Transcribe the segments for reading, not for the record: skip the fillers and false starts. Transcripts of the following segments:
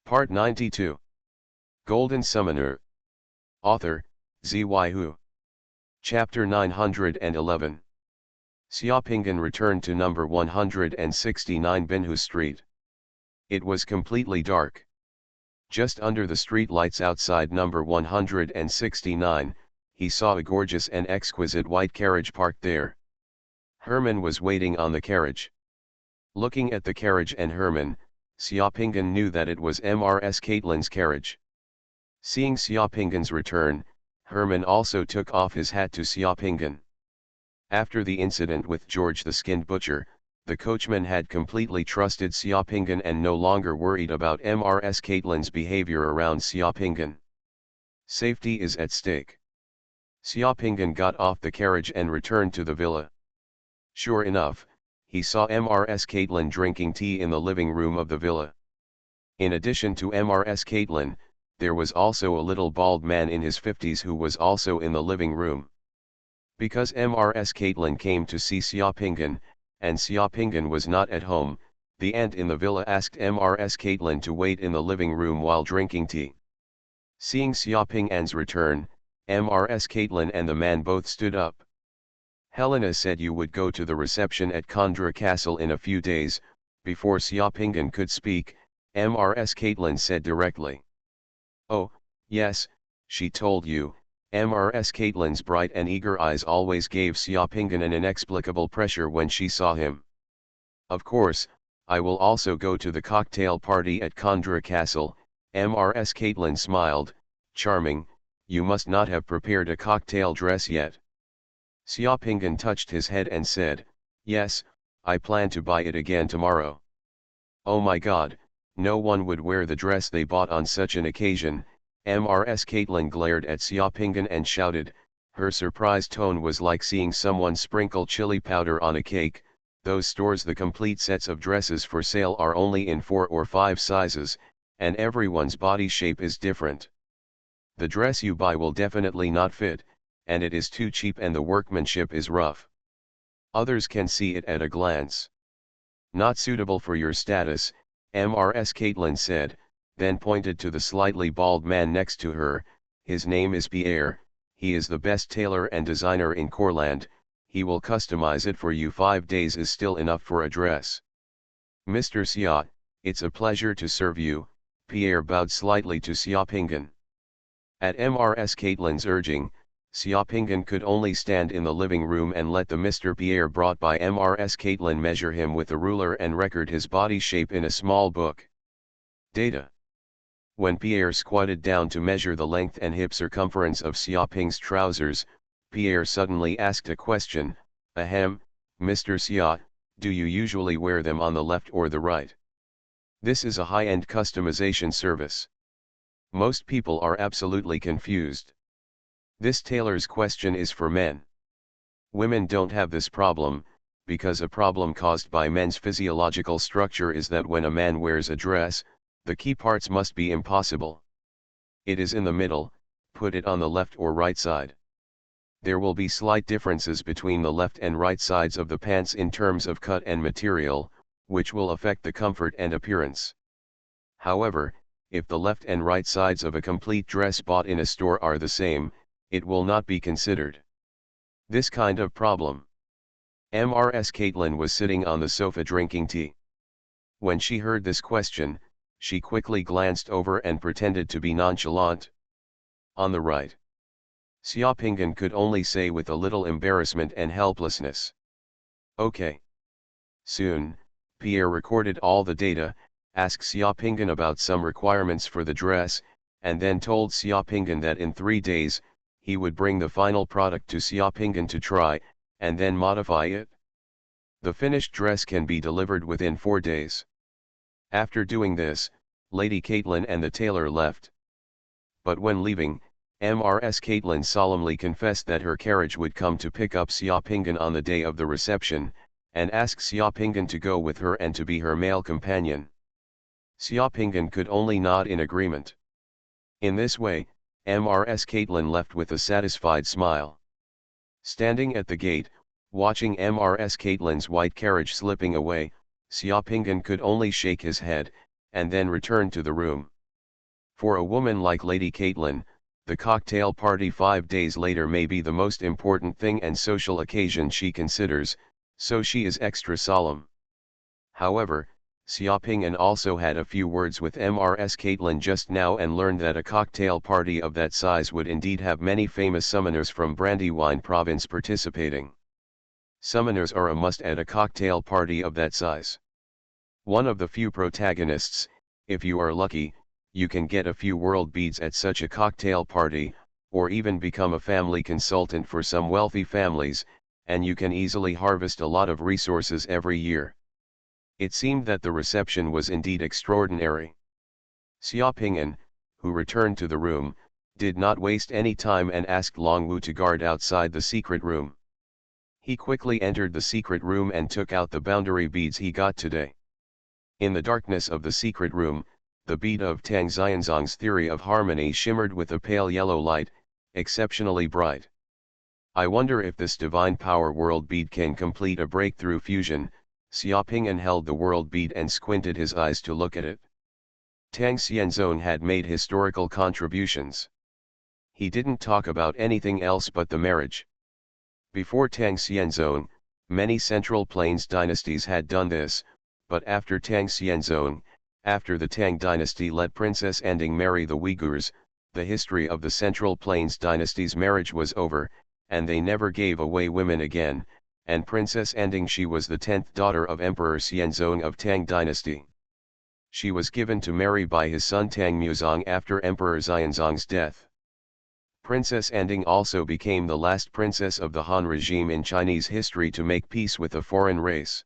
Part 92. Golden Summoner. Author, Xuanhuan. Chapter 911. Xiaopinggan returned to number 169 Binhu Street. It was completely dark. Just under the street lights outside number 169, he saw a gorgeous and exquisite white carriage parked there. Herman was waiting on the carriage. Looking at the carriage and Herman, Xiaopinggan knew that it was Mrs. Caitlin's carriage. Seeing Xiaopinggan's return, Herman also took off his hat to Xiaopinggan. After the incident with George the skinned butcher, the coachman had completely trusted Xiaopinggan and no longer worried about Mrs. Caitlin's behavior around Xiaopinggan. Safety is at stake. Xiaopinggan got off the carriage and returned to the villa. Sure enough, he saw Mrs. Caitlin drinking tea in the living room of the villa. In addition to Mrs. Caitlin, there was also a little bald man in his 50s who was also in the living room. Because Mrs. Caitlin came to see Xiaopinggan, and Xiaopinggan was not at home, the aunt in the villa asked Mrs. Caitlin to wait in the living room while drinking tea. Seeing Xiaopinggan's return, Mrs. Caitlin and the man both stood up. Helena said you would go to the reception at Kondra Castle in a few days. Before Xiaopinggan could speak, Mrs. Caitlin said directly. Oh, yes, she told you. Mrs. Caitlin's bright and eager eyes always gave Xiaopinggan an inexplicable pressure when she saw him. Of course, I will also go to the cocktail party at Kondra Castle. Mrs. Caitlin smiled. Charming, you must not have prepared a cocktail dress yet. Xiaopinggan touched his head and said, yes, I plan to buy it again tomorrow. Oh my god, no one would wear the dress they bought on such an occasion. Mrs. Caitlin glared at Xiaopinggan and shouted. Her surprised tone was like seeing someone sprinkle chili powder on a cake. Those stores, the complete sets of dresses for sale are only in 4 or 5 sizes, and everyone's body shape is different. The dress you buy will definitely not fit, and it is too cheap and the workmanship is rough. Others can see it at a glance. Not suitable for your status, Mrs. Caitlin said, then pointed to the slightly bald man next to her. His name is Pierre, he is the best tailor and designer in Courland, he will customize it for you. 5 days is still enough for a dress. Mr. Xia, it's a pleasure to serve you. Pierre bowed slightly to Xiaopinggan. At Mrs. Caitlin's urging, Xiaopinggan could only stand in the living room and let the Mr. Pierre brought by Mrs. Caitlin measure him with a ruler and record his body shape in a small book. Data. When Pierre squatted down to measure the length and hip circumference of Xiaoping's trousers, Pierre suddenly asked a question. Ahem, Mr. Xia, do you usually wear them on the left or the right? This is a high-end customization service. Most people are absolutely confused. This tailor's question is for men. Women don't have this problem, because a problem caused by men's physiological structure is that when a man wears a dress, the key parts must be impossible. It is in the middle, put it on the left or right side. There will be slight differences between the left and right sides of the pants in terms of cut and material, which will affect the comfort and appearance. However, if the left and right sides of a complete dress bought in a store are the same, it will not be considered. This kind of problem. Mrs. Caitlin was sitting on the sofa drinking tea. When she heard this question, she quickly glanced over and pretended to be nonchalant. On the right. Xiaopinggan could only say with a little embarrassment and helplessness. Okay. Soon, Pierre recorded all the data, asked Xiaopinggan about some requirements for the dress, and then told Xiaopinggan that in 3 days, he would bring the final product to Xiaopinggan to try, and then modify it. The finished dress can be delivered within 4 days. After doing this, Lady Caitlin and the tailor left. But when leaving, Mrs. Caitlin solemnly confessed that her carriage would come to pick up Xiaopinggan on the day of the reception, and asked Xiaopinggan to go with her and to be her male companion. Xiaopinggan could only nod in agreement. In this way, Mrs. Caitlin left with a satisfied smile. Standing at the gate, watching Mrs. Caitlin's white carriage slipping away, Xiaopinggan could only shake his head, and then return to the room. For a woman like Lady Caitlin, the cocktail party 5 days later may be the most important thing and social occasion she considers, so she is extra solemn. However, Xiaoping'an also had a few words with Mrs. Caitlin just now and learned that a cocktail party of that size would indeed have many famous summoners from Brandywine province participating. Summoners are a must at a cocktail party of that size. One of the few protagonists, if you are lucky, you can get a few world beads at such a cocktail party, or even become a family consultant for some wealthy families, and you can easily harvest a lot of resources every year. It seemed that the reception was indeed extraordinary. Xiaoping'an, who returned to the room, did not waste any time and asked Longwu to guard outside the secret room. He quickly entered the secret room and took out the boundary beads he got today. In the darkness of the secret room, the bead of Tang Xianzong's theory of harmony shimmered with a pale yellow light, exceptionally bright. I wonder if this divine power world bead can complete a breakthrough fusion. Xiaoping'an held the world bead and squinted his eyes to look at it. Tang Xianzong had made historical contributions. He didn't talk about anything else but the marriage. Before Tang Xianzong, many Central Plains dynasties had done this, but after Tang Xianzong, after the Tang dynasty let Princess Anding marry the Uyghurs, the history of the Central Plains dynasty's marriage was over, and they never gave away women again, and Princess Anding, she was the 10th daughter of Emperor Xianzong of Tang dynasty. She was given to marry by his son Tang Muzong after Emperor Xianzong's death. Princess Anding also became the last princess of the Han regime in Chinese history to make peace with a foreign race.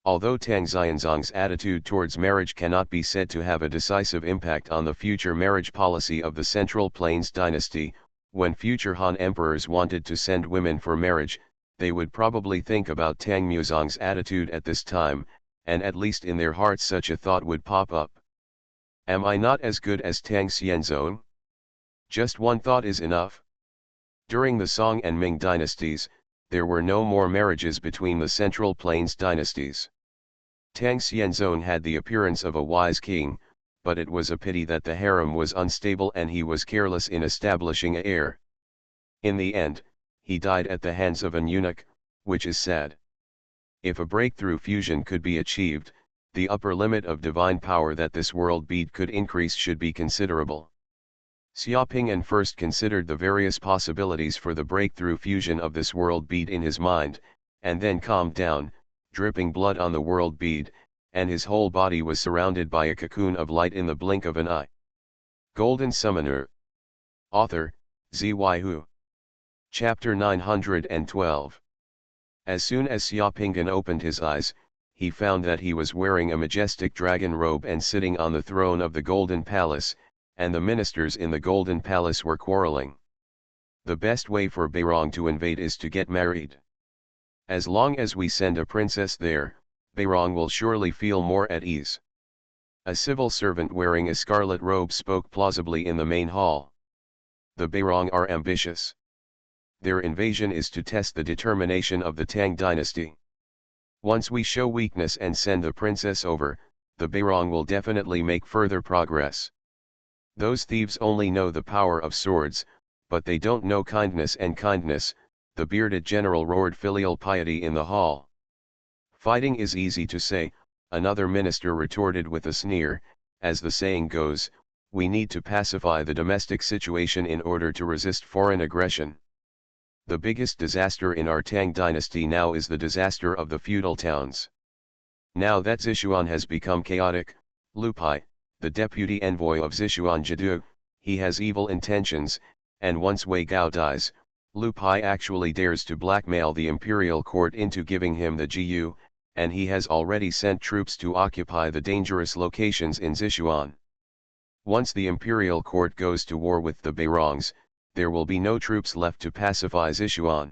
Although Tang Xianzong's attitude towards marriage cannot be said to have a decisive impact on the future marriage policy of the Central Plains dynasty, when future Han emperors wanted to send women for marriage, they would probably think about Tang Muzong's attitude at this time, and at least in their hearts such a thought would pop up. Am I not as good as Tang Xianzong? Just one thought is enough. During the Song and Ming dynasties, there were no more marriages between the Central Plains dynasties. Tang Xianzong had the appearance of a wise king, but it was a pity that the harem was unstable and he was careless in establishing an heir. In the end, he died at the hands of an eunuch, which is sad. If a breakthrough fusion could be achieved, the upper limit of divine power that this world bead could increase should be considerable. Xiaoping'an first considered the various possibilities for the breakthrough fusion of this world bead in his mind, and then calmed down, dripping blood on the world bead, and his whole body was surrounded by a cocoon of light in the blink of an eye. Golden Summoner. Author, Xuanhuan. Chapter 912. As soon as Xiaoping'an opened his eyes, he found that he was wearing a majestic dragon robe and sitting on the throne of the Golden Palace, and the ministers in the Golden Palace were quarreling. The best way for Beirong to invade is to get married. As long as we send a princess there, Beirong will surely feel more at ease. A civil servant wearing a scarlet robe spoke plausibly in the main hall. The Beirong are ambitious. Their invasion is to test the determination of the Tang dynasty. Once we show weakness and send the princess over, the Beirong will definitely make further progress. Those thieves only know the power of swords, but they don't know kindness, and kindness, the bearded general roared filial piety in the hall. Fighting is easy to say, another minister retorted with a sneer, as the saying goes, we need to pacify the domestic situation in order to resist foreign aggression. The biggest disaster in our Tang dynasty now is the disaster of the feudal towns. Now that Zishuan has become chaotic, Lu Pai, the deputy envoy of Zishuan Jadu, he has evil intentions, and once Wei Gao dies, Lu Pai actually dares to blackmail the imperial court into giving him the GU, and he has already sent troops to occupy the dangerous locations in Zishuan. Once the imperial court goes to war with the Beirongs, there will be no troops left to pacify Zishuan.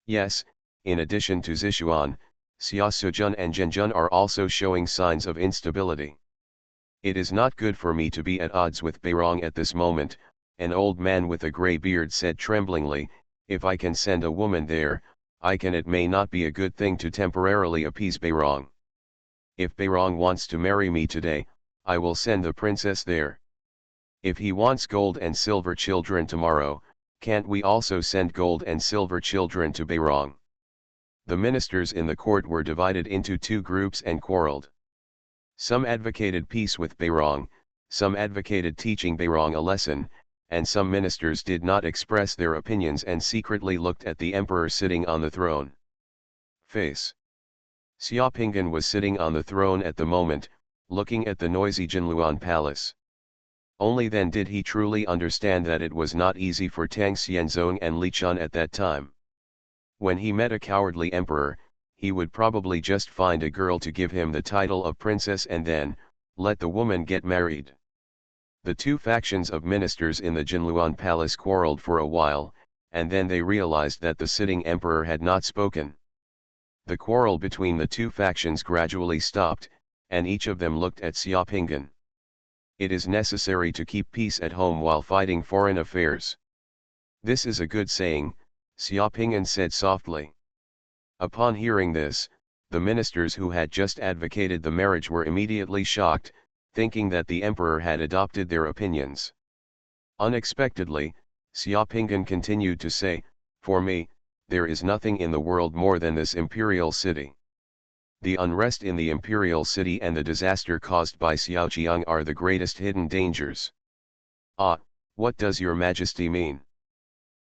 Yes, in addition to Zishuan, Xia Sujun and Zhenjun are also showing signs of instability. It is not good for me to be at odds with Beirong at this moment, an old man with a grey beard said tremblingly, if I can send a woman there, I can. It may not be a good thing to temporarily appease Beirong. If Beirong wants to marry me today, I will send the princess there. If he wants gold and silver children tomorrow, can't we also send gold and silver children to Beirong? The ministers in the court were divided into two groups and quarreled. Some advocated peace with Beirong, some advocated teaching Beirong a lesson, and some ministers did not express their opinions and secretly looked at the emperor sitting on the throne. Face. Xiaopinggan was sitting on the throne at the moment, looking at the noisy Xuanhuan palace. Only then did he truly understand that it was not easy for Tang Xianzong and Li Chun at that time. When he met a cowardly emperor, he would probably just find a girl to give him the title of princess and then, let the woman get married. The two factions of ministers in the Xuanhuan palace quarreled for a while, and then they realized that the sitting emperor had not spoken. The quarrel between the two factions gradually stopped, and each of them looked at Xiaopinggan. It is necessary to keep peace at home while fighting foreign affairs. This is a good saying, Xiaopinggan said softly. Upon hearing this, the ministers who had just advocated the marriage were immediately shocked, thinking that the emperor had adopted their opinions. Unexpectedly, Xiaopinggan continued to say, "For me, there is nothing in the world more than this imperial city. The unrest in the imperial city and the disaster caused by Xiaoqiang are the greatest hidden dangers." "Ah, what does your majesty mean?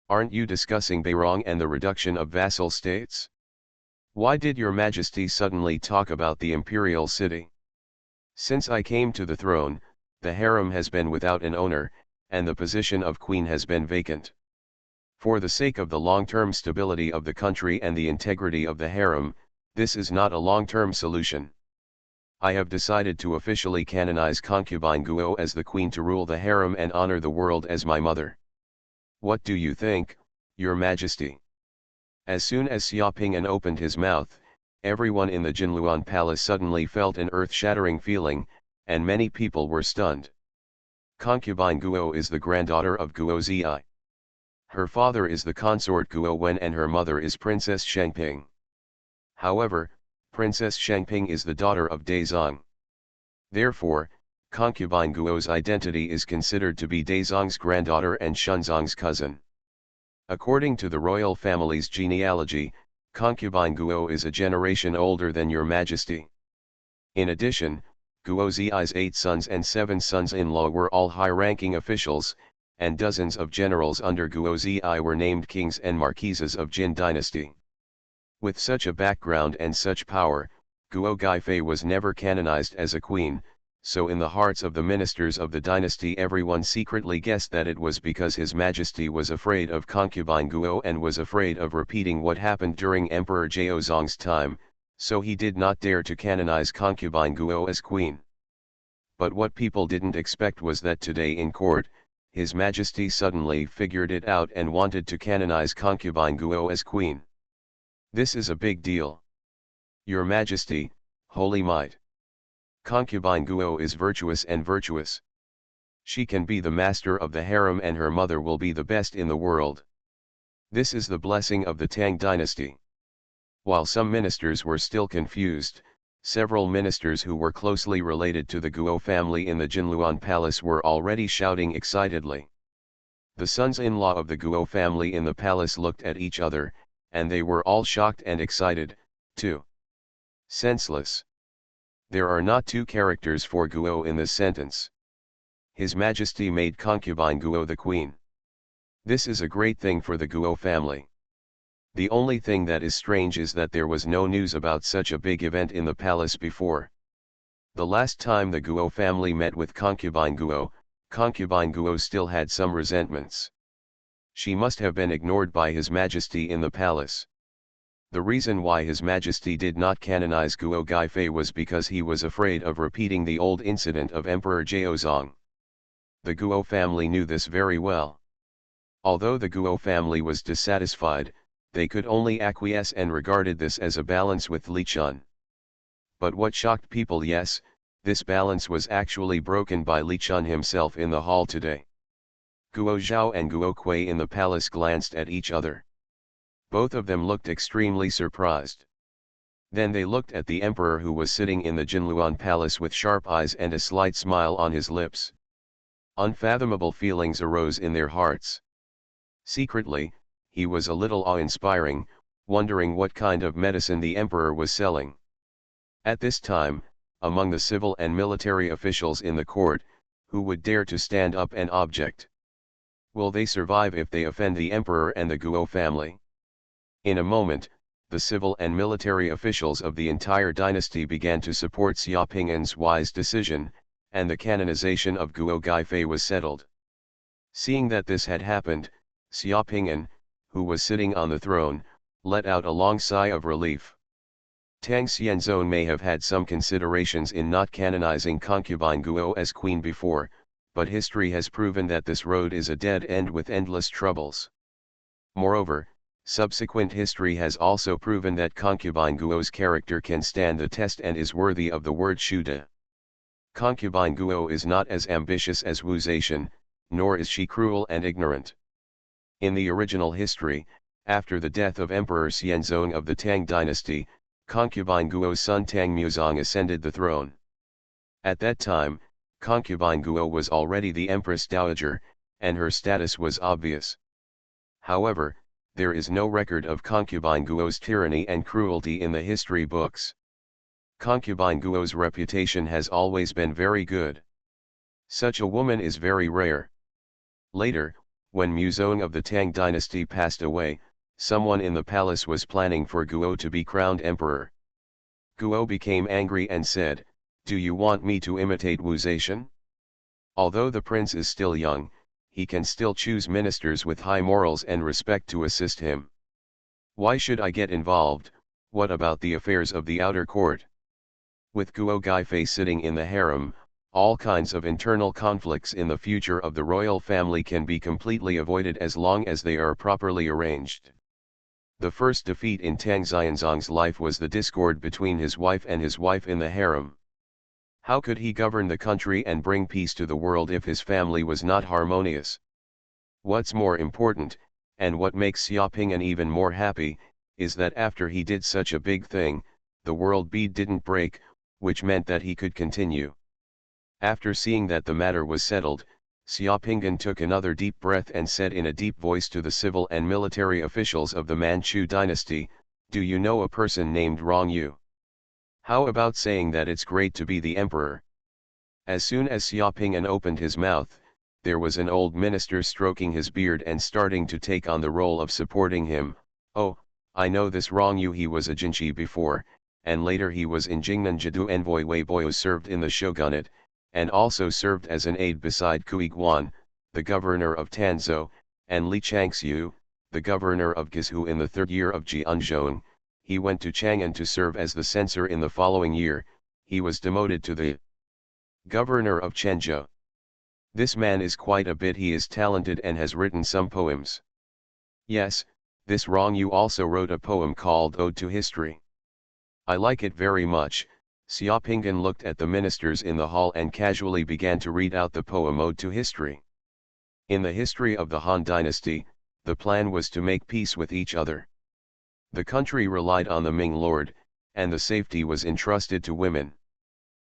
Aren't you discussing Beirong and the reduction of vassal states? Why did your majesty suddenly talk about the imperial city? Since I came to the throne, the harem has been without an owner, and the position of queen has been vacant. For the sake of the long-term stability of the country and the integrity of the harem, this is not a long-term solution. I have decided to officially canonize concubine Guo as the queen to rule the harem and honor the world as my mother. What do you think, your majesty?" As soon as Xiaopinggan opened his mouth, everyone in the Xuanhuan palace suddenly felt an earth-shattering feeling, and many people were stunned. Concubine Guo is the granddaughter of Guo Zi. Her father is the consort Guo Wen and her mother is Princess Shangping. However, Princess Shangping is the daughter of Daizong. Therefore, concubine Guo's identity is considered to be Daizong's granddaughter and Shunzong's cousin. According to the royal family's genealogy, concubine Guo is a generation older than your majesty. In addition, Guo Zi's 8 sons and 7 sons-in-law were all high-ranking officials, and dozens of generals under Guo Zi were named kings and marquises of Jin dynasty. With such a background and such power, Guo Gaifei was never canonized as a queen, so in the hearts of the ministers of the dynasty everyone secretly guessed that it was because His Majesty was afraid of concubine Guo and was afraid of repeating what happened during Emperor Jiaozong's time, so he did not dare to canonize concubine Guo as queen. But what people didn't expect was that today in court, His Majesty suddenly figured it out and wanted to canonize concubine Guo as queen. This is a big deal. Your Majesty, Holy Might. Concubine Guo is virtuous and virtuous. She can be the master of the harem and her mother will be the best in the world. This is the blessing of the Tang dynasty. While some ministers were still confused, several ministers who were closely related to the Guo family in the Xuanhuan palace were already shouting excitedly. The sons-in-law of the Guo family in the palace looked at each other, and they were all shocked and excited, too. Senseless. There are not two characters for Guo in this sentence. His Majesty made concubine Guo the queen. This is a great thing for the Guo family. The only thing that is strange is that there was no news about such a big event in the palace before. The last time the Guo family met with concubine Guo still had some resentments. She must have been ignored by His Majesty in the palace. The reason why His Majesty did not canonize Guo Gaifei was because he was afraid of repeating the old incident of Emperor Jiaozong. The Guo family knew this very well. Although the Guo family was dissatisfied, they could only acquiesce and regarded this as a balance with Li Chun. But what shocked people, yes, this balance was actually broken by Li Chun himself in the hall today. Guo Zhao and Guo Kui in the palace glanced at each other. Both of them looked extremely surprised. Then they looked at the emperor who was sitting in the Xuanhuan palace with sharp eyes and a slight smile on his lips. Unfathomable feelings arose in their hearts. Secretly, he was a little awe-inspiring, wondering what kind of medicine the emperor was selling. At this time, among the civil and military officials in the court, who would dare to stand up and object? Will they survive if they offend the emperor and the Guo family? In a moment, the civil and military officials of the entire dynasty began to support Xia Ping'an's wise decision, and the canonization of Guo Gaifei was settled. Seeing that this had happened, Xia Ping'an, who was sitting on the throne, let out a long sigh of relief. Tang Xianzong may have had some considerations in not canonizing concubine Guo as queen before, but history has proven that this road is a dead end with endless troubles. Moreover, subsequent history has also proven that concubine Guo's character can stand the test and is worthy of the word Shude. Concubine Guo is not as ambitious as Wu Zetian, nor is she cruel and ignorant. In the original history, after the death of Emperor Xianzong of the Tang dynasty, concubine Guo's son Tang Muzong ascended the throne. At that time, concubine Guo was already the Empress Dowager, and her status was obvious. However, there is no record of concubine Guo's tyranny and cruelty in the history books. Concubine Guo's reputation has always been very good. Such a woman is very rare. Later, when Muzong of the Tang dynasty passed away, someone in the palace was planning for Guo to be crowned emperor. Guo became angry and said, "Do you want me to imitate Wu Zetian? Although the prince is still young, he can still choose ministers with high morals and respect to assist him. Why should I get involved? What about the affairs of the outer court?" With Guo Gaifei sitting in the harem, all kinds of internal conflicts in the future of the royal family can be completely avoided as long as they are properly arranged. The first defeat in Tang Xianzong's life was the discord between his wife and his wife in the harem. How could he govern the country and bring peace to the world if his family was not harmonious? What's more important, and what makes Xia Ping'an even more happy, is that after he did such a big thing, the world bead didn't break, which meant that he could continue. After seeing that the matter was settled, Xia Ping'an took another deep breath and said in a deep voice to the civil and military officials of the Manchu dynasty, "Do you know a person named Rong Yu? How about saying that it's great to be the emperor?" As soon as Xia Ping'an opened his mouth, there was an old minister stroking his beard and starting to take on the role of supporting him. "Oh, I know this Rong Yu. He was a Jinchi before, and later he was in Jingnan Jadu envoy Weibo, served in the shogunate, and also served as an aide beside Kui Guan, the governor of Tanzhou, and Li Changxiu, the governor of Guizhou in the third year of Jianzhong. He went to Chang'an to serve as the censor in the following year. He was demoted to the governor of Chenzhou. This man is quite a bit. He is talented and has written some poems." Yes, this Rong Yu also wrote a poem called Ode to History. I like it very much. Xia Ping'an looked at the ministers in the hall and casually began to read out the poem Ode to History. In the history of the Han dynasty, the plan was to make peace with each other. The country relied on the Ming lord, and the safety was entrusted to women.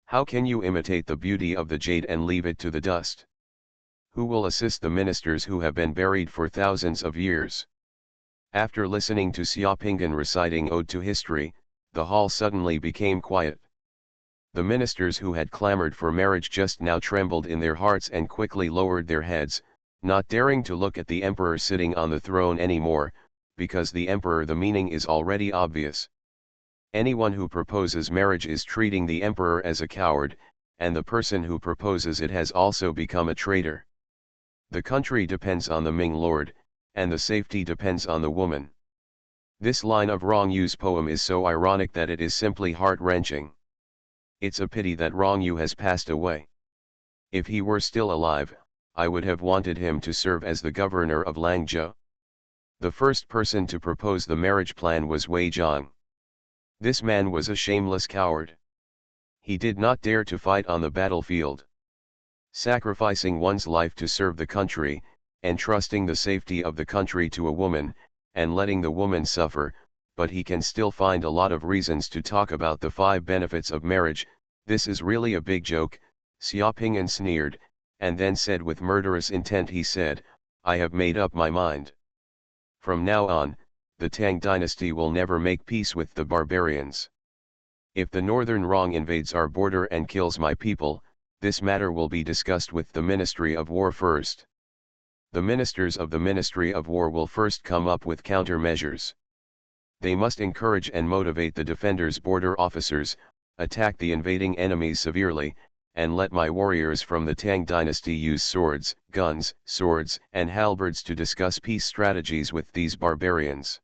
How can you imitate the beauty of the jade and leave it to the dust? Who will assist the ministers who have been buried for thousands of years? After listening to Xia Ping'an reciting Ode to History, the hall suddenly became quiet. The ministers who had clamored for marriage just now trembled in their hearts and quickly lowered their heads, not daring to look at the emperor sitting on the throne anymore, because the emperor, the meaning is already obvious. Anyone who proposes marriage is treating the emperor as a coward, and the person who proposes it has also become a traitor. The country depends on the Ming lord, and the safety depends on the woman. This line of Rong Yu's poem is so ironic that it is simply heart-wrenching. It's a pity that Rong Yu has passed away. If he were still alive, I would have wanted him to serve as the governor of Langzhou. The first person to propose the marriage plan was Wei Zhang. This man was a shameless coward. He did not dare to fight on the battlefield. Sacrificing one's life to serve the country, entrusting the safety of the country to a woman, and letting the woman suffer, but he can still find a lot of reasons to talk about the 5 benefits of marriage. This is really a big joke, Xia Ping'an sneered, and then said with murderous intent, he said, "I have made up my mind. From now on, the Tang dynasty will never make peace with the barbarians. If the northern Rong invades our border and kills my people, this matter will be discussed with the Ministry of War first. The ministers of the Ministry of War will first come up with countermeasures. They must encourage and motivate the defenders' border officers, attack the invading enemies severely, and let my warriors from the Tang dynasty use swords, guns, swords, and halberds to discuss peace strategies with these barbarians."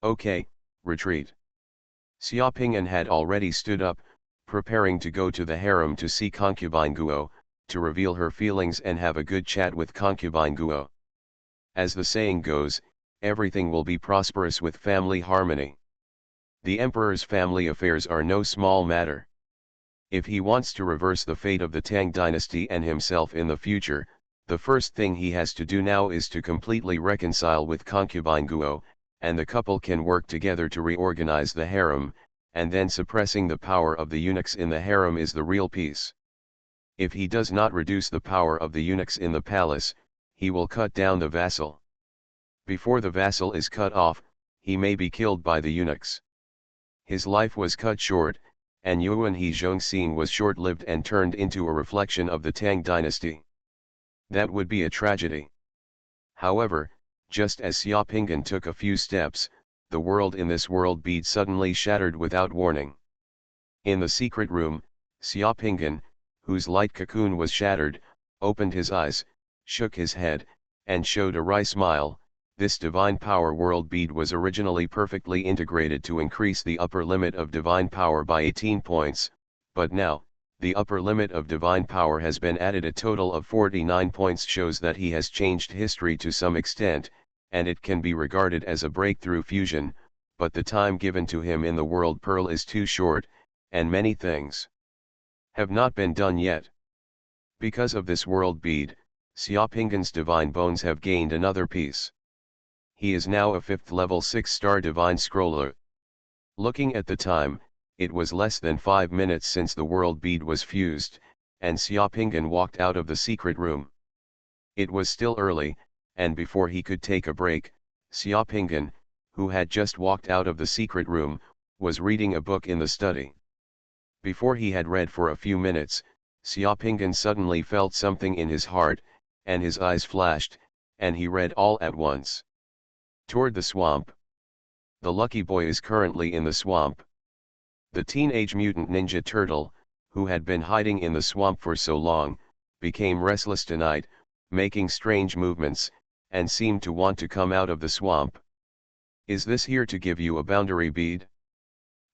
"Okay, retreat." Xiaoping'an had already stood up, preparing to go to the harem to see concubine Guo, to reveal her feelings and have a good chat with concubine Guo. As the saying goes, everything will be prosperous with family harmony. The emperor's family affairs are no small matter. If he wants to reverse the fate of the Tang dynasty and himself in the future, the first thing he has to do now is to completely reconcile with concubine Guo, and the couple can work together to reorganize the harem, and then suppressing the power of the eunuchs in the harem is the real peace. If he does not reduce the power of the eunuchs in the palace, he will cut down the vassal. Before the vassal is cut off, he may be killed by the eunuchs. His life was cut short, and Yuan He Zhongxin was short-lived and turned into a reflection of the Tang dynasty. That would be a tragedy. However, just as Xiaoping'an took a few steps, the world in this world bead suddenly shattered without warning. In the secret room, Xiaoping'an, whose light cocoon was shattered, opened his eyes, shook his head, and showed a wry smile. This divine power world bead was originally perfectly integrated to increase the upper limit of divine power by 18 points, but now, the upper limit of divine power has been added. A total of 49 points shows that he has changed history to some extent, and it can be regarded as a breakthrough fusion, but the time given to him in the world pearl is too short, and many things have not been done yet. Because of this world bead, Xiaoping'an's divine bones have gained another piece. He is now a 5th level 6-star divine scroller. Looking at the time, it was less than 5 minutes since the world bead was fused, and Xiaoping'an walked out of the secret room. It was still early, and before he could take a break, Xiaoping'an, who had just walked out of the secret room, was reading a book in the study. Before he had read for a few minutes, Xiaoping'an suddenly felt something in his heart, and his eyes flashed, and he read all at once. Toward the swamp. The lucky boy is currently in the swamp. The teenage mutant ninja turtle, who had been hiding in the swamp for so long, became restless tonight, making strange movements, and seemed to want to come out of the swamp. Is this here to give you a boundary bead?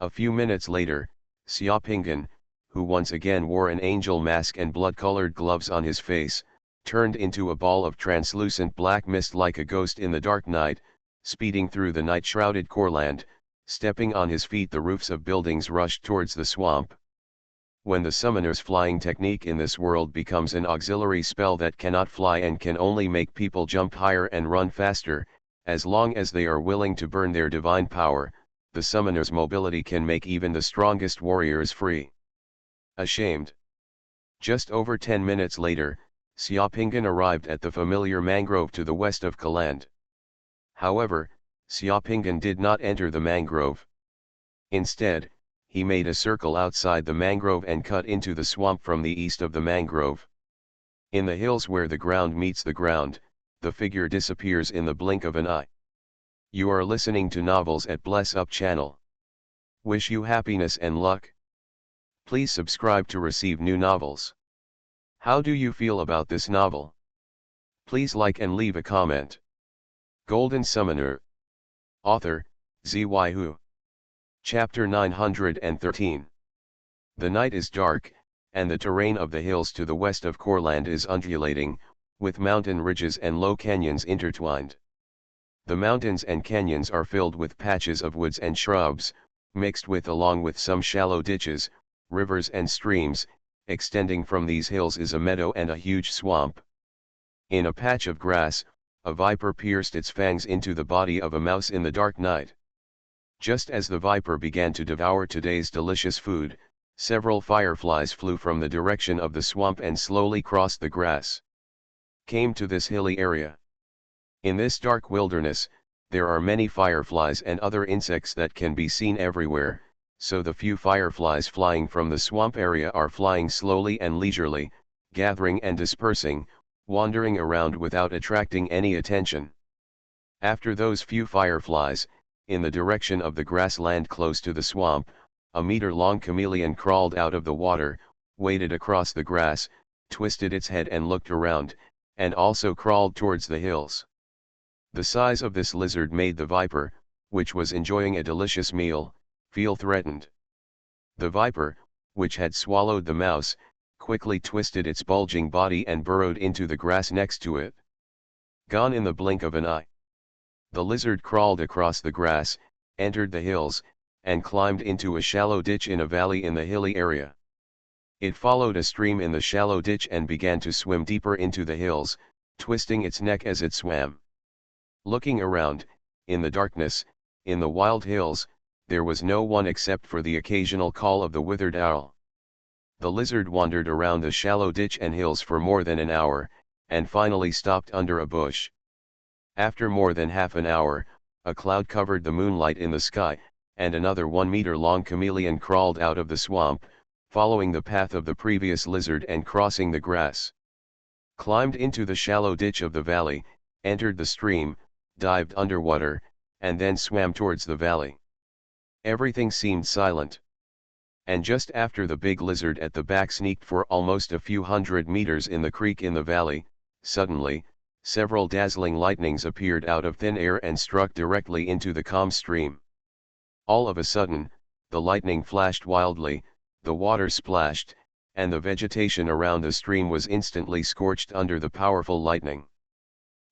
A few minutes later, Xiaoping'an, who once again wore an angel mask and blood-colored gloves on his face, turned into a ball of translucent black mist like a ghost in the dark night, speeding through the night-shrouded coreland. Stepping on his feet, the roofs of buildings rushed towards the swamp. When the summoner's flying technique in this world becomes an auxiliary spell that cannot fly and can only make people jump higher and run faster, as long as they are willing to burn their divine power, the summoner's mobility can make even the strongest warriors free. Ashamed. Just over 10 minutes later, Xiaoping'an arrived at the familiar mangrove to the west of Kaland. However, Xiaoping'an did not enter the mangrove. Instead, he made a circle outside the mangrove and cut into the swamp from the east of the mangrove. In the hills where the ground meets the ground, the figure disappears in the blink of an eye. You are listening to Novels at Bless Up channel. Wish you happiness and luck. Please subscribe to receive new novels. How do you feel about this novel? Please like and leave a comment. Golden Summoner. Author, Xuanhuan. Chapter 913. The night is dark, and the terrain of the hills to the west of Coreland is undulating, with mountain ridges and low canyons intertwined. The mountains and canyons are filled with patches of woods and shrubs, mixed with along with some shallow ditches, rivers and streams. Extending from these hills is a meadow and a huge swamp. In a patch of grass, a viper pierced its fangs into the body of a mouse in the dark night. Just as the viper began to devour today's delicious food, Several fireflies flew from the direction of the swamp and slowly crossed the grass. Came to this hilly area. In this dark wilderness, there are many fireflies and other insects that can be seen everywhere, so the few fireflies flying from the swamp area are flying slowly and leisurely, gathering and dispersing, wandering around without attracting any attention. After those few fireflies, in the direction of the grassland close to the swamp, a meter-long chameleon crawled out of the water, waded across the grass, twisted its head and looked around, and also crawled towards the hills. The size of this lizard made the viper, which was enjoying a delicious meal, feel threatened. The viper, which had swallowed the mouse, quickly twisted its bulging body and burrowed into the grass next to it. Gone in the blink of an eye. The lizard crawled across the grass, entered the hills, and climbed into a shallow ditch in a valley in the hilly area. It followed a stream in the shallow ditch and began to swim deeper into the hills, twisting its neck as it swam. Looking around, in the darkness, in the wild hills, there was no one except for the occasional call of the withered owl. The lizard wandered around the shallow ditch and hills for more than an hour, and finally stopped under a bush. After more than half an hour, a cloud covered the moonlight in the sky, and another 1-meter-long chameleon crawled out of the swamp, following the path of the previous lizard and crossing the grass. Climbed into the shallow ditch of the valley, entered the stream, dived underwater, and then swam towards the valley. Everything seemed silent. And just after the big lizard at the back sneaked for almost a few hundred meters in the creek in the valley, suddenly, several dazzling lightnings appeared out of thin air and struck directly into the calm stream. All of a sudden, the lightning flashed wildly, the water splashed, and the vegetation around the stream was instantly scorched under the powerful lightning.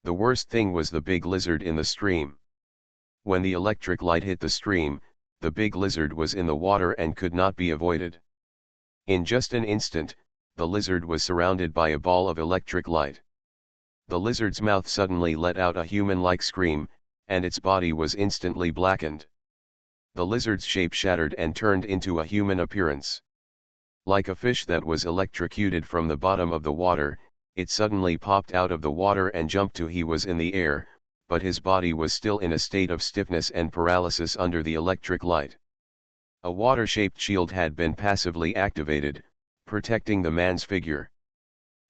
The worst thing was the big lizard in the stream. When the electric light hit the stream, the big lizard was in the water and could not be avoided. In just an instant, the lizard was surrounded by a ball of electric light. The lizard's mouth suddenly let out a human-like scream, and its body was instantly blackened. The lizard's shape shattered and turned into a human appearance. Like a fish that was electrocuted from the bottom of the water, it suddenly popped out of the water and jumped to he was in the air, but his body was still in a state of stiffness and paralysis under the electric light. A water-shaped shield had been passively activated, protecting the man's figure.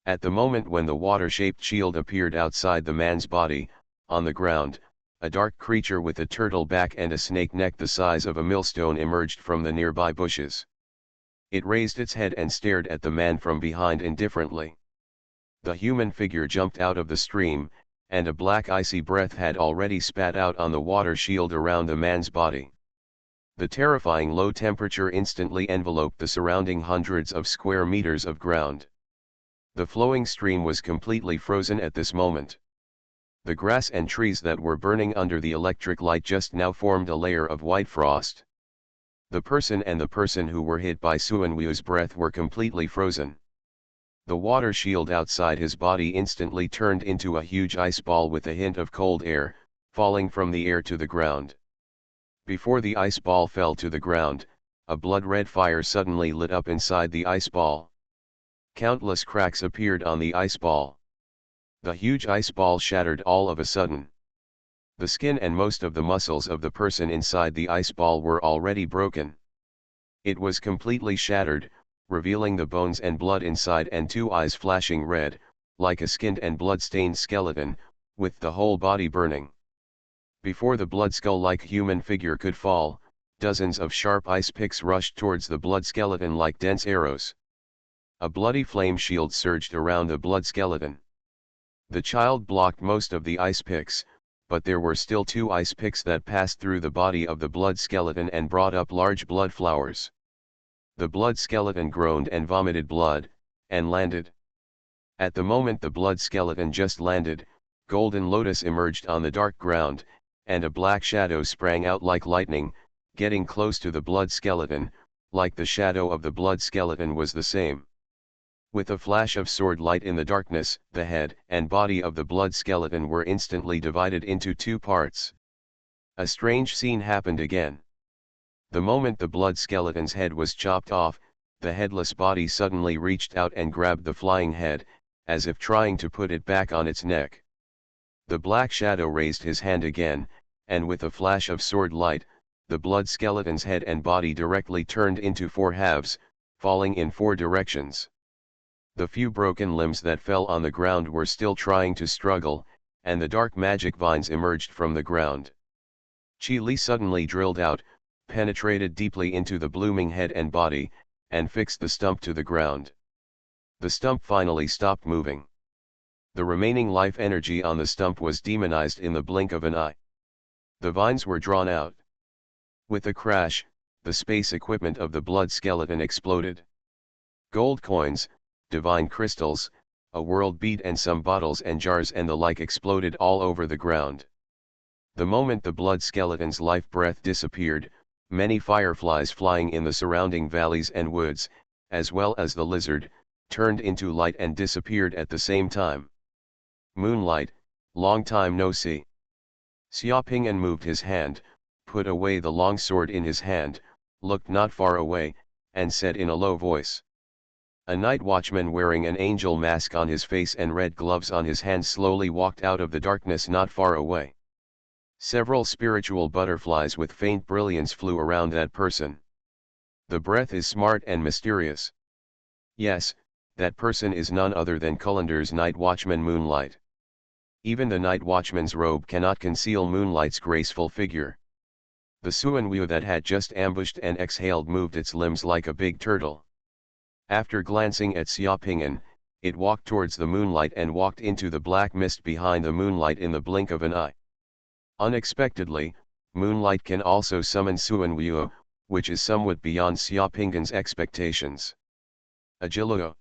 At the moment when the water-shaped shield appeared outside the man's body, on the ground, a dark creature with a turtle back and a snake neck the size of a millstone emerged from the nearby bushes. It raised its head and stared at the man from behind indifferently. The human figure jumped out of the stream, and a black icy breath had already spat out on the water shield around the man's body. The terrifying low temperature instantly enveloped the surrounding hundreds of square meters of ground. The flowing stream was completely frozen at this moment. The grass and trees that were burning under the electric light just now formed a layer of white frost. The person and the person who were hit by Xuanhuan's breath were completely frozen. The water shield outside his body instantly turned into a huge ice ball with a hint of cold air, falling from the air to the ground. Before the ice ball fell to the ground, a blood-red fire suddenly lit up inside the ice ball. Countless cracks appeared on the ice ball. The huge ice ball shattered all of a sudden. The skin and most of the muscles of the person inside the ice ball were already broken. It was completely shattered, revealing the bones and blood inside and two eyes flashing red, like a skinned and blood-stained skeleton, with the whole body burning. Before the blood skull-like human figure could fall, dozens of sharp ice picks rushed towards the blood skeleton like dense arrows. A bloody flame shield surged around the blood skeleton. The child blocked most of the ice picks, but there were still two ice picks that passed through the body of the blood skeleton and brought up large blood flowers. The blood skeleton groaned and vomited blood, and landed. At the moment the blood skeleton just landed, Golden Lotus emerged on the dark ground, and a black shadow sprang out like lightning, getting close to the blood skeleton, like the shadow of the blood skeleton was the same. With a flash of sword light in the darkness, the head and body of the blood skeleton were instantly divided into two parts. A strange scene happened again. The moment the blood skeleton's head was chopped off, the headless body suddenly reached out and grabbed the flying head, as if trying to put it back on its neck. The black shadow raised his hand again, and with a flash of sword light, the blood skeleton's head and body directly turned into 4 halves, falling in 4 directions. The few broken limbs that fell on the ground were still trying to struggle, and the dark magic vines emerged from the ground. Qi Li suddenly drilled out, penetrated deeply into the blooming head and body, and fixed the stump to the ground. The stump finally stopped moving. The remaining life energy on the stump was demonized in the blink of an eye. The vines were drawn out. With a crash, the space equipment of the blood skeleton exploded. Gold coins, divine crystals, a world bead and some bottles and jars and the like exploded all over the ground. The moment the blood skeleton's life breath disappeared, many fireflies flying in the surrounding valleys and woods, as well as the lizard, turned into light and disappeared at the same time. Moonlight, long time no see. Xiaoping'an moved his hand, put away the long sword in his hand, looked not far away, and said in a low voice. A night watchman wearing an angel mask on his face and red gloves on his hands slowly walked out of the darkness not far away. Several spiritual butterflies with faint brilliance flew around that person. The breath is smart and mysterious. Yes, that person is none other than Culander's night watchman Moonlight. Even the night watchman's robe cannot conceal Moonlight's graceful figure. The Xuanhuan that had just ambushed and exhaled moved its limbs like a big turtle. After glancing at Xiaoping'an, it walked towards the Moonlight and walked into the black mist behind the Moonlight in the blink of an eye. Unexpectedly, Moonlight can also summon Xuanhuan, which is somewhat beyond Xiaoping'an's expectations. Agilio.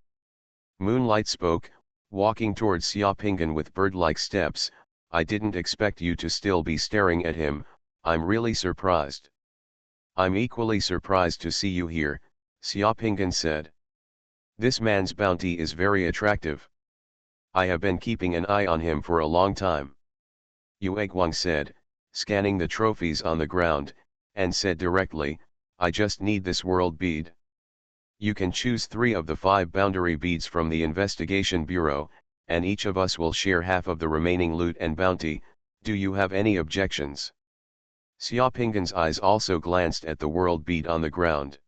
Moonlight spoke, walking towards Xiaoping'an with bird-like steps. I didn't expect you to still be staring at him, I'm really surprised. I'm equally surprised to see you here, Xiaoping'an said. This man's bounty is very attractive. I have been keeping an eye on him for a long time. Yueguang said, scanning the trophies on the ground, and said directly, I just need this world bead. You can choose 3 of the 5 boundary beads from the investigation bureau, and each of us will share half of the remaining loot and bounty. Do you have any objections? Xiaoping'an's eyes also glanced at the world bead on the ground.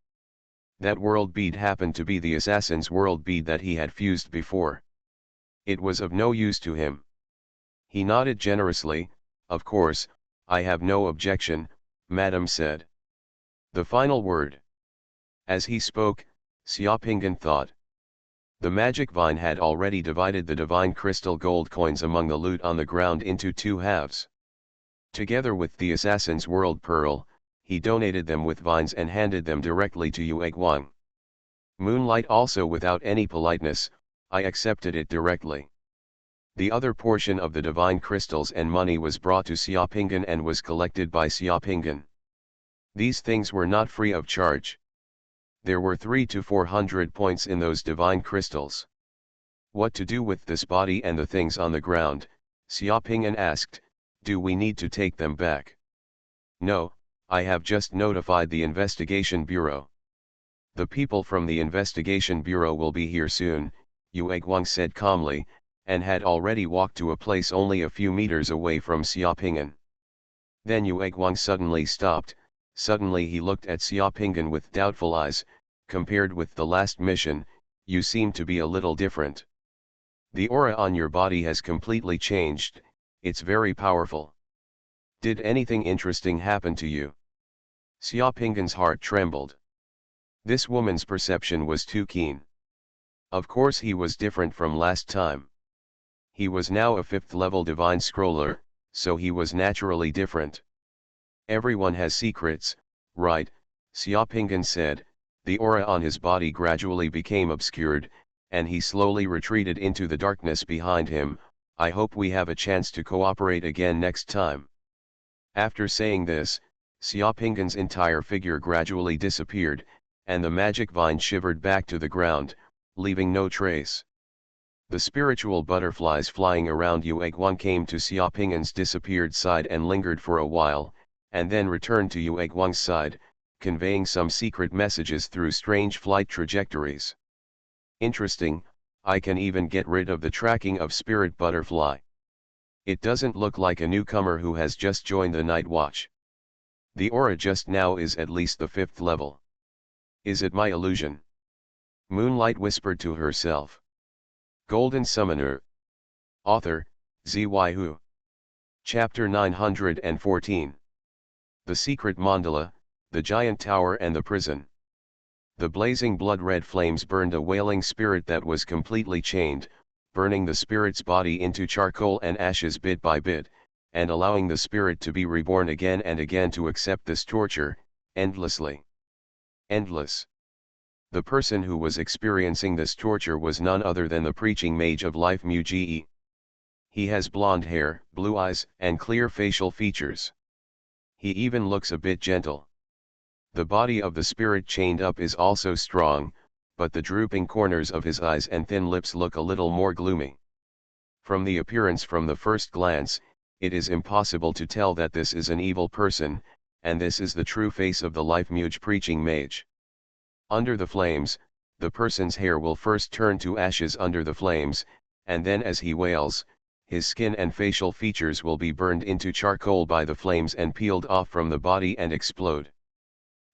That world bead happened to be the assassin's world bead that he had fused before. It was of no use to him. He nodded generously. Of course, I have no objection, Madam said. The final word. As he spoke, Xiaoping'an thought. The magic vine had already divided the divine crystal gold coins among the loot on the ground into 2 halves. Together with the assassin's world pearl, he donated them with vines and handed them directly to Yueguang. Moonlight also without any politeness, I accepted it directly. The other portion of the divine crystals and money was brought to Xiaoping'an and was collected by Xiaoping'an. These things were not free of charge. There were 300 to 400 points in those divine crystals. What to do with this body and the things on the ground, Xiaoping'an asked, do we need to take them back? No, I have just notified the investigation bureau. The people from the investigation bureau will be here soon, Yueguang said calmly, and had already walked to a place only a few meters away from Xiaoping'an. Then Yueguang suddenly stopped. Suddenly he looked at Xiaoping'an with doubtful eyes. Compared with the last mission, you seem to be a little different. The aura on your body has completely changed, it's very powerful. Did anything interesting happen to you? Xiaoping'an's heart trembled. This woman's perception was too keen. Of course he was different from last time. He was now a 5th level divine scroller, so he was naturally different. Everyone has secrets, right? Xiaoping'an said. The aura on his body gradually became obscured, and he slowly retreated into the darkness behind him. I hope we have a chance to cooperate again next time. After saying this, Xiaoping'an's entire figure gradually disappeared, and the magic vine shivered back to the ground, leaving no trace. The spiritual butterflies flying around Yueguang came to Xiaoping'an's disappeared side and lingered for a while, and then returned to Yueguang's side, conveying some secret messages through strange flight trajectories. Interesting, I can even get rid of the tracking of spirit butterfly. It doesn't look like a newcomer who has just joined the night watch. The aura just now is at least the 5th level. Is it my illusion? Moonlight whispered to herself. Golden Summoner. Author, Xuanhuan. Chapter 914. The Secret Mandala, the Giant Tower and the Prison. The blazing blood-red flames burned a wailing spirit that was completely chained, burning the spirit's body into charcoal and ashes bit by bit, and allowing the spirit to be reborn again and again to accept this torture, endlessly. Endless. The person who was experiencing this torture was none other than the preaching mage of life Muji. He has blonde hair, blue eyes, and clear facial features. He even looks a bit gentle. The body of the spirit chained up is also strong, but the drooping corners of his eyes and thin lips look a little more gloomy. From the appearance from the first glance, it is impossible to tell that this is an evil person, and this is the true face of the life muge preaching mage. Under the flames, the person's hair will first turn to ashes under the flames, and then as he wails, his skin and facial features will be burned into charcoal by the flames and peeled off from the body and explode.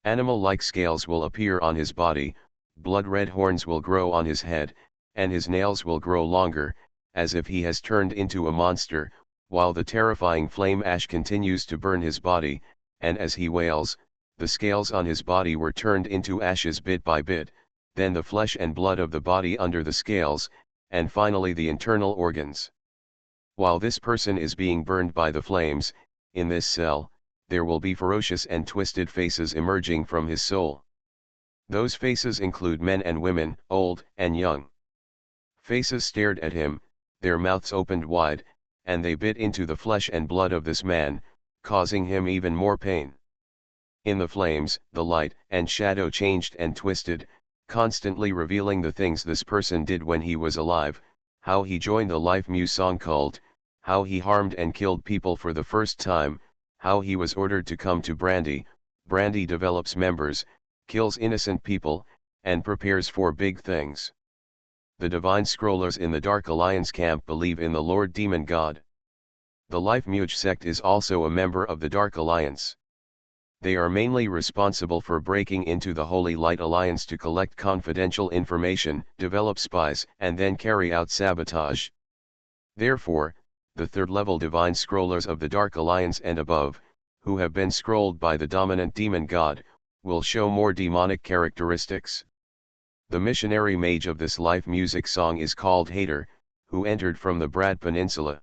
Animal-like scales will appear on his body, blood-red horns will grow on his head, and his nails will grow longer, as if he has turned into a monster, while the terrifying flame ash continues to burn his body, and as he wails, the scales on his body were turned into ashes bit by bit, then the flesh and blood of the body under the scales, and finally the internal organs. While this person is being burned by the flames, in this cell, there will be ferocious and twisted faces emerging from his soul. Those faces include men and women, old and young. Faces stared at him, their mouths opened wide, and they bit into the flesh and blood of this man, causing him even more pain. In the flames, the light and shadow changed and twisted, constantly revealing the things this person did when he was alive, how he joined the Life Musang cult, how he harmed and killed people for the first time, how he was ordered to come to Brandy, Brandy develops members, kills innocent people, and prepares for big things. The Divine Scrollers in the Dark Alliance camp believe in the Lord Demon God. The Life Muge sect is also a member of the Dark Alliance. They are mainly responsible for breaking into the Holy Light Alliance to collect confidential information, develop spies, and then carry out sabotage. Therefore, the third-level Divine Scrollers of the Dark Alliance and above, who have been scrolled by the dominant demon god, will show more demonic characteristics. The missionary mage of this life music song is called Hater, who entered from the Brad Peninsula.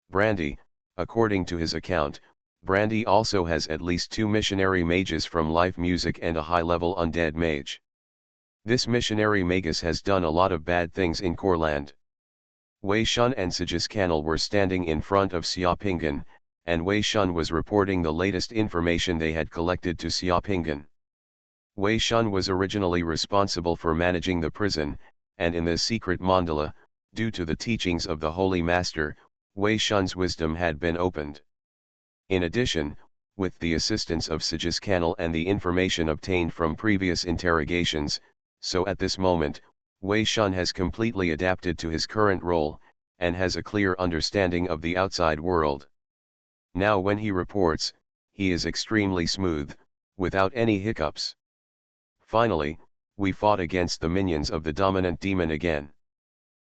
Brandy, according to his account, Brandy also has at least 2 missionary mages from life music and a high-level undead mage. This missionary magus has done a lot of bad things in Coreland. Wei Shun and Sigis Canal were standing in front of Xiaopingan, and Wei Shun was reporting the latest information they had collected to Xiaopingan. Wei Shun was originally responsible for managing the prison, and in this secret mandala, due to the teachings of the Holy Master, Wei Shun's wisdom had been opened. In addition, with the assistance of Sigis Canal and the information obtained from previous interrogations, so at this moment, Wei Shun has completely adapted to his current role, and has a clear understanding of the outside world. Now when he reports, he is extremely smooth, without any hiccups. Finally, we fought against the minions of the dominant demon again.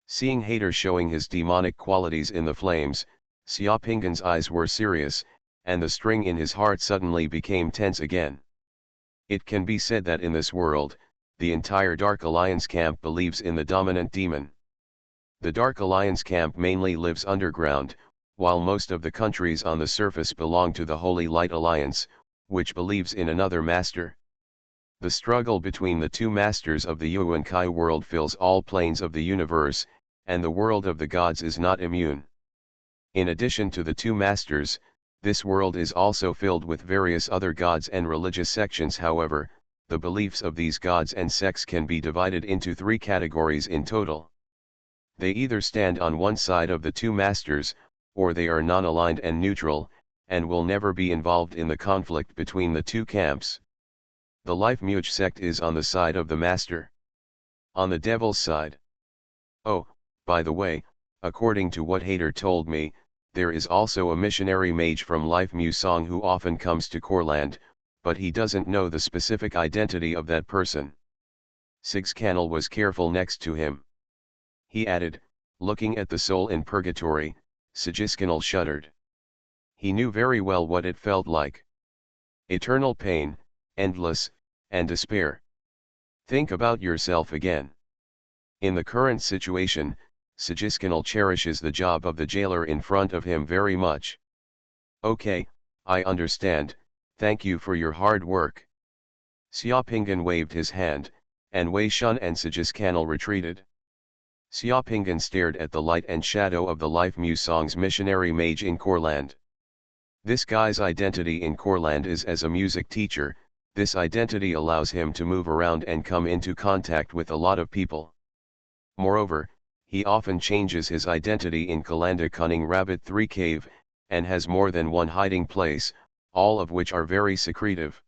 Seeing Hater showing his demonic qualities in the flames, Xiaopingan's eyes were serious, and the string in his heart suddenly became tense again. It can be said that in this world, the entire Dark Alliance camp believes in the dominant demon. The Dark Alliance camp mainly lives underground, while most of the countries on the surface belong to the Holy Light Alliance, which believes in another master. The struggle between the two masters of the Yuan Kai world fills all planes of the universe, and the world of the gods is not immune. In addition to the two masters, this world is also filled with various other gods and religious sections. However, the beliefs of these gods and sects can be divided into 3 categories in total. They either stand on one side of the two masters, or they are non-aligned and neutral, and will never be involved in the conflict between the two camps. The Life Muj sect is on the side of the master. On the devil's side. Oh, by the way, according to what Hater told me, there is also a missionary mage from Life Mu Song who often comes to Korland, but he doesn't know the specific identity of that person. Sixcanal was careful next to him. He added, looking at the soul in purgatory, Sijiscanal shuddered. He knew very well what it felt like. Eternal pain, endless, and despair. Think about yourself again. In the current situation, Sijiscanal cherishes the job of the jailer in front of him very much. Okay, I understand, thank you for your hard work. Xiaopingan waved his hand, and Wei Shun and Sijiscanal retreated. Xiaopingan stared at the light and shadow of the Life Mu Song's missionary mage in Korland. This guy's identity in Korland is as a music teacher. This identity allows him to move around and come into contact with a lot of people. Moreover, he often changes his identity in Kalanda Cunning Rabbit 3 Cave, and has more than one hiding place, all of which are very secretive.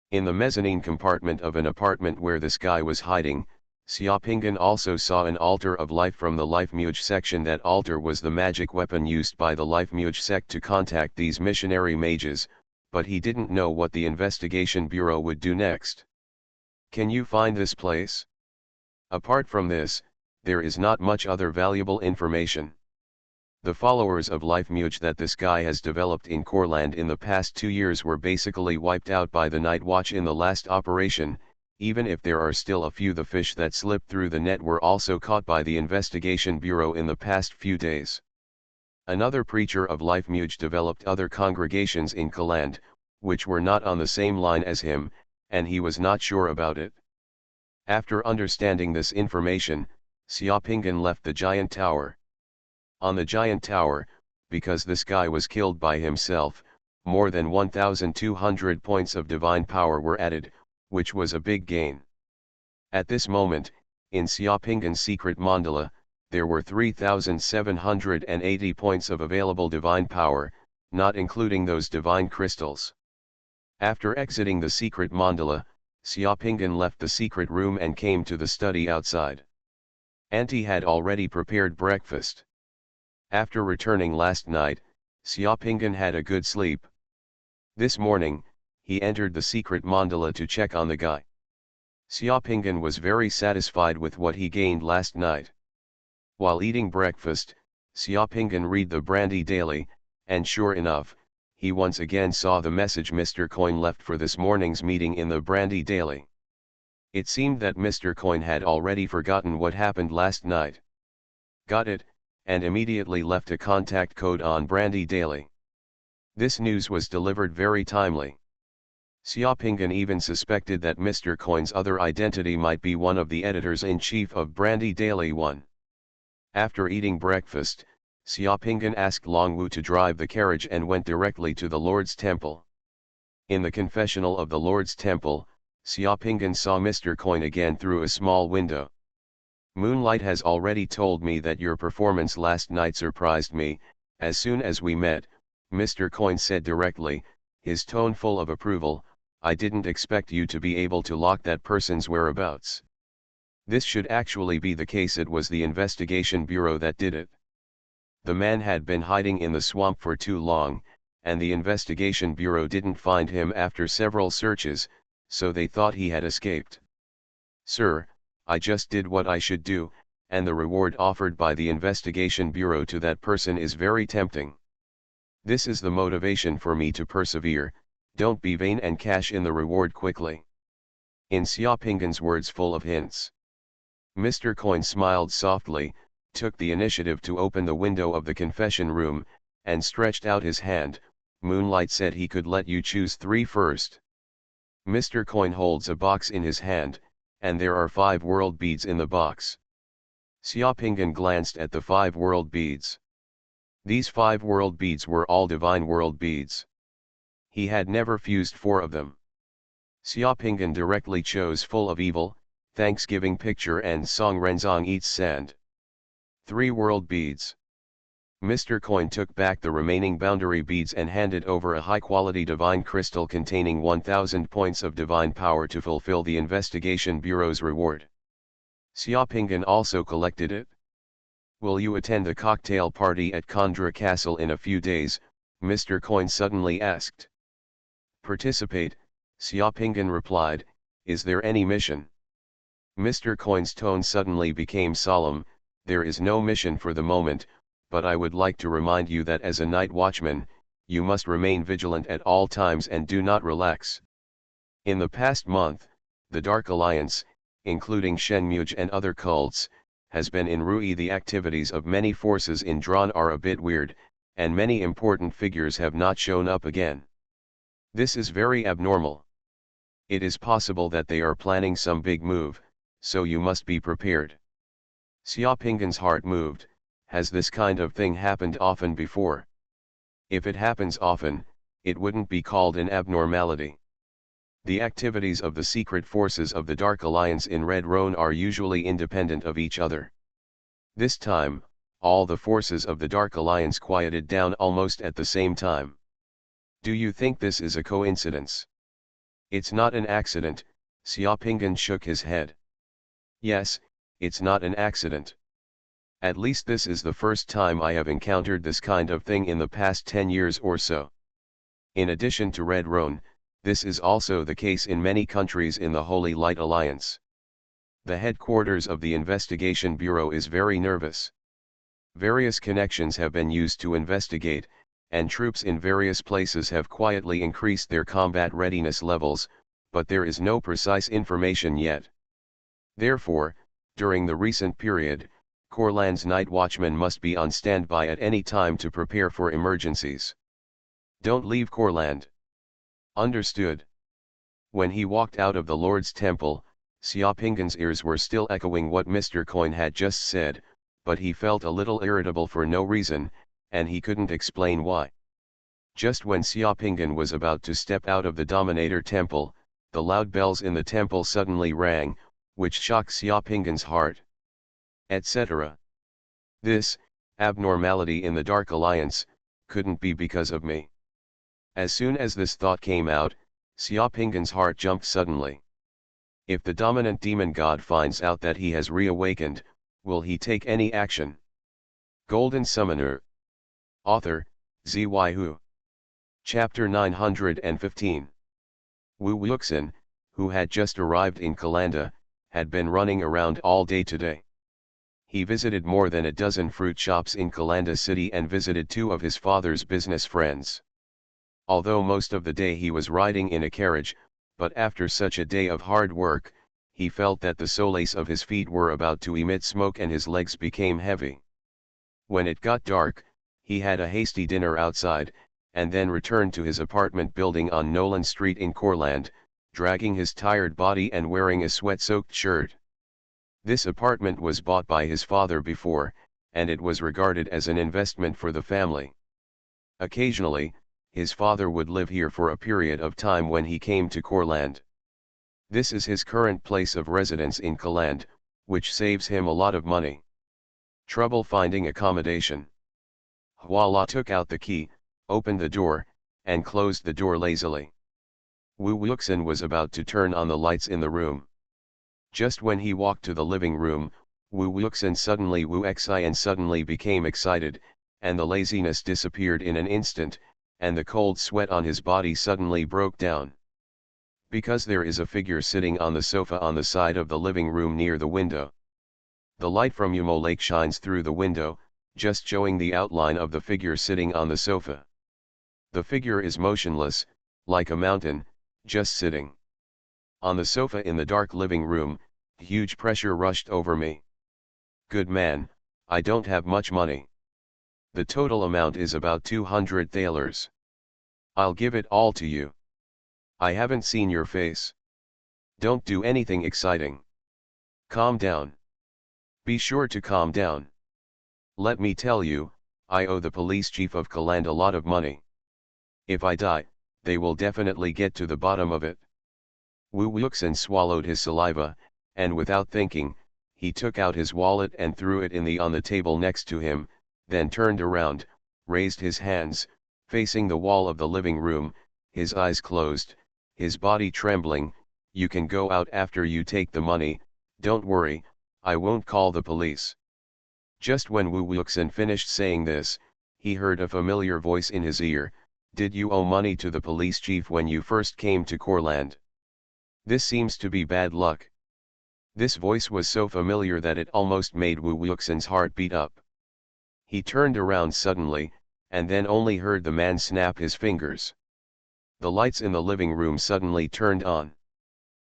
In the mezzanine compartment of an apartment where this guy was hiding, Xiaopingan also saw an altar of life from the Life Muj section. That altar was the magic weapon used by the Life Muj sect to contact these missionary mages, but he didn't know what the investigation bureau would do next. Can you find this place? Apart from this, there is not much other valuable information. The followers of Life Muj that this guy has developed in Korland in the past 2 years were basically wiped out by the Night Watch in the last operation. Even if there are still a few, the fish that slipped through the net were also caught by the investigation bureau in the past few days. Another preacher of Life Muj developed other congregations in Kaland, which were not on the same line as him, and he was not sure about it. After understanding this information, Xiaopingan left the giant tower. On the giant tower, because this guy was killed by himself, more than 1,200 points of divine power were added, which was a big gain. At this moment, in Xiaopingan's secret mandala, there were 3,780 points of available divine power, not including those divine crystals. After exiting the secret mandala, Xiaopingan left the secret room and came to the study outside. Auntie had already prepared breakfast. After returning last night, Xiaopingan had a good sleep. This morning, he entered the secret mandala to check on the guy. Xiaopingan was very satisfied with what he gained last night. While eating breakfast, Xiaopingan read the Brandy Daily, and sure enough, he once again saw the message Mr. Coin left for this morning's meeting in the Brandy Daily. It seemed that Mr. Coin had already forgotten what happened last night. Got it, and immediately left a contact code on Brandy Daily. This news was delivered very timely. Xiaopingan even suspected that Mr. Coin's other identity might be one of the editors-in-chief of Brandy Daily 1. After eating breakfast, Xiaopingan asked Long Wu to drive the carriage and went directly to the Lord's Temple. In the confessional of the Lord's Temple, Xiaopingan saw Mr. Coin again through a small window. Moonlight has already told me that your performance last night surprised me. As soon as we met, Mr. Coin said directly, his tone full of approval, I didn't expect you to be able to lock that person's whereabouts. This should actually be the case. It was the investigation bureau that did it. The man had been hiding in the swamp for too long, and the investigation bureau didn't find him after several searches, so they thought he had escaped. Sir, I just did what I should do, and the reward offered by the investigation bureau to that person is very tempting. This is the motivation for me to persevere. Don't be vain and cash in the reward quickly. In Xiaopingan's words full of hints. Mr. Coin smiled softly, took the initiative to open the window of the confession room, and stretched out his hand. Moonlight said he could let you choose 3 first. Mr. Coin holds a box in his hand, and there are 5 world beads in the box. Xiaopingan glanced at the 5 world beads. These 5 world beads were all divine world beads. He had never fused 4 of them. Xiaopingan directly chose Full of Evil, Thanksgiving Picture and Song Renzong Eats Sand. 3 world beads. Mr. Coin took back the remaining boundary beads and handed over a high-quality divine crystal containing 1,000 points of divine power to fulfill the investigation bureau's reward. Xiaoping'an also collected it. "Will you attend the cocktail party at Kondra Castle in a few days?" Mr. Coin suddenly asked. "Participate," Xiaoping'an replied. "Is there any mission?" Mr. Coin's tone suddenly became solemn. "There is no mission for the moment, but I would like to remind you that as a night watchman, you must remain vigilant at all times and do not relax. In the past month, the Dark Alliance, including Shenmue and other cults, has been in Rui. The activities of many forces in Dran are a bit weird, and many important figures have not shown up again. This is very abnormal. It is possible that they are planning some big move, so you must be prepared." Xiaoping'an's heart moved. Has this kind of thing happened often before? If it happens often, it wouldn't be called an abnormality. The activities of the secret forces of the Dark Alliance in Red Roan are usually independent of each other. This time, all the forces of the Dark Alliance quieted down almost at the same time. Do you think this is a coincidence? It's not an accident, Xiaoping'an shook his head. Yes, it's not an accident. At least this is the first time I have encountered this kind of thing in the past 10 years or so. In addition to Red Roan, this is also the case in many countries in the Holy Light Alliance. The headquarters of the Investigation Bureau is very nervous. Various connections have been used to investigate, and troops in various places have quietly increased their combat readiness levels, but there is no precise information yet. Therefore, during the recent period, Corland's night watchmen must be on standby at any time to prepare for emergencies. Don't leave Corland. Understood. When he walked out of the Lord's Temple, Xiaoping'an's ears were still echoing what Mr. Coin had just said, but he felt a little irritable for no reason, and he couldn't explain why. Just when Xiaoping'an was about to step out of the Dominator Temple, the loud bells in the temple suddenly rang, which shocked Xiaoping'an's heart. Etc. This abnormality in the Dark Alliance couldn't be because of me. As soon as this thought came out, Xiaoping'an's heart jumped suddenly. If the dominant demon god finds out that he has reawakened, will he take any action? Golden Summoner. Author, Xuanhuan. Chapter 915. Wu Wuxin, who had just arrived in Kalanda, had been running around all day today. He visited more than a dozen fruit shops in Kalanda city and visited 2 of his father's business friends. Although most of the day he was riding in a carriage, but after such a day of hard work, he felt that the soles of his feet were about to emit smoke and his legs became heavy. When it got dark, he had a hasty dinner outside, and then returned to his apartment building on Nolan Street in Corland, dragging his tired body and wearing a sweat-soaked shirt. This apartment was bought by his father before, and it was regarded as an investment for the family. Occasionally, his father would live here for a period of time when he came to Corland. This is his current place of residence in Kaland, which saves him a lot of money. Trouble finding accommodation. Huala took out the key, opened the door, and closed the door lazily. Wu Wuxin was about to turn on the lights in the room. Just when he walked to the living room, Wu Wuxin suddenly became excited, and the laziness disappeared in an instant, and the cold sweat on his body suddenly broke down. Because there is a figure sitting on the sofa on the side of the living room near the window. The light from Yumo Lake shines through the window, just showing the outline of the figure sitting on the sofa. The figure is motionless, like a mountain, just sitting. On the sofa in the dark living room, huge pressure rushed over me. Good man, I don't have much money. The total amount is about 200 thalers. I'll give it all to you. I haven't seen your face. Don't do anything exciting. Calm down. Be sure to calm down. Let me tell you, I owe the police chief of Kaland a lot of money. If I die, they will definitely get to the bottom of it. Wu Wuxin swallowed his saliva, and without thinking, he took out his wallet and threw it on the table next to him, then turned around, raised his hands, facing the wall of the living room, his eyes closed, his body trembling. "You can go out after you take the money, don't worry, I won't call the police." Just when Wu Wuxin finished saying this, he heard a familiar voice in his ear. "Did you owe money to the police chief when you first came to Courland? This seems to be bad luck." This voice was so familiar that it almost made Wu Wuxin's heart beat up. He turned around suddenly, and then only heard the man snap his fingers. The lights in the living room suddenly turned on.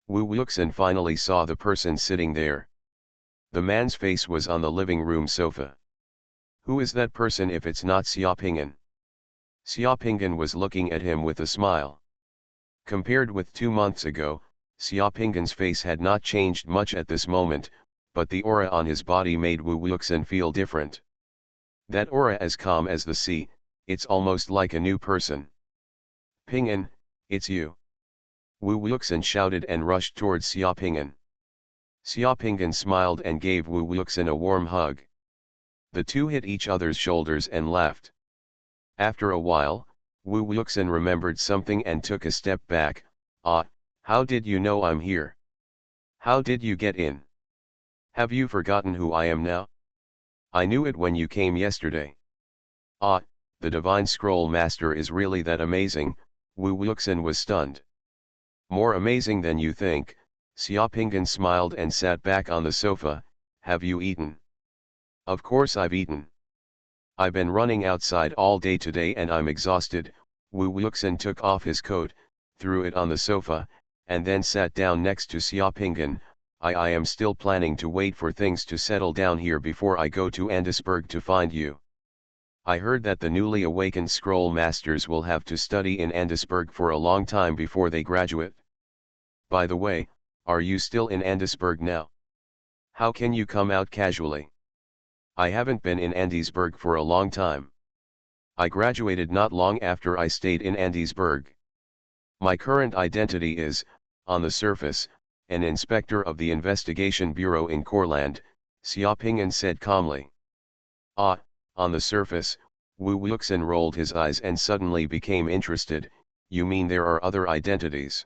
Wu Wuxin finally saw the person sitting there. The man's face was on the living room sofa. Who is that person if it's not Xiaoping'an? Xiaoping'an was looking at him with a smile. Compared with 2 months ago, Xiaoping'an's face had not changed much at this moment, but the aura on his body made Wu Wuxin feel different. That aura as calm as the sea, it's almost like a new person. "Ping'an, it's you." Wu Wuxin shouted and rushed towards Xiaoping'an. Xiaoping'an smiled and gave Wu Wuxin a warm hug. The two hit each other's shoulders and laughed. After a while, Wu Wuxin remembered something and took a step back. "Ah, how did you know I'm here? How did you get in? Have you forgotten who I am now? I knew it when you came yesterday." "Ah, the Divine Scroll Master is really that amazing," Wu Wuxin was stunned. "More amazing than you think." Xiaoping'an smiled and sat back on the sofa. "Have you eaten?" "Of course I've eaten. I've been running outside all day today and I'm exhausted." Wu Wuxin took off his coat, threw it on the sofa, and then sat down next to Xiaoping'an. I am still planning to wait for things to settle down here before I go to Andesburg to find you. I heard that the newly awakened scroll masters will have to study in Andesburg for a long time before they graduate. By the way, are you still in Andesburg now? How can you come out casually? I haven't been in Andesburg for a long time. I graduated not long after I stayed in Andesburg. My current identity is, on the surface, an inspector of the investigation bureau in Courland," Xiaoping'an said calmly. "Ah, on the surface," Wu Wuxin rolled his eyes and suddenly became interested. "You mean there are other identities?"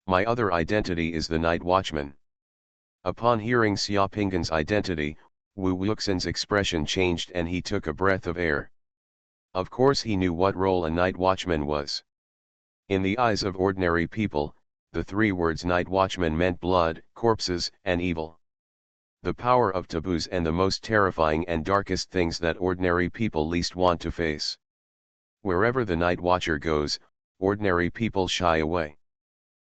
"My other identity is the Night Watchman." Upon hearing Xiaoping'an's identity, Wu Wuxin's expression changed and he took a breath of air. Of course he knew what role a Night Watchman was. In the eyes of ordinary people, the 3 words Night Watchman meant blood, corpses, and evil. The power of taboos and the most terrifying and darkest things that ordinary people least want to face. Wherever the Night Watcher goes, ordinary people shy away.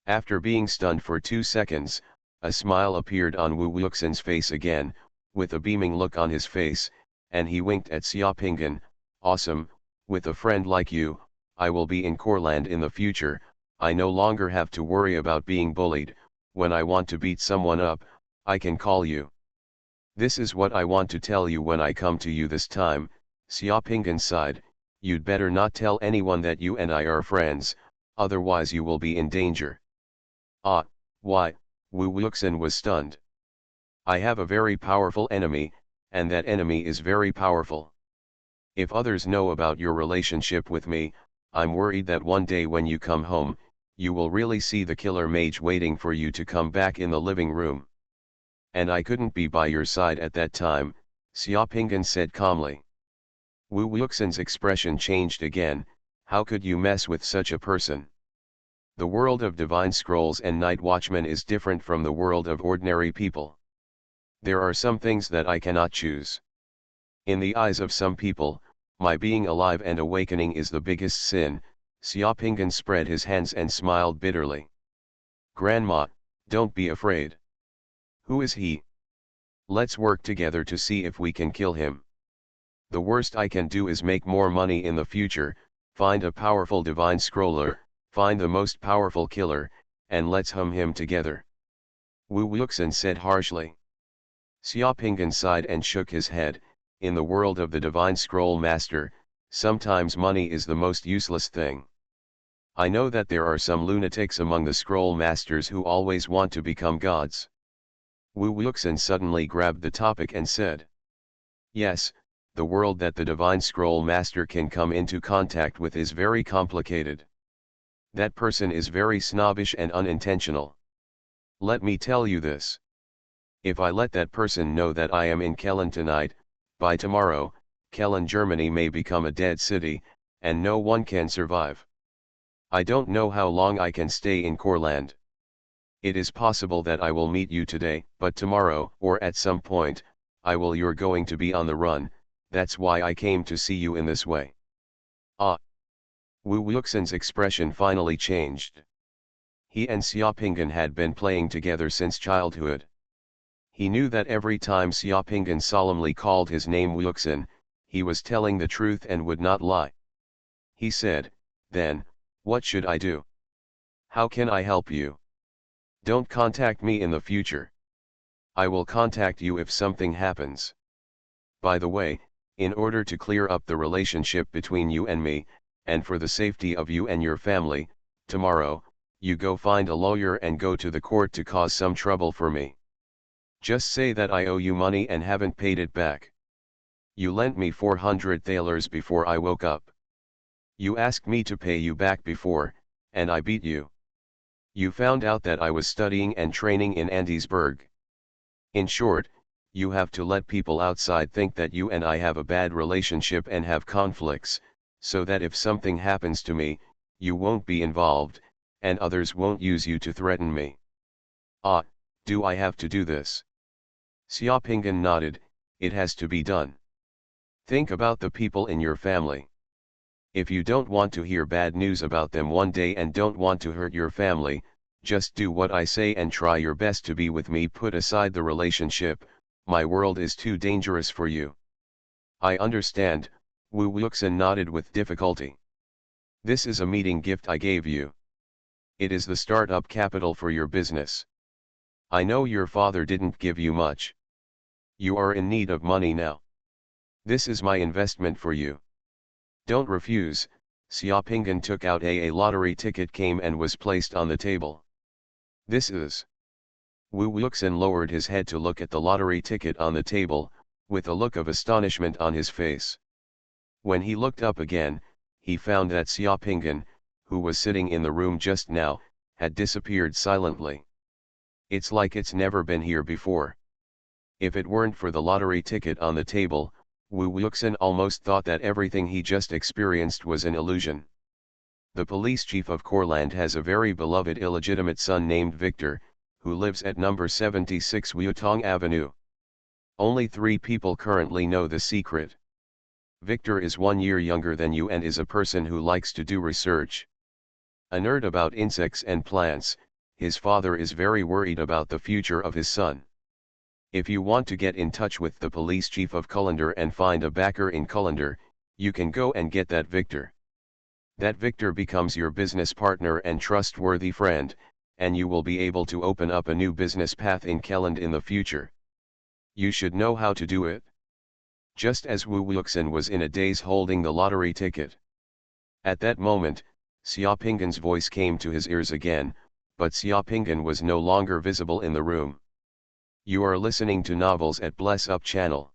After being stunned for 2 seconds, a smile appeared on Wu Wuxin's face again, with a beaming look on his face, and he winked at Xiaoping'an. "Awesome, with a friend like you, I will be in Courland in the future. I no longer have to worry about being bullied. When I want to beat someone up, I can call you. This is what I want to tell you when I come to you this time." Xiaoping'an sighed. "You'd better not tell anyone that you and I are friends, otherwise you will be in danger." "Ah, why?" Wu Wuxin was stunned. "I have a very powerful enemy, and that enemy is very powerful. If others know about your relationship with me, I'm worried that one day when you come home, you will really see the killer mage waiting for you to come back in the living room. And I couldn't be by your side at that time," Xiaoping'an said calmly. Wu Wuxin's expression changed again. "How could you mess with such a person? The world of divine scrolls and night watchmen is different from the world of ordinary people. There are some things that I cannot choose. In the eyes of some people, my being alive and awakening is the biggest sin." Xiaoping'an spread his hands and smiled bitterly. "Grandma, don't be afraid. Who is he? Let's work together to see if we can kill him. The worst I can do is make more money in the future, find a powerful divine scroller, find the most powerful killer, and let's hum him together." Wu Wuxin said harshly. Xiaoping'an sighed and shook his head. "In the world of the divine scroll master, sometimes money is the most useless thing. I know that there are some lunatics among the scroll masters who always want to become gods." Wu Wuxin suddenly grabbed the topic and said, "Yes, the world that the Divine Scroll Master can come into contact with is very complicated. That person is very snobbish and unintentional. Let me tell you this. If I let that person know that I am in Kellen tonight, by tomorrow, Kellen, Germany may become a dead city, and no one can survive. I don't know how long I can stay in Courland. It is possible that I will meet you today, but tomorrow, or at some point, you're going to be on the run. That's why I came to see you in this way. Ah. Wu Wuxin's expression finally changed. He and Xiaopinggan had been playing together since childhood. He knew that every time Xiaopinggan solemnly called his name Wuxin, he was telling the truth and would not lie. He said, "Then, what should I do? How can I help you? Don't contact me in the future. I will contact you if something happens. By the way, in order to clear up the relationship between you and me, and for the safety of you and your family, tomorrow, you go find a lawyer and go to the court to cause some trouble for me. Just say that I owe you money and haven't paid it back. You lent me 400 thalers before I woke up. You asked me to pay you back before, and I beat you. You found out that I was studying and training in Andesburg. In short, you have to let people outside think that you and I have a bad relationship and have conflicts, so that if something happens to me, you won't be involved, and others won't use you to threaten me. Ah, do I have to do this?" Xiaopinggan nodded. "It has to be done. Think about the people in your family. If you don't want to hear bad news about them one day and don't want to hurt your family, just do what I say and try your best to be with me. Put aside the relationship, my world is too dangerous for you." "I understand," Wu Wuxin nodded with difficulty. "This is a meeting gift I gave you. It is the startup capital for your business. I know your father didn't give you much. You are in need of money now. This is my investment for you. Don't refuse." Xiaopinggan took out a lottery ticket came and was placed on the table. "This is..." Wu Wuxin lowered his head to look at the lottery ticket on the table, with a look of astonishment on his face. When he looked up again, he found that Xiaopinggan, who was sitting in the room just now, had disappeared silently. It's like it's never been here before. If it weren't for the lottery ticket on the table, Wu Wuxin almost thought that everything he just experienced was an illusion. The police chief of Courland has a very beloved illegitimate son named Victor, who lives at number 76 Wutong Avenue. Only 3 people currently know the secret. Victor is 1 year younger than you and is a person who likes to do research. A nerd about insects and plants, his father is very worried about the future of his son. If you want to get in touch with the police chief of Kullander and find a backer in Kullander, you can go and get that Victor. That Victor becomes your business partner and trustworthy friend, and you will be able to open up a new business path in Kelland in the future. You should know how to do it. Just as Wu Wuxin was in a daze holding the lottery ticket. At that moment, Xiaopinggan's voice came to his ears again, but Xiaopinggan was no longer visible in the room. You are listening to Novels at Bless Up channel.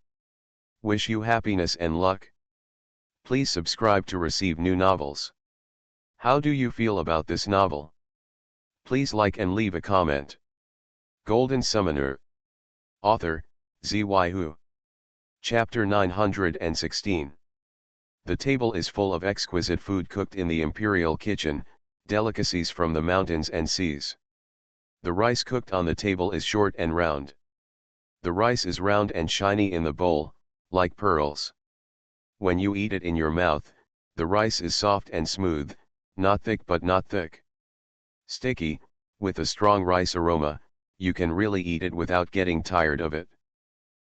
Wish you happiness and luck. Please subscribe to receive new novels. How do you feel about this novel? Please like and leave a comment. Golden Summoner. Author, Xuanhuan. Chapter 916. The table is full of exquisite food cooked in the imperial kitchen, delicacies from the mountains and seas. The rice cooked on the table is short and round. The rice is round and shiny in the bowl, like pearls. When you eat it in your mouth, the rice is soft and smooth, not thick but not thick. Sticky, with a strong rice aroma, you can really eat it without getting tired of it.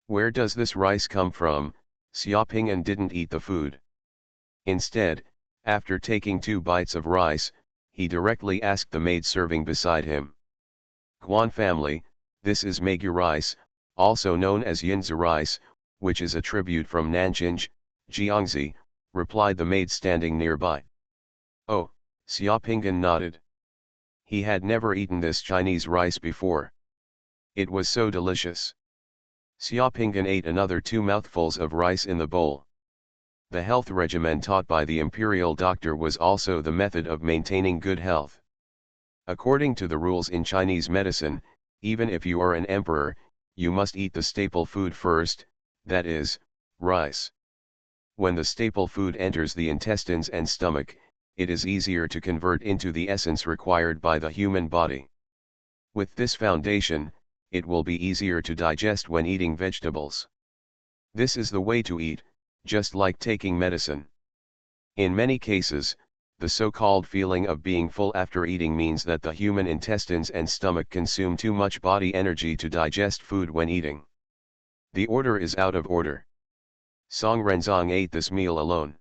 Where does this rice come from? Xiaopinggan didn't eat the food. Instead, after taking 2 bites of rice, he directly asked the maid serving beside him. Guan family, this is Megu rice, also known as Yinzi rice, which is a tribute from Nanjing, Jiangxi, replied the maid standing nearby. Oh, Xiaopinggan nodded. He had never eaten this Chinese rice before. It was so delicious. Xiaopingan ate another 2 mouthfuls of rice in the bowl. The health regimen taught by the imperial doctor was also the method of maintaining good health. According to the rules in Chinese medicine, even if you are an emperor, you must eat the staple food first, that is, rice. When the staple food enters the intestines and stomach, it is easier to convert into the essence required by the human body. With this foundation, it will be easier to digest when eating vegetables. This is the way to eat, just like taking medicine. In many cases, the so-called feeling of being full after eating means that the human intestines and stomach consume too much body energy to digest food when eating. The order is out of order. Song Renzong ate this meal alone.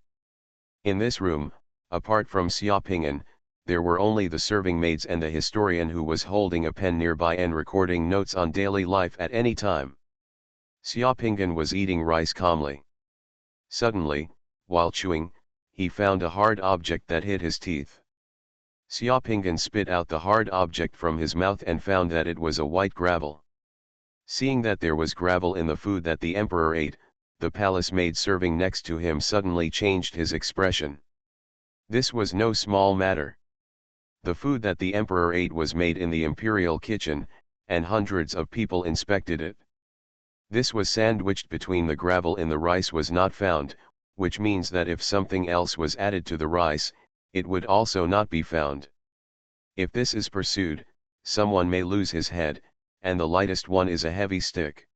In this room, apart from Xiaopingan, there were only the serving maids and the historian who was holding a pen nearby and recording notes on daily life at any time. Xiaopingan was eating rice calmly. Suddenly, while chewing, he found a hard object that hit his teeth. Xiaopingan spit out the hard object from his mouth and found that it was a white gravel. Seeing that there was gravel in the food that the emperor ate, the palace maid serving next to him suddenly changed his expression. This was no small matter. The food that the emperor ate was made in the imperial kitchen, and hundreds of people inspected it. This was sandwiched between the gravel in the rice was not found, which means that if something else was added to the rice, it would also not be found. If this is pursued, someone may lose his head, and the lightest one is a heavy stick.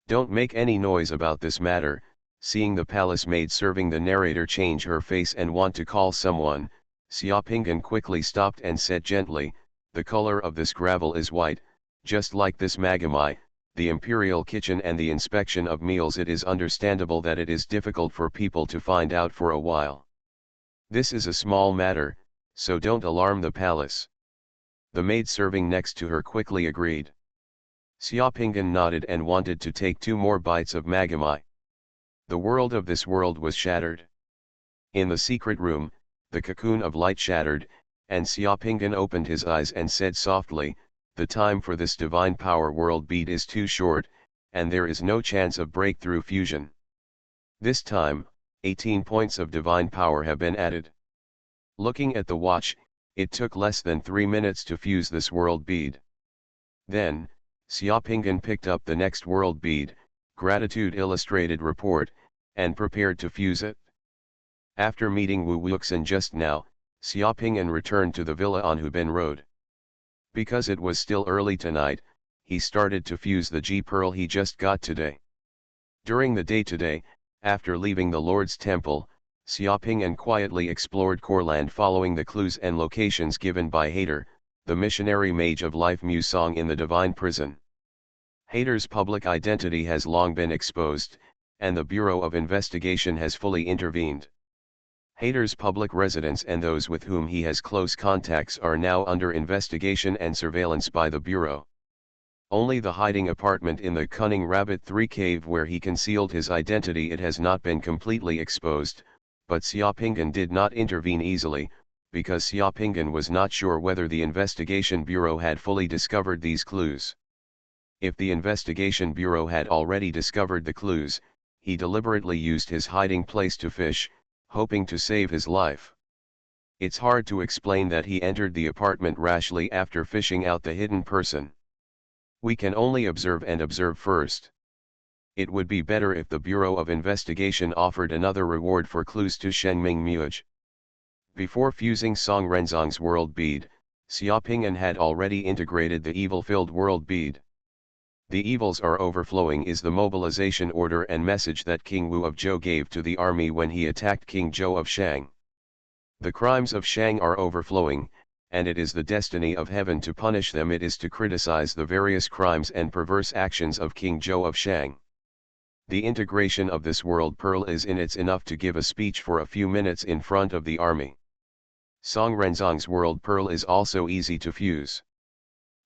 Don't make any noise about this matter. Seeing the palace maid serving the narrator change her face and want to call someone, Xiaopingan quickly stopped and said gently, "The color of this gravel is white, just like this magami, the imperial kitchen and the inspection of meals. It is understandable that it is difficult for people to find out for a while. This is a small matter, so don't alarm the palace." The maid serving next to her quickly agreed. Xiaopingan nodded and wanted to take 2 more bites of magami. The world of this world was shattered. In the secret room, the cocoon of light shattered, and Xiaopingan opened his eyes and said softly, "The time for this divine power world bead is too short, and there is no chance of breakthrough fusion. This time, 18 points of divine power have been added." Looking at the watch, it took less than 3 minutes to fuse this world bead. Then, Xiaopingan picked up the next world bead, Gratitude Illustrated Report, and prepared to fuse it. After meeting Wu Wuxin just now, Xiaopingan returned to the villa on Hubin Road. Because it was still early tonight, he started to fuse the G-pearl he just got today. During the day today, after leaving the Lord's temple, Xiaopingan quietly explored Coreland following the clues and locations given by Hater, the missionary mage of Life Musong in the Divine Prison. Hater's public identity has long been exposed, and the Bureau of Investigation has fully intervened. Hater's public residence and those with whom he has close contacts are now under investigation and surveillance by the Bureau. Only the hiding apartment in the Cunning Rabbit 3 cave where he concealed his identity, it has not been completely exposed, but Xiaopingan did not intervene easily, because Xiaopingan was not sure whether the Investigation Bureau had fully discovered these clues. If the Investigation Bureau had already discovered the clues, he deliberately used his hiding place to fish, hoping to save his life. It's hard to explain that he entered the apartment rashly after fishing out the hidden person. We can only observe and observe first. It would be better if the Bureau of Investigation offered another reward for clues to SummoningMagic. Before fusing Song Renzong's world bead, Xiaopingan had already integrated the evil-filled world bead. The evils are overflowing is the mobilization order and message that King Wu of Zhou gave to the army when he attacked King Zhou of Shang. The crimes of Shang are overflowing, and it is the destiny of heaven to punish them. It is to criticize the various crimes and perverse actions of King Zhou of Shang. The integration of this world pearl is in its enough to give a speech for a few minutes in front of the army. Song Renzong's world pearl is also easy to fuse.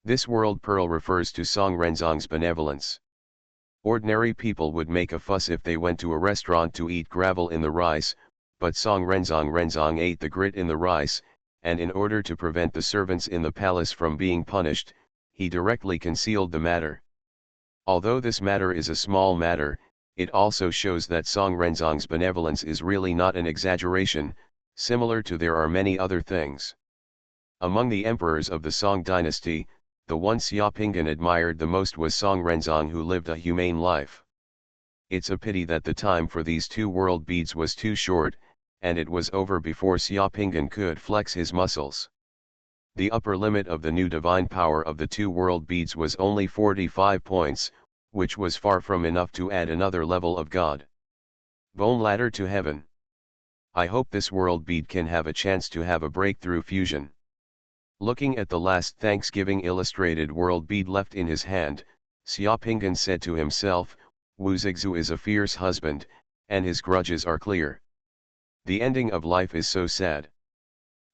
This world pearl refers to Song Renzong's benevolence. Ordinary people would make a fuss if they went to a restaurant to eat gravel in the rice, but Song Renzong ate the grit in the rice, and in order to prevent the servants in the palace from being punished, he directly concealed the matter. Although this matter is a small matter, it also shows that Song Renzong's benevolence is really not an exaggeration, similar to there are many other things. Among the emperors of the Song dynasty, the one Xiaopinggan admired the most was Song Renzong, who lived a humane life. It's a pity that the time for these two world beads was too short, and it was over before Xiaopinggan could flex his muscles. The upper limit of the new divine power of the two world beads was only 45 points, which was far from enough to add another level of God. Bone ladder to heaven. I hope this world bead can have a chance to have a breakthrough fusion. Looking at the last Thanksgiving illustrated world bead left in his hand, Xiaopinggan said to himself, Wu Zixu is a fierce husband, and his grudges are clear. The ending of life is so sad.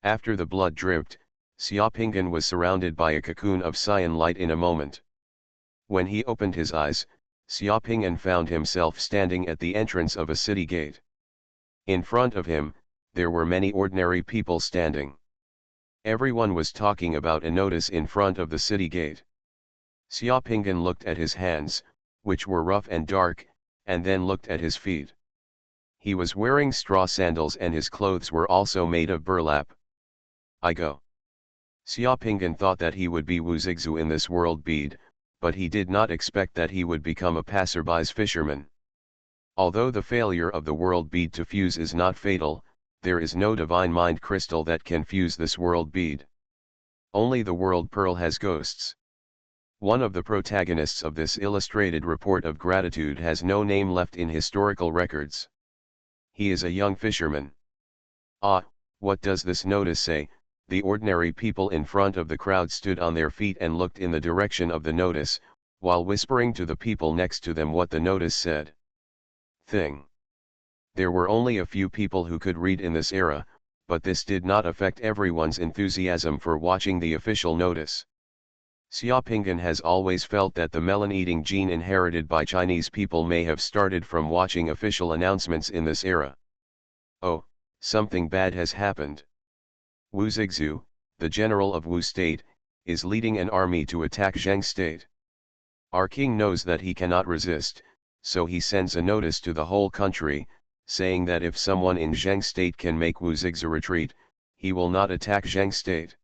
After the blood dripped, Xiaopinggan was surrounded by a cocoon of cyan light in a moment. When he opened his eyes, Xiaopinggan found himself standing at the entrance of a city gate. In front of him, there were many ordinary people standing. Everyone was talking about a notice in front of the city gate. Xiaopinggan looked at his hands, which were rough and dark, and then looked at his feet. He was wearing straw sandals and his clothes were also made of burlap. I go. Xiaopinggan thought that he would be Wu Zixu in this world bead, but he did not expect that he would become a passerby's fisherman. Although the failure of the world bead to fuse is not fatal, there is no divine mind crystal that can fuse this world bead. Only the world pearl has ghosts. One of the protagonists of this illustrated report of gratitude has no name left in historical records. He is a young fisherman. Ah, what does this notice say? The ordinary people in front of the crowd stood on their feet and looked in the direction of the notice, while whispering to the people next to them what the notice said. There were only a few people who could read in this era, but this did not affect everyone's enthusiasm for watching the official notice. Xiaopinggan has always felt that the melon-eating gene inherited by Chinese people may have started from watching official announcements in this era. Oh, something bad has happened. Wu Zixu, the general of Wu State, is leading an army to attack Zheng State. Our king knows that he cannot resist, so he sends a notice to the whole country, saying that if someone in Zheng State can make Wu Zixu retreat, he will not attack Zheng State.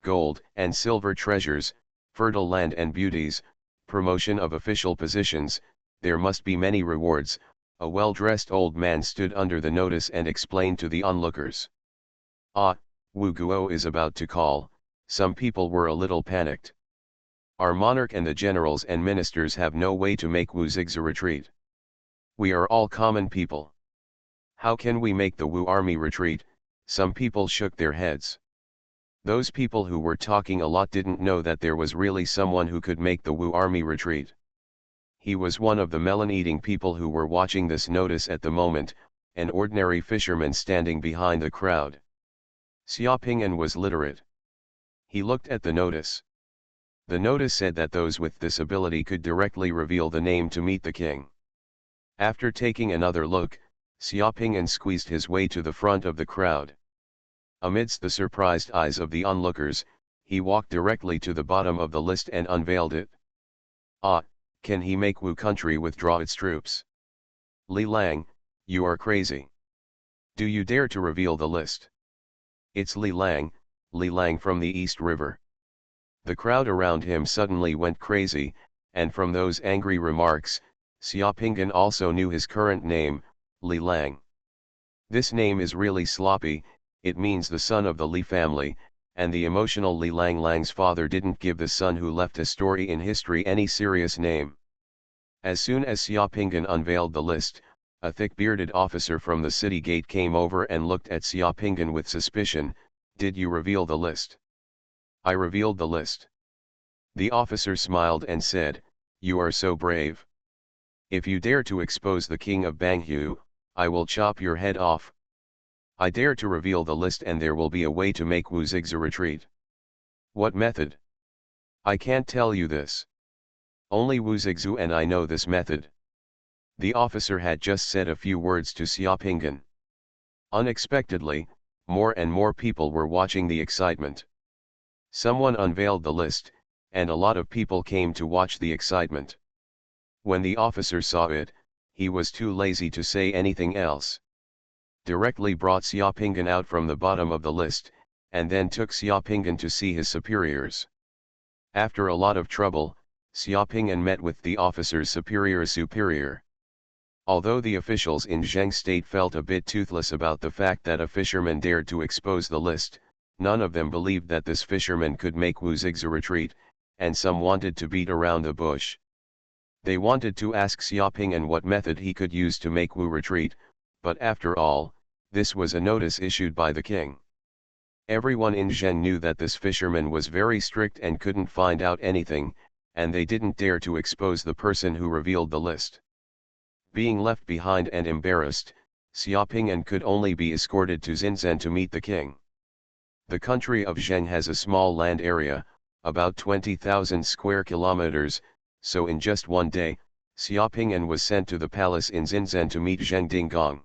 Gold and silver treasures, fertile land and beauties, promotion of official positions, there must be many rewards. A well-dressed old man stood under the notice and explained to the onlookers. Ah, Wu Guo is about to call. Some people were a little panicked. Our monarch and the generals and ministers have no way to make Wu Zixu retreat. We are all common people. How can we make the Wu army retreat? Some people shook their heads. Those people who were talking a lot didn't know that there was really someone who could make the Wu army retreat. He was one of the melon-eating people who were watching this notice at the moment, an ordinary fisherman standing behind the crowd. Xiaopinggan was literate. He looked at the notice. The notice said that those with this ability could directly reveal the name to meet the king. After taking another look, Xiaopinggan squeezed his way to the front of the crowd. Amidst the surprised eyes of the onlookers, he walked directly to the bottom of the list and unveiled it. Ah, can he make Wu country withdraw its troops? Li Lang, you are crazy. Do you dare to reveal the list? It's Li Lang from the East River. The crowd around him suddenly went crazy, and from those angry remarks, Xiaopinggan also knew his current name, Li Lang. This name is really sloppy. It means the son of the Li family, and the emotional Li Lang's father didn't give the son who left a story in history any serious name. As soon as Xiaopinggan unveiled the list, a thick-bearded officer from the city gate came over and looked at Xiaopinggan with suspicion. Did you reveal the list? I revealed the list. The officer smiled and said, you are so brave. If you dare to expose the king of Banghu, I will chop your head off. I dare to reveal the list and there will be a way to make Wu Zixu retreat. What method? I can't tell you this. Only Wu Zixu and I know this method. The officer had just said a few words to Xiaopinggan. Unexpectedly, more and more people were watching the excitement. Someone unveiled the list, and a lot of people came to watch the excitement. When the officer saw it, he was too lazy to say anything else. Directly brought Xiaopingan out from the bottom of the list, and then took Xiaopingan to see his superiors. After a lot of trouble, Xiaopingan met with the officer's superior. Although the officials in Zheng State felt a bit toothless about the fact that a fisherman dared to expose the list, none of them believed that this fisherman could make Wu Zigzi retreat, and some wanted to beat around the bush. They wanted to ask Xiaopingan what method he could use to make Wu retreat, but after all, this was a notice issued by the king. Everyone in Zheng knew that this fisherman was very strict and couldn't find out anything, and they didn't dare to expose the person who revealed the list. Being left behind and embarrassed, Xiaopingan could only be escorted to Xinzhen to meet the king. The country of Zheng has a small land area, about 20,000 square kilometers, so in just one day, Xiaopingan was sent to the palace in Xinzhen to meet Zheng Dinggong.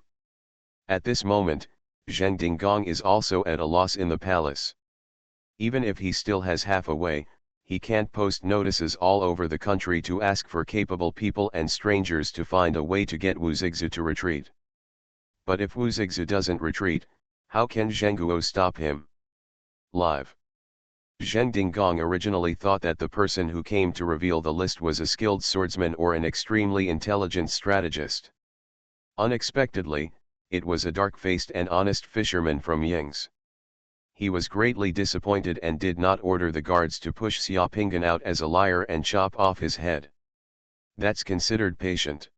At this moment, Zheng Dinggong is also at a loss in the palace. Even if he still has half a way, he can't post notices all over the country to ask for capable people and strangers to find a way to get Wu Zigzi to retreat. But if Wu Zigzi doesn't retreat, how can Zheng Guo stop him? Live. Zheng Dinggong originally thought that the person who came to reveal the list was a skilled swordsman or an extremely intelligent strategist. Unexpectedly, it was a dark-faced and honest fisherman from Ying's. He was greatly disappointed and did not order the guards to push Xiaopingan out as a liar and chop off his head. That's considered patient.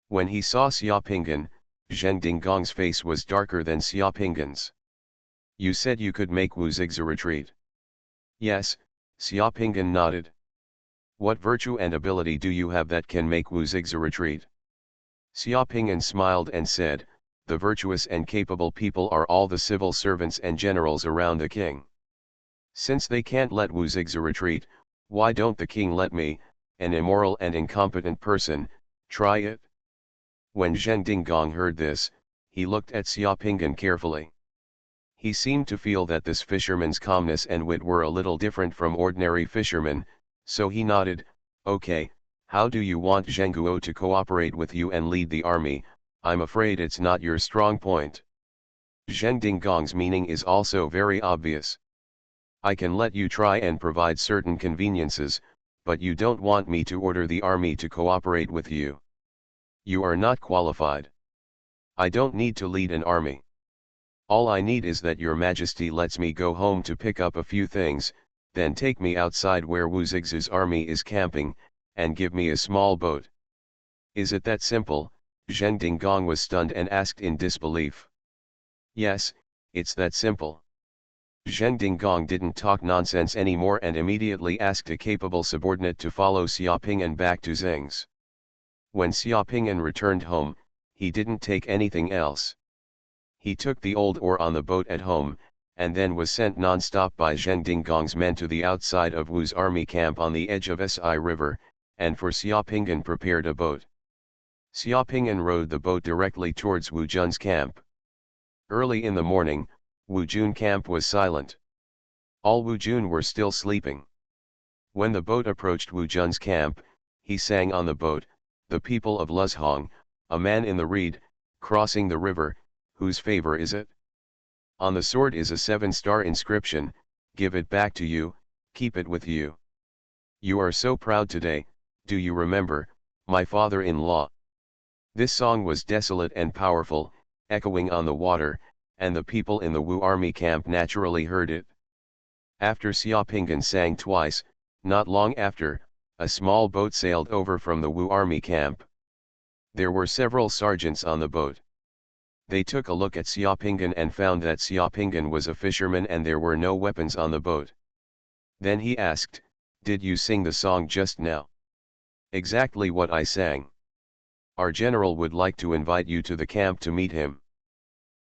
When he saw Xiaopingan, Zheng Dinggong's face was darker than Xiaopingan's. You said you could make Wu Zigzi retreat. Yes, Xiaopingan nodded. What virtue and ability do you have that can make Wu Zigzi retreat? Xiaopingan smiled and said, the virtuous and capable people are all the civil servants and generals around the king. Since they can't let Wu Zigzi retreat, why don't the king let me, an immoral and incompetent person, try it? When Zheng Dinggong heard this, he looked at Xiaopingan carefully. He seemed to feel that this fisherman's calmness and wit were a little different from ordinary fishermen, so he nodded, okay, how do you want Zheng Guo to cooperate with you and lead the army? I'm afraid it's not your strong point. Zheng Dinggong's meaning is also very obvious. I can let you try and provide certain conveniences, but you don't want me to order the army to cooperate with you. You are not qualified. I don't need to lead an army. All I need is that your majesty lets me go home to pick up a few things, then take me outside where Wu Zigzi's army is camping, and give me a small boat. Is it that simple? Zheng Dinggong was stunned and asked in disbelief. Yes, it's that simple. Zheng Dinggong didn't talk nonsense anymore and immediately asked a capable subordinate to follow Xiaopingan back to Zheng's. When Xiaopingan returned home, he didn't take anything else. He took the old oar on the boat at home, and then was sent non-stop by Zheng Dinggong's men to the outside of Wu's army camp on the edge of Si River, and for Xiaopingan prepared a boat. Xiaopingan rowed the boat directly towards Wu Jun's camp. Early in the morning, Wu Jun camp was silent. All Wu Jun were still sleeping. When the boat approached Wu Jun's camp, he sang on the boat, the people of Luzhong, a man in the reed, crossing the river, whose favor is it? On the sword is a 7-star inscription, give it back to you, keep it with you. You are so proud today, do you remember, my father-in-law? This song was desolate and powerful, echoing on the water, and the people in the Wu army camp naturally heard it. After Xiaopingan sang twice, not long after, a small boat sailed over from the Wu army camp. There were several sergeants on the boat. They took a look at Xiaopingan and found that Xiaopingan was a fisherman and there were no weapons on the boat. Then he asked, did you sing the song just now? Exactly what I sang. Our general would like to invite you to the camp to meet him.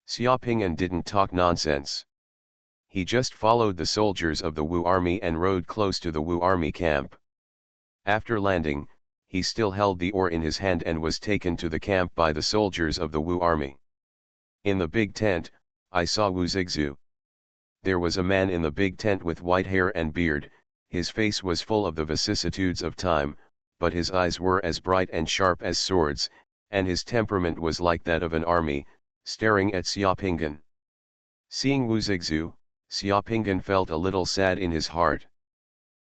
Xiaopingan didn't talk nonsense. He just followed the soldiers of the Wu army and rowed close to the Wu army camp. After landing, he still held the oar in his hand and was taken to the camp by the soldiers of the Wu army. In the big tent, I saw Wu Zigzi. There was a man in the big tent with white hair and beard, his face was full of the vicissitudes of time, but his eyes were as bright and sharp as swords, and his temperament was like that of an army, staring at Xiaopinggan. Seeing Wu Zixu, Xiaopinggan felt a little sad in his heart.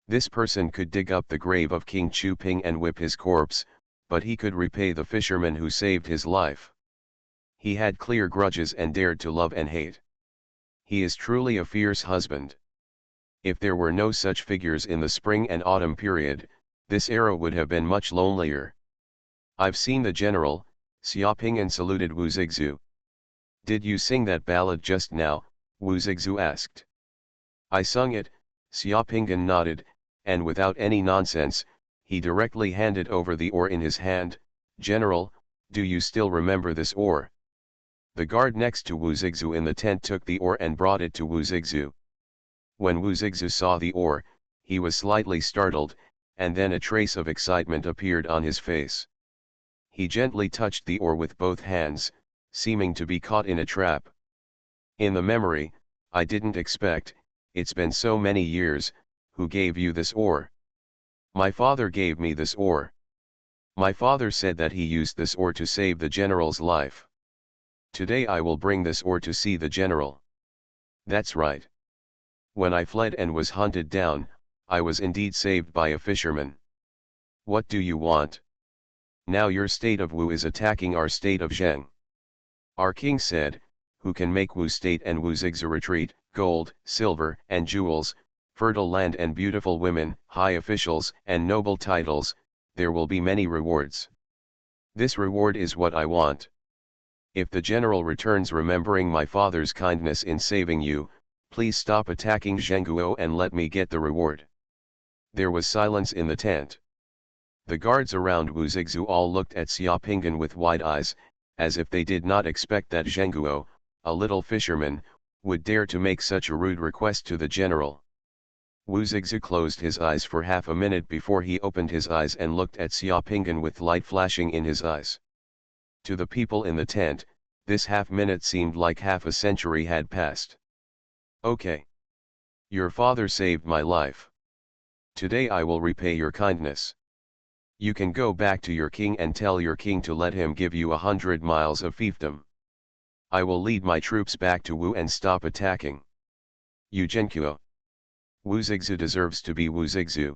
This person could dig up the grave of King Chu Ping and whip his corpse, but he could repay the fisherman who saved his life. He had clear grudges and dared to love and hate. He is truly a fierce husband. If there were no such figures in the spring and autumn period, this era would have been much lonelier. I've seen the general, Xiaopinggan saluted Wu Zixu. Did you sing that ballad just now? Wu Zixu asked. I sung it, Xiaopinggan nodded, and without any nonsense, he directly handed over the oar in his hand. General, do you still remember this oar? The guard next to Wu Zixu in the tent took the oar and brought it to Wu Zixu. When Wu Zixu saw the oar, he was slightly startled, and then a trace of excitement appeared on his face. He gently touched the oar with both hands, seeming to be caught in a trap. In the memory, I didn't expect, it's been so many years. Who gave you this oar? My father gave me this oar. My father said that he used this oar to save the general's life. Today I will bring this oar to see the general. That's right. When I fled and was hunted down, I was indeed saved by a fisherman. What do you want? Now your state of Wu is attacking our state of Zheng. Our king said, who can make Wu state and Wu Zixu retreat, gold, silver, and jewels, fertile land and beautiful women, high officials and noble titles, there will be many rewards. This reward is what I want. If the general returns remembering my father's kindness in saving you, please stop attacking Zhengguo and let me get the reward. There was silence in the tent. The guards around Wu Zixu all looked at Xiaopinggan with wide eyes, as if they did not expect that Zhengguo, a little fisherman, would dare to make such a rude request to the general. Wu Zixu closed his eyes for half a minute before he opened his eyes and looked at Xiaopinggan with light flashing in his eyes. To the people in the tent, this half-minute seemed like half a century had passed. Okay. Your father saved my life. Today I will repay your kindness. You can go back to your king and tell your king to let him give you 100 miles of fiefdom. I will lead my troops back to Wu and stop attacking. Yu Zhenguo. Wu Zixu deserves to be Wu Zixu.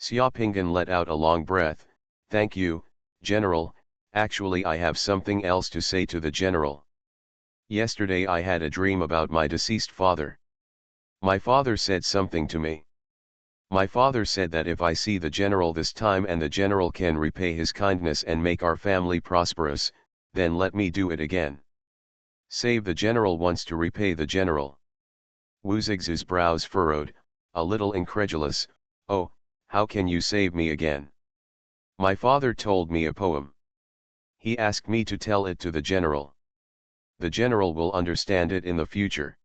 Xiaopinggan let out a long breath. Thank you, General. Actually I have something else to say to the general. Yesterday I had a dream about my deceased father. My father said something to me. My father said that if I see the general this time and the general can repay his kindness and make our family prosperous, then let me do it again. Save the general wants to repay the general. Wu Zixu's brows furrowed, a little incredulous. Oh, how can you save me again? My father told me a poem. He asked me to tell it to the general. The general will understand it in the future.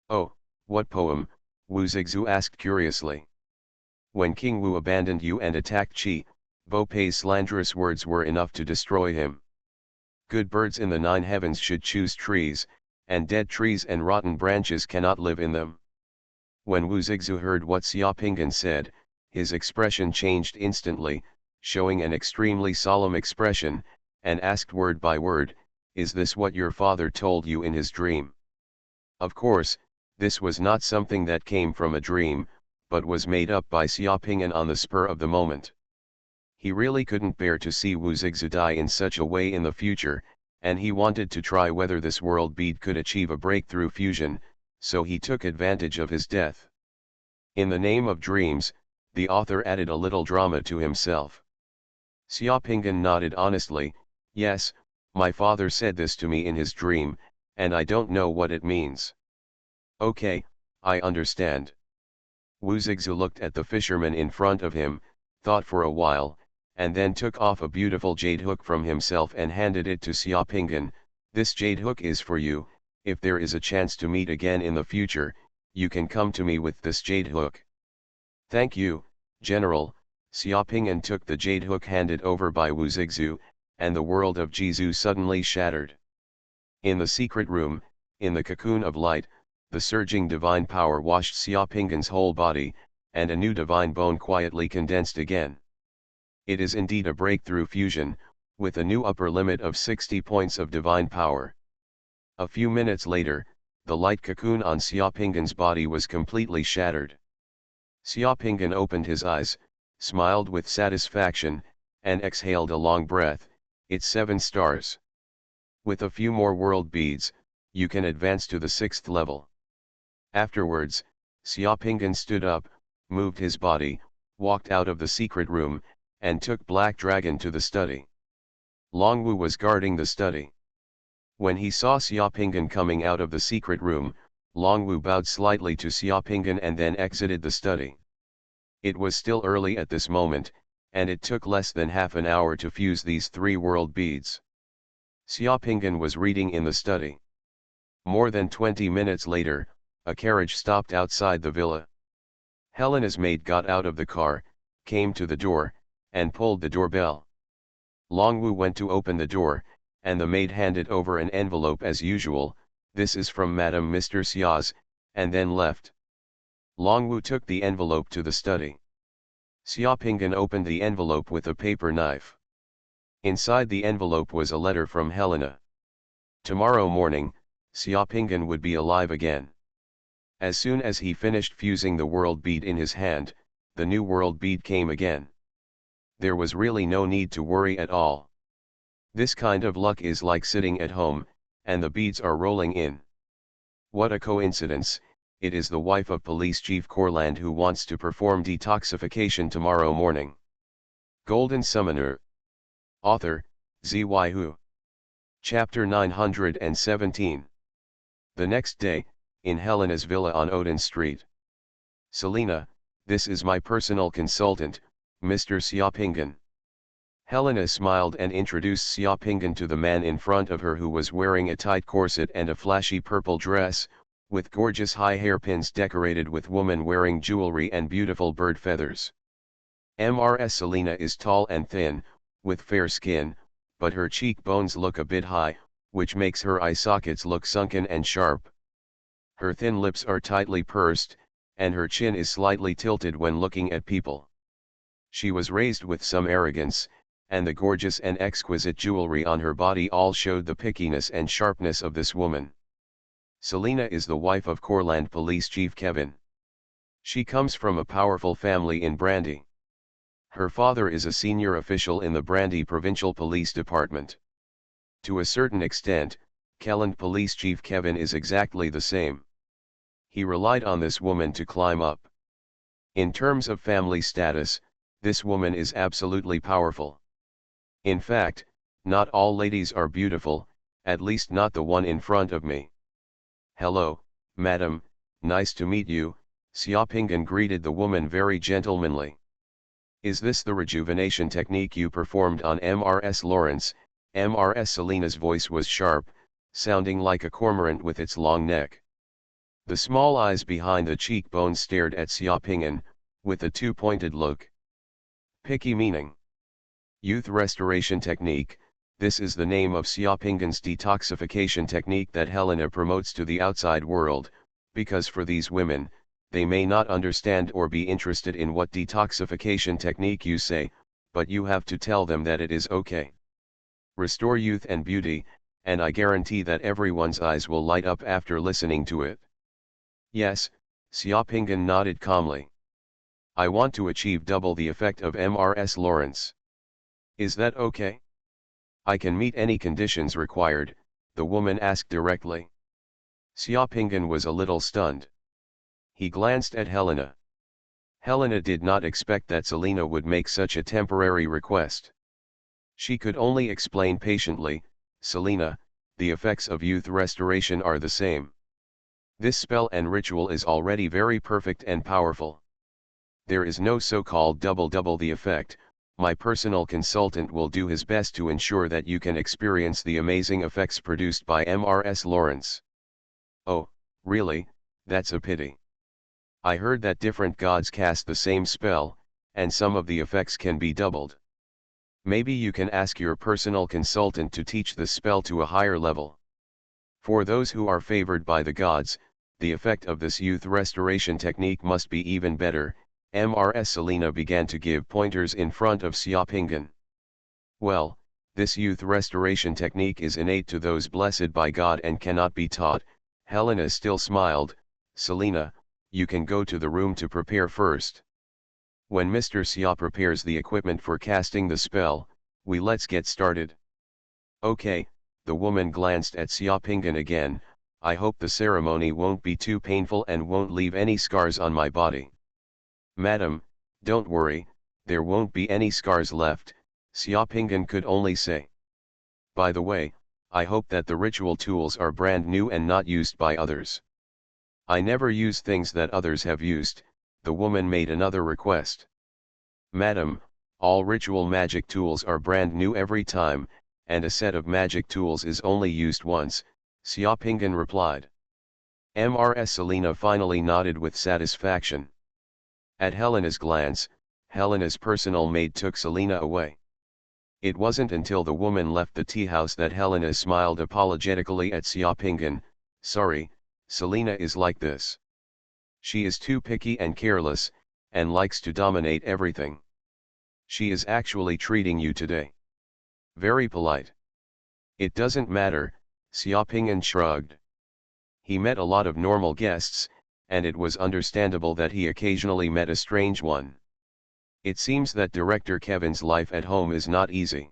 Oh, what poem? Wu Zixu asked curiously. When King Wu abandoned you and attacked Qi, Bo Pei's slanderous words were enough to destroy him. Good birds in the 9 heavens should choose trees, and dead trees and rotten branches cannot live in them. When Wu Zixu heard what Xiaopinggan said, his expression changed instantly, showing an extremely solemn expression, and asked word by word, is this what your father told you in his dream? Of course, this was not something that came from a dream, but was made up by Xiaopinggan on the spur of the moment. He really couldn't bear to see Wu Zixu die in such a way in the future, and he wanted to try whether this world bead could achieve a breakthrough fusion, so he took advantage of his death. In the name of dreams, the author added a little drama to himself. Xiaopinggan nodded honestly. Yes, my father said this to me in his dream, and I don't know what it means. Okay, I understand. Wu Zixu looked at the fisherman in front of him, thought for a while, and then took off a beautiful jade hook from himself and handed it to Xiaopinggan. This jade hook is for you. If there is a chance to meet again in the future, you can come to me with this jade hook. Thank you, General. Xiaopinggan took the jade hook handed over by Wu Zixu, and the world of Jizu suddenly shattered. In the secret room, in the cocoon of light, the surging divine power washed Xiaopinggan's whole body, and a new divine bone quietly condensed again. It is indeed a breakthrough fusion, with a new upper limit of 60 points of divine power. A few minutes later, the light cocoon on Xiaopinggan's body was completely shattered. Xiaopinggan opened his eyes, smiled with satisfaction, and exhaled a long breath. It's 7 stars. With a few more world beads, you can advance to the 6th level. Afterwards, Xiaopinggan stood up, moved his body, walked out of the secret room, and took Black Dragon to the study. Longwu was guarding the study. When he saw Xiaopinggan coming out of the secret room, Longwu bowed slightly to Xiaopinggan and then exited the study. It was still early at this moment, and it took less than half an hour to fuse these 3 world beads. Xiaopinggan was reading in the study. More than 20 minutes later, a carriage stopped outside the villa. Helena's maid got out of the car, came to the door, and pulled the doorbell. Longwu went to open the door, and the maid handed over an envelope as usual. "This is from Madame Mr. Xia's," and then left. Longwu took the envelope to the study. Xiaopinggan opened the envelope with a paper knife. Inside the envelope was a letter from Helena. Tomorrow morning, Xiaopinggan would be alive again. As soon as he finished fusing the world bead in his hand, the new world bead came again. There was really no need to worry at all. This kind of luck is like sitting at home, and the beads are rolling in. What a coincidence! It is the wife of Police Chief Corland who wants to perform detoxification tomorrow morning. Golden Summoner. Author, Xuanhuan. Chapter 917. The next day, in Helena's villa on Odin Street. "Selina, this is my personal consultant, Mr. Xiaopinggan." Helena smiled and introduced Xiaopinggan to the man in front of her, who was wearing a tight corset and a flashy purple dress, with gorgeous high hairpins decorated with woman wearing jewelry and beautiful bird feathers. Ms. Selina is tall and thin, with fair skin, but her cheekbones look a bit high, which makes her eye sockets look sunken and sharp. Her thin lips are tightly pursed, and her chin is slightly tilted when looking at people. She was raised with some arrogance, and the gorgeous and exquisite jewelry on her body all showed the pickiness and sharpness of this woman. Selina is the wife of Corland Police Chief Kevin. She comes from a powerful family in Brandy. Her father is a senior official in the Brandy Provincial Police Department. To a certain extent, Corland Police Chief Kevin is exactly the same. He relied on this woman to climb up. In terms of family status, this woman is absolutely powerful. In fact, not all ladies are beautiful, at least not the one in front of me. "Hello, madam, nice to meet you," Xiaopinggan greeted the woman very gentlemanly. "Is this the rejuvenation technique you performed on Ms. Lawrence?" Ms. Selina's voice was sharp, sounding like a cormorant with its long neck. The small eyes behind the cheekbones stared at Xiaopinggan, with a two-pointed look. Picky meaning. Youth restoration technique. This is the name of Xiaopinggan's detoxification technique that Helena promotes to the outside world, because for these women, they may not understand or be interested in what detoxification technique you say, but you have to tell them that it is okay. Restore youth and beauty, and I guarantee that everyone's eyes will light up after listening to it. Yes, Xiaopinggan nodded calmly. I want to achieve double the effect of Ms. Lawrence. Is that okay? I can meet any conditions required, the woman asked directly. Xiaopinggan was a little stunned. He glanced at Helena. Helena did not expect that Selina would make such a temporary request. She could only explain patiently, "Selina, the effects of youth restoration are the same. This spell and ritual is already very perfect and powerful. There is no so-called double the effect. My personal consultant will do his best to ensure that you can experience the amazing effects produced by Ms. Lawrence." "Oh, really, that's a pity. I heard that different gods cast the same spell, and some of the effects can be doubled. Maybe you can ask your personal consultant to teach the spell to a higher level. For those who are favored by the gods, the effect of this youth restoration technique must be even better, Mrs. Selena began to give pointers in front of Xiaopingen. Well, this youth restoration technique is innate to those blessed by God and cannot be taught. Helena still smiled. Selena, you can go to the room to prepare first. When Mr. Xia prepares the equipment for casting the spell, let's get started. Okay, the woman glanced at Xiaopingen again. I hope the ceremony won't be too painful and won't leave any scars on my body. Madam, don't worry, there won't be any scars left, Xiaopingen could only say. By the way, I hope that the ritual tools are brand new and not used by others. I never use things that others have used, the woman made another request. Madam, all ritual magic tools are brand new every time, and a set of magic tools is only used once, Xiaopingen replied. Mrs. Selena finally nodded with satisfaction. At Helena's glance, Helena's personal maid took Selena away. It wasn't until the woman left the tea house that Helena smiled apologetically at Xiaopingen. Sorry, Selena is like this. She is too picky and careless, and likes to dominate everything. She is actually treating you today very polite. It doesn't matter, Xiaopingen shrugged. He met a lot of normal guests, and it was understandable that he occasionally met a strange one. It seems that Director Kevin's life at home is not easy.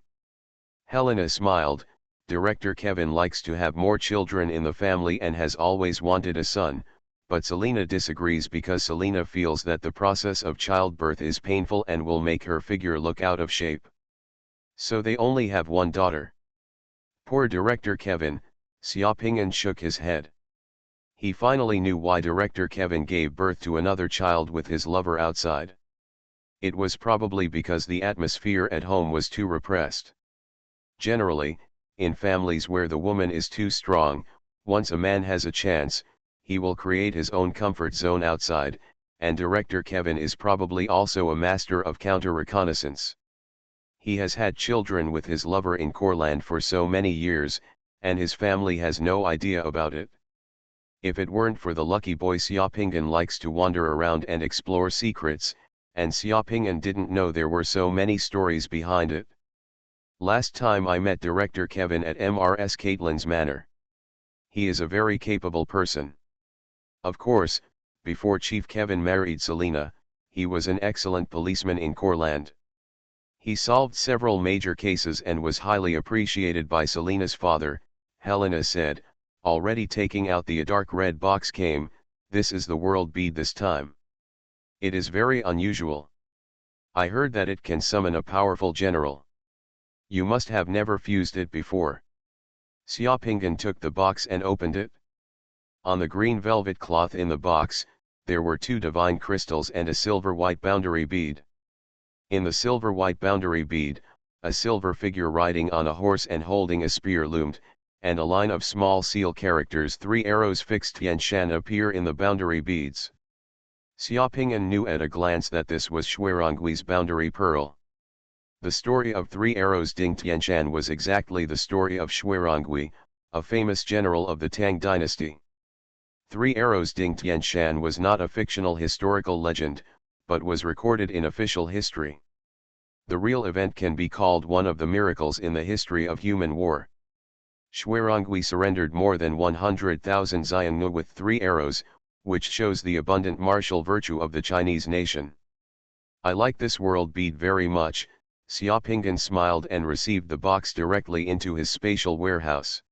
Helena smiled. Director Kevin likes to have more children in the family and has always wanted a son, but Selena disagrees because Selena feels that the process of childbirth is painful and will make her figure look out of shape. So they only have one daughter. Poor Director Kevin, Xiaopingen shook his head. He finally knew why Director Kevin gave birth to another child with his lover outside. It was probably because the atmosphere at home was too repressed. Generally, in families where the woman is too strong, once a man has a chance, he will create his own comfort zone outside, and Director Kevin is probably also a master of counter-reconnaissance. He has had children with his lover in Courland for so many years, and his family has no idea about it. If it weren't for the lucky boy Xiaopingen likes to wander around and explore secrets, and Xiaopingen didn't know there were so many stories behind it. Last time I met Director Kevin at Mrs. Caitlin's manor. He is a very capable person. Of course, before Chief Kevin married Selena, he was an excellent policeman in Courland. He solved several major cases and was highly appreciated by Selena's father. Helena said, already taking out the dark red box came. This is the world bead this time. It is very unusual. I heard that it can summon a powerful general. You must have never fused it before. Xiaopingen took the box and opened it. On the green velvet cloth in the box, there were 2 divine crystals and a silver-white boundary bead. In the silver-white boundary bead, a silver figure riding on a horse and holding a spear loomed, and a line of small seal characters 3 arrows fixed Tianshan appear in the boundary beads. Xiaopingen knew at a glance that this was Xuanhuan's boundary pearl. The story of 3 arrows Ding Tianshan was exactly the story of Xuanhuan, a famous general of the Tang dynasty. 3 arrows Ding Tianshan was not a fictional historical legend, but was recorded in official history. The real event can be called one of the miracles in the history of human war. Xuanhuan surrendered more than 100,000 Xiongnu with 3 arrows, which shows the abundant martial virtue of the Chinese nation. I like this world bead very much. Xiaopingen smiled and received the box directly into his spatial warehouse.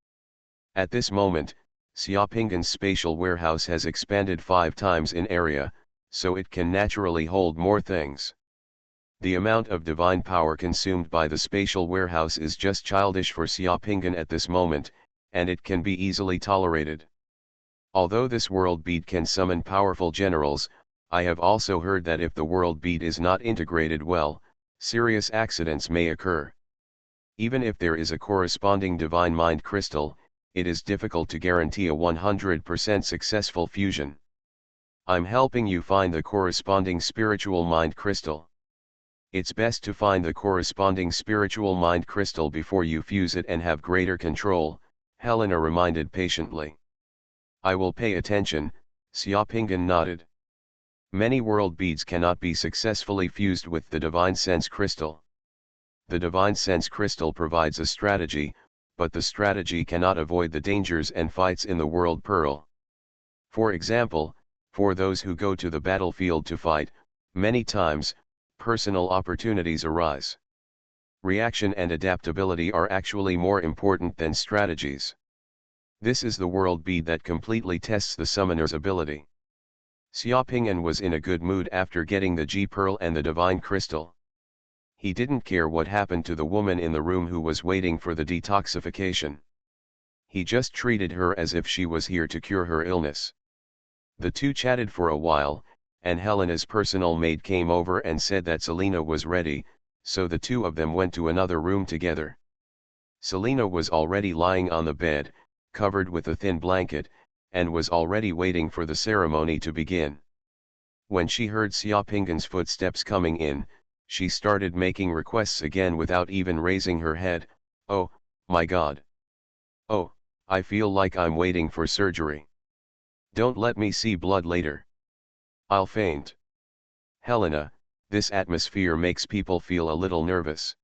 At this moment, Xiaopingen's spatial warehouse has expanded 5 times in area, so it can naturally hold more things. The amount of divine power consumed by the spatial warehouse is just childish for Xiaopingen at this moment, and it can be easily tolerated. Although this world bead can summon powerful generals, I have also heard that if the world bead is not integrated well, serious accidents may occur. Even if there is a corresponding divine mind crystal, it is difficult to guarantee a 100% successful fusion. I'm helping you find the corresponding spiritual mind crystal. It's best to find the corresponding spiritual mind crystal before you fuse it and have greater control, Helena reminded patiently. I will pay attention, Xiaopingen nodded. Many world beads cannot be successfully fused with the Divine Sense Crystal. The Divine Sense Crystal provides a strategy, but the strategy cannot avoid the dangers and fights in the World Pearl. For example, for those who go to the battlefield to fight, many times, personal opportunities arise. Reaction and adaptability are actually more important than strategies. This is the world bead that completely tests the summoner's ability. Xiaoping'an was in a good mood after getting the G-Pearl and the Divine Crystal. He didn't care what happened to the woman in the room who was waiting for the detoxification. He just treated her as if she was here to cure her illness. The two chatted for a while, and Helena's personal maid came over and said that Selena was ready, so the two of them went to another room together. Selena was already lying on the bed, covered with a thin blanket, and was already waiting for the ceremony to begin. When she heard Xiaoping'an's footsteps coming in, she started making requests again without even raising her head. "Oh, my God. Oh, I feel like I'm waiting for surgery. Don't let me see blood later. I'll faint. Helena, this atmosphere makes people feel a little nervous.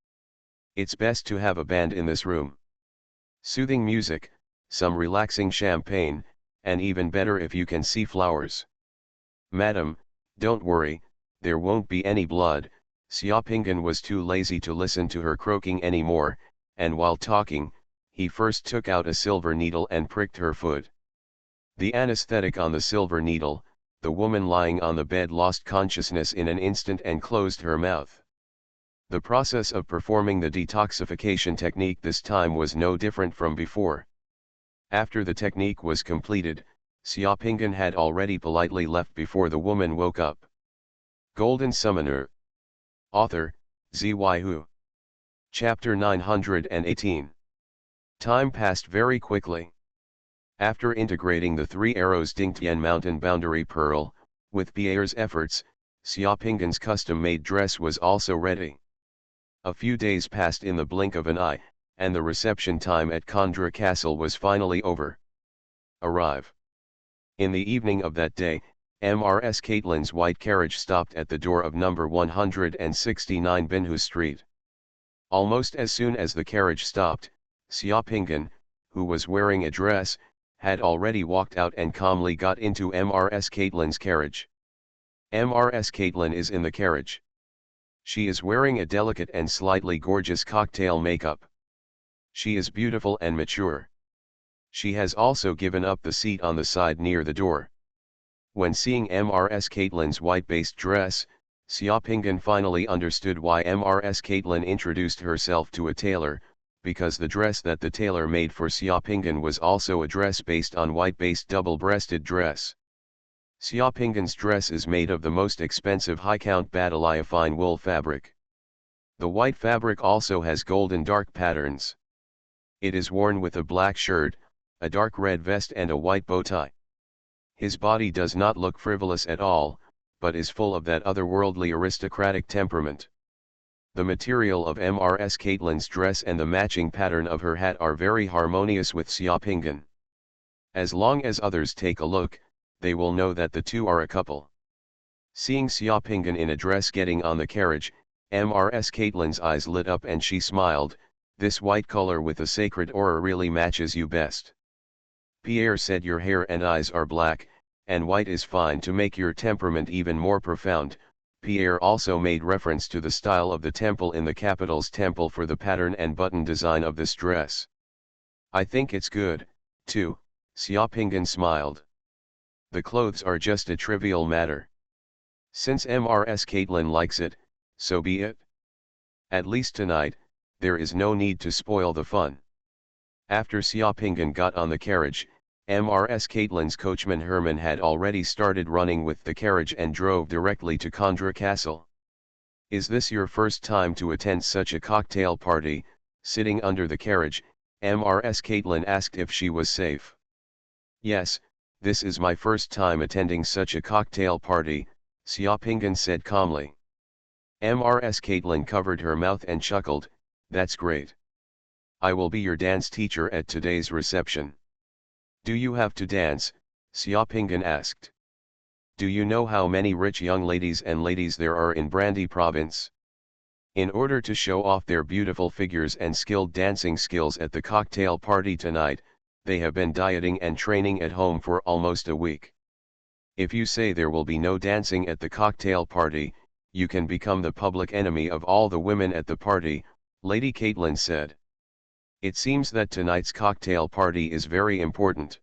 It's best to have a band in this room. Soothing music, some relaxing champagne, and even better if you can see flowers. Madam, don't worry, there won't be any blood." Xiaoping'an was too lazy to listen to her croaking anymore, and while talking, he first took out a silver needle and pricked her foot. The anesthetic on the silver needle, the woman lying on the bed lost consciousness in an instant and closed her mouth. The process of performing the detoxification technique this time was no different from before. After the technique was completed, Xiaoping'an had already politely left before the woman woke up. Golden Summoner. Author, Xuanhuan. Chapter 918. Time passed very quickly. After integrating the 3 arrows Dingtian Mountain Boundary Pearl, with Pierre's efforts, Xiaoping'an's custom-made dress was also ready. A few days passed in the blink of an eye, and the reception time at Condra Castle was finally over. Arrive. In the evening of that day, Mrs. Caitlin's white carriage stopped at the door of number 169 Binhu Street. Almost as soon as the carriage stopped, Xiaoping'an, who was wearing a dress, had already walked out and calmly got into Mrs. Caitlin's carriage. Mrs. Caitlin is in the carriage. She is wearing a delicate and slightly gorgeous cocktail makeup. She is beautiful and mature. She has also given up the seat on the side near the door. When seeing Mrs. Caitlin's white-based dress, Xiaoping'an finally understood why Mrs. Caitlin introduced herself to a tailor, because the dress that the tailor made for Xiaoping'an was also a dress based on white-based double-breasted dress. Xiaoping'an's dress is made of the most expensive high-count Badalia fine wool fabric. The white fabric also has golden dark patterns. It is worn with a black shirt, a dark red vest and a white bow tie. His body does not look frivolous at all, but is full of that otherworldly aristocratic temperament. The material of Mrs. Caitlin's dress and the matching pattern of her hat are very harmonious with Xiaoping'an. As long as others take a look, they will know that the two are a couple. Seeing Xiaoping'an in a dress getting on the carriage, Mrs. Caitlin's eyes lit up and she smiled. "This white color with a sacred aura really matches you best." Pierre said, "Your hair and eyes are black, and white is fine to make your temperament even more profound." Pierre also made reference to the style of the temple in the capital's temple for the pattern and button design of this dress. "I think it's good, too," Xiaoping'an smiled. "The clothes are just a trivial matter. Since Mrs. Caitlin likes it, so be it. At least tonight, there is no need to spoil the fun." After Xiaoping'an got on the carriage, Mrs. Caitlin's coachman Herman had already started running with the carriage and drove directly to Condra Castle. "Is this your first time to attend such a cocktail party?" Sitting under the carriage, Mrs. Caitlin asked if she was safe. "Yes, this is my first time attending such a cocktail party," Xiaoping'an said calmly. Mrs. Caitlin covered her mouth and chuckled. "That's great. I will be your dance teacher at today's reception." "Do you have to dance?" Xiaoping'an asked. Do you know how many rich young ladies and ladies there are in Brandy province? In order to show off their beautiful figures and skilled dancing skills at the cocktail party tonight, they have been dieting and training at home for almost a week. If you say there will be no dancing at the cocktail party, you can become the public enemy of all the women at the party, Lady Caitlin said. It seems that tonight's cocktail party is very important.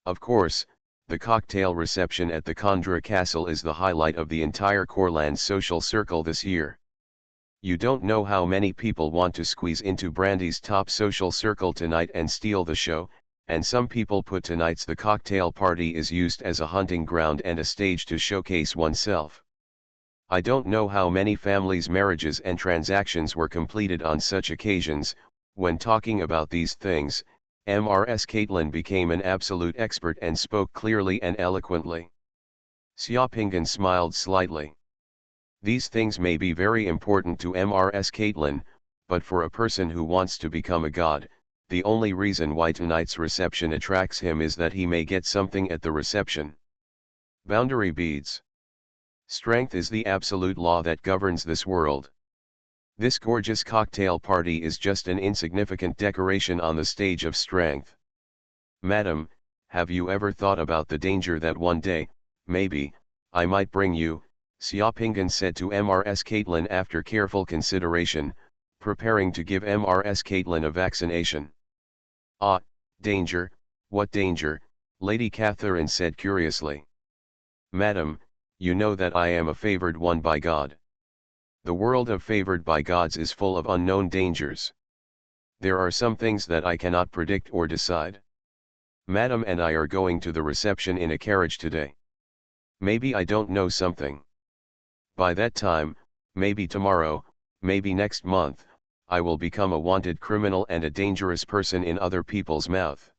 Of course, the cocktail reception at the Condra Castle is the highlight of the entire Corland social circle this year. You don't know how many people want to squeeze into Brandy's top social circle tonight and steal the show, and some people put tonight's the cocktail party is used as a hunting ground and a stage to showcase oneself. I don't know how many families' marriages and transactions were completed on such occasions. When talking about these things, Mrs. Caitlin became an absolute expert and spoke clearly and eloquently. Xiaopingan smiled slightly. These things may be very important to Mrs. Caitlin, but for a person who wants to become a god, the only reason why tonight's reception attracts him is that he may get something at the reception. Boundary beads. Strength is the absolute law that governs this world. This gorgeous cocktail party is just an insignificant decoration on the stage of strength. Madam, have you ever thought about the danger that one day, maybe, I might bring you, Xiaopingan said to Mrs. Caitlin after careful consideration, preparing to give Mrs. Caitlin a vaccination. Ah, danger, what danger, Lady Catherine said curiously. Madam, you know that I am a favored one by God. The world of favored by gods is full of unknown dangers. There are some things that I cannot predict or decide. Madam and I are going to the reception in a carriage today. Maybe I don't know something. By that time, maybe tomorrow, maybe next month, I will become a wanted criminal and a dangerous person in other people's mouth.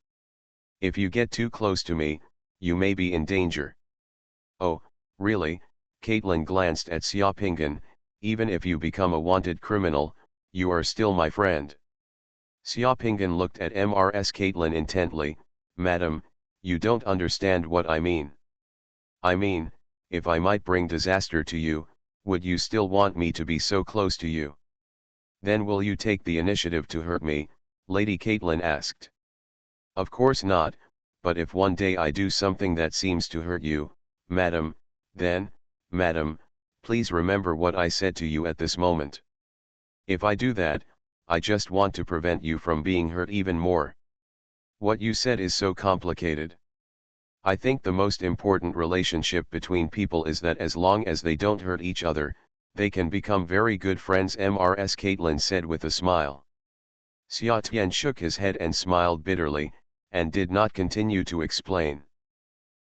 If you get too close to me, you may be in danger. Oh, really? Caitlin glanced at Xiaopingan. Even if you become a wanted criminal, you are still my friend. Xiaopingan looked at Mrs. Caitlin intently. Madam, you don't understand what I mean. I mean, if I might bring disaster to you, would you still want me to be so close to you? Then will you take the initiative to hurt me? Lady Caitlin asked. Of course not, but if one day I do something that seems to hurt you, madam, then, madam, please remember what I said to you at this moment. If I do that, I just want to prevent you from being hurt even more. What you said is so complicated. I think the most important relationship between people is that as long as they don't hurt each other, they can become very good friends, Mrs. Caitlin said with a smile. Xia Tian shook his head and smiled bitterly, and did not continue to explain.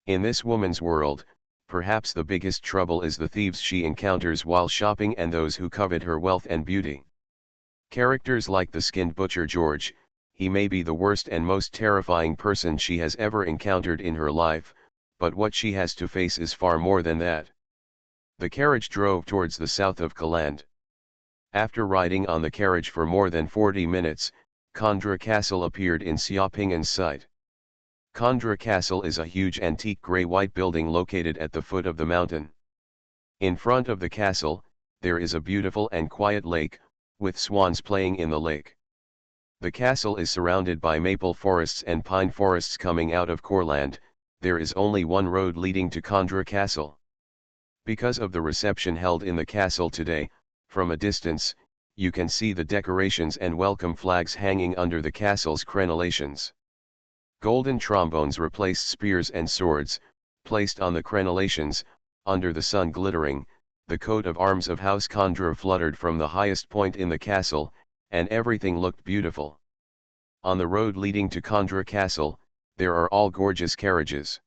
In this woman's world, perhaps the biggest trouble is the thieves she encounters while shopping and those who covet her wealth and beauty. Characters like the skinned butcher George, he may be the worst and most terrifying person she has ever encountered in her life, but what she has to face is far more than that. The carriage drove towards the south of Kaland. After riding on the carriage for more than 40 minutes, Condra Castle appeared in Xiaopingan's sight. Condra Castle is a huge antique grey-white building located at the foot of the mountain. In front of the castle, there is a beautiful and quiet lake, with swans playing in the lake. The castle is surrounded by maple forests and pine forests coming out of Corland. There is only one road leading to Condra Castle. Because of the reception held in the castle today, from a distance, you can see the decorations and welcome flags hanging under the castle's crenellations. Golden trombones replaced spears and swords, placed on the crenellations, under the sun glittering. The coat of arms of House Condra fluttered from the highest point in the castle, and everything looked beautiful. On the road leading to Condra Castle, there are all gorgeous carriages.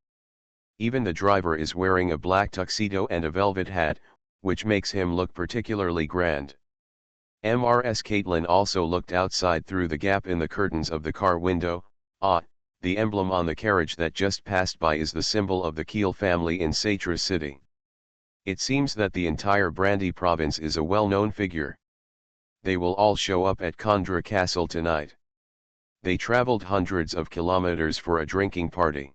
Even the driver is wearing a black tuxedo and a velvet hat, which makes him look particularly grand. Mrs. Caitlin also looked outside through the gap in the curtains of the car window. Ah, the emblem on the carriage that just passed by is the symbol of the Kiel family in Satra city. It seems that the entire Brandy province is a well-known figure. They will all show up at Condra Castle tonight. They traveled hundreds of kilometers for a drinking party.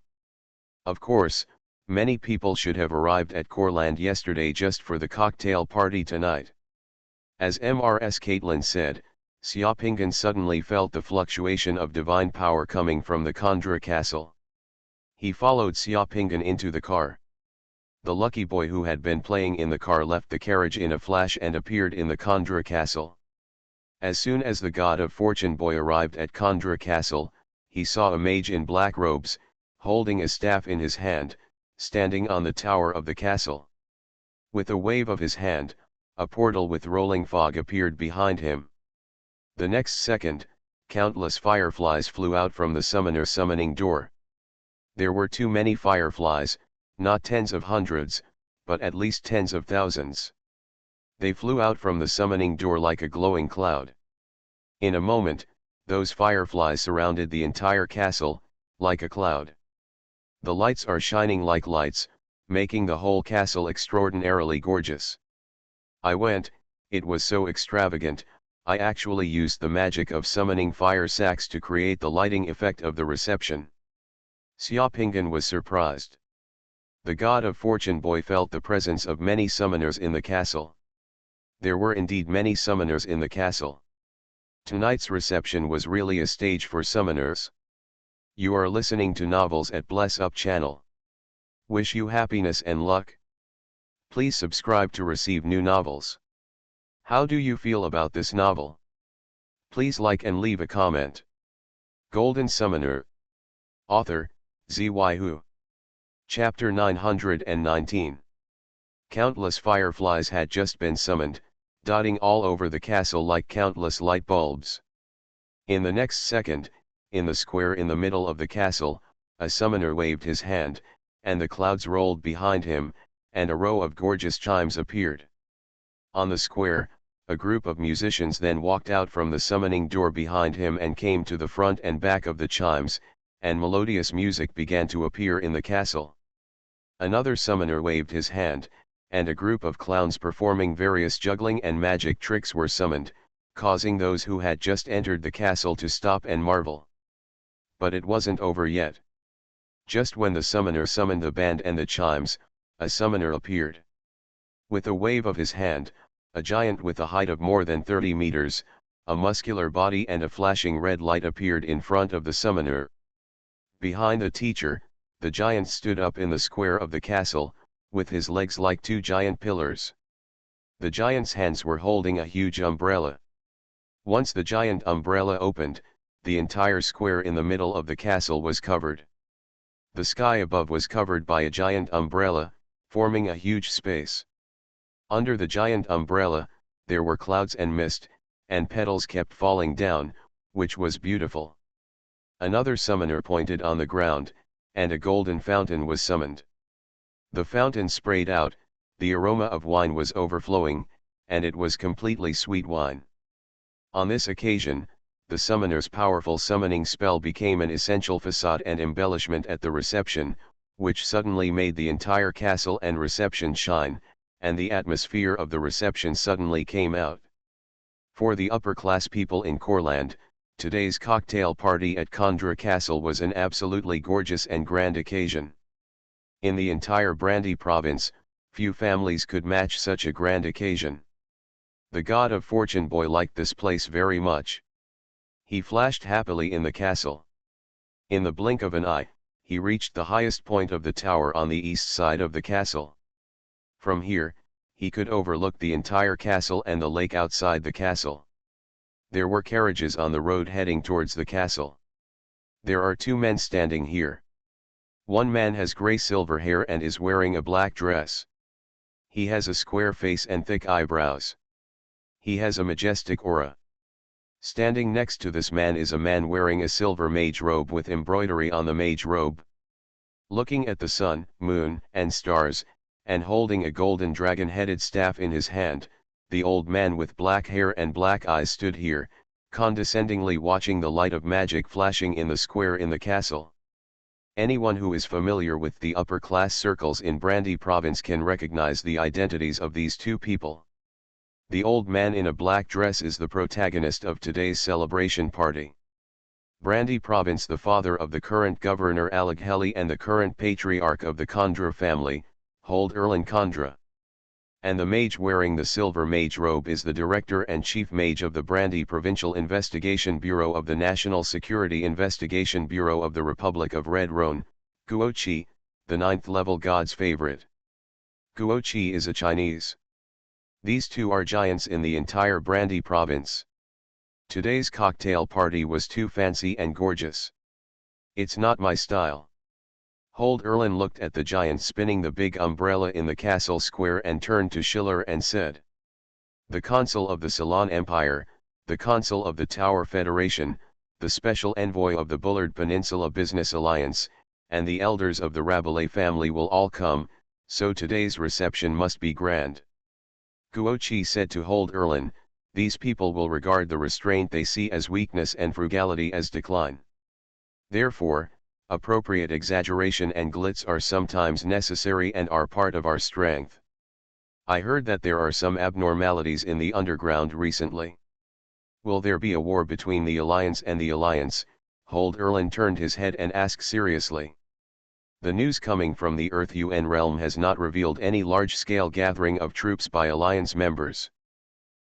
Of course, Many people should have arrived at Courland yesterday just for the cocktail party tonight. As Mrs. Caitlin said, Xiaopingan suddenly felt the fluctuation of divine power coming from the Khandra castle. He followed Xiaopingan into the car. The lucky boy who had been playing in the car left the carriage in a flash and appeared in the Khandra castle. As soon as the God of Fortune boy arrived at Khandra castle, he saw a mage in black robes, holding a staff in his hand, standing on the tower of the castle. With a wave of his hand, a portal with rolling fog appeared behind him. The next second, countless fireflies flew out from the summoner's summoning door. There were too many fireflies, not tens of hundreds, but at least tens of thousands. They flew out from the summoning door like a glowing cloud. In a moment, those fireflies surrounded the entire castle, like a cloud. The lights are shining like lights, making the whole castle extraordinarily gorgeous. It was so extravagant, I actually used the magic of summoning fire sacks to create the lighting effect of the reception. Xiaopingan was surprised. The God of Fortune boy felt the presence of many summoners in the castle. There were indeed many summoners in the castle. Tonight's reception was really a stage for summoners. You are listening to Novels at Bless Up channel. Wish you happiness and luck. Please subscribe to receive new novels. How do you feel about this novel? Please like and leave a comment. Golden Summoner. Author, Xuanhuan. Chapter 919. Countless fireflies had just been summoned, dotting all over the castle like countless light bulbs. In the next second, in the square in the middle of the castle, a summoner waved his hand, and the clouds rolled behind him, and a row of gorgeous chimes appeared. On the square, a group of musicians then walked out from the summoning door behind him and came to the front and back of the chimes, and melodious music began to appear in the castle. Another summoner waved his hand, and a group of clowns performing various juggling and magic tricks were summoned, causing those who had just entered the castle to stop and marvel. But it wasn't over yet. Just when the summoner summoned the band and the chimes, a summoner appeared. With a wave of his hand, a giant with a height of more than 30 meters, a muscular body and a flashing red light appeared in front of the summoner. Behind the teacher, the giant stood up in the square of the castle, with his legs like two giant pillars. The giant's hands were holding a huge umbrella. Once the giant umbrella opened, the entire square in the middle of the castle was covered. The sky above was covered by a giant umbrella, forming a huge space. Under the giant umbrella, there were clouds and mist, and petals kept falling down, which was beautiful. Another summoner pointed on the ground, and a golden fountain was summoned. The fountain sprayed out, the aroma of wine was overflowing, and it was completely sweet wine. On this occasion, the summoner's powerful summoning spell became an essential facade and embellishment at the reception, which suddenly made the entire castle and reception shine, and the atmosphere of the reception suddenly came out. For the upper-class people in Courland, today's cocktail party at Khandra Castle was an absolutely gorgeous and grand occasion. In the entire Brandy province, few families could match such a grand occasion. The God of Fortune boy liked this place very much. He flashed happily in the castle. In the blink of an eye, he reached the highest point of the tower on the east side of the castle. From here, he could overlook the entire castle and the lake outside the castle. There were carriages on the road heading towards the castle. There are two men standing here. One man has grey silver hair and is wearing a black dress. He has a square face and thick eyebrows. He has a majestic aura. Standing next to this man is a man wearing a silver mage robe with embroidery on the mage robe. Looking at the sun, moon, and stars, and holding a golden dragon-headed staff in his hand, the old man with black hair and black eyes stood here, condescendingly watching the light of magic flashing in the square in the castle. Anyone who is familiar with the upper-class circles in Brandy province can recognize the identities of these two people. The old man in a black dress is the protagonist of today's celebration party. Brandy Province, the father of the current governor Alagheli and the current patriarch of the Kondra family, Hold Erlin Kondra. And the mage wearing the silver mage robe is the director and chief mage of the Brandy Provincial Investigation Bureau of the National Security Investigation Bureau of the Republic of Red Roan, Guoqi, the 9th level god's favorite. Guoqi is a Chinese. These two are giants in the entire Brandy Province. Today's cocktail party was too fancy and gorgeous. It's not my style. Hold Erlin looked at the giant spinning the big umbrella in the castle square and turned to Schiller and said, "The consul of the Ceylon Empire, the consul of the Tower Federation, the special envoy of the Bullard Peninsula Business Alliance, and the elders of the Rabelais family will all come, so today's reception must be grand." Guoqi said to Hold Erlin, "These people will regard the restraint they see as weakness and frugality as decline. Therefore, appropriate exaggeration and glitz are sometimes necessary and are part of our strength. I heard that there are some abnormalities in the underground recently. Will there be a war between the Alliance and the Alliance?" Hold Erlin turned his head and asked seriously. "The news coming from the Earth UN realm has not revealed any large-scale gathering of troops by Alliance members.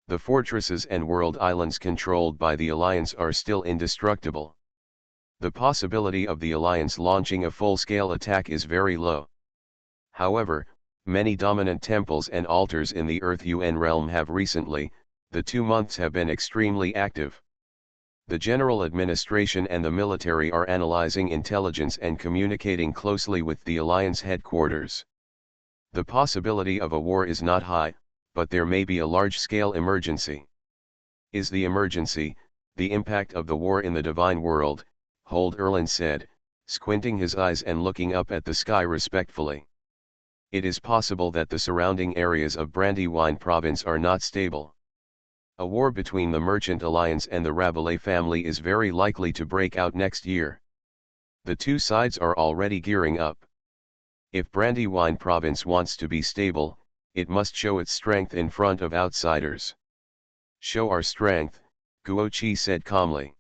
The fortresses and world islands controlled by the Alliance are still indestructible. The possibility of the Alliance launching a full-scale attack is very low. However, many dominant temples and altars in the Earth UN realm have recently, the 2 months have been extremely active. The general administration and the military are analyzing intelligence and communicating closely with the Alliance headquarters. The possibility of a war is not high, but there may be a large-scale emergency. Is the emergency, the impact of the war in the divine world?" Hold Erlin said, squinting his eyes and looking up at the sky respectfully. "It is possible that the surrounding areas of Brandywine Province are not stable. A war between the Merchant Alliance and the Rabelais family is very likely to break out next year. The two sides are already gearing up. If Brandywine Province wants to be stable, it must show its strength in front of outsiders." "Show our strength," Guoqi said calmly.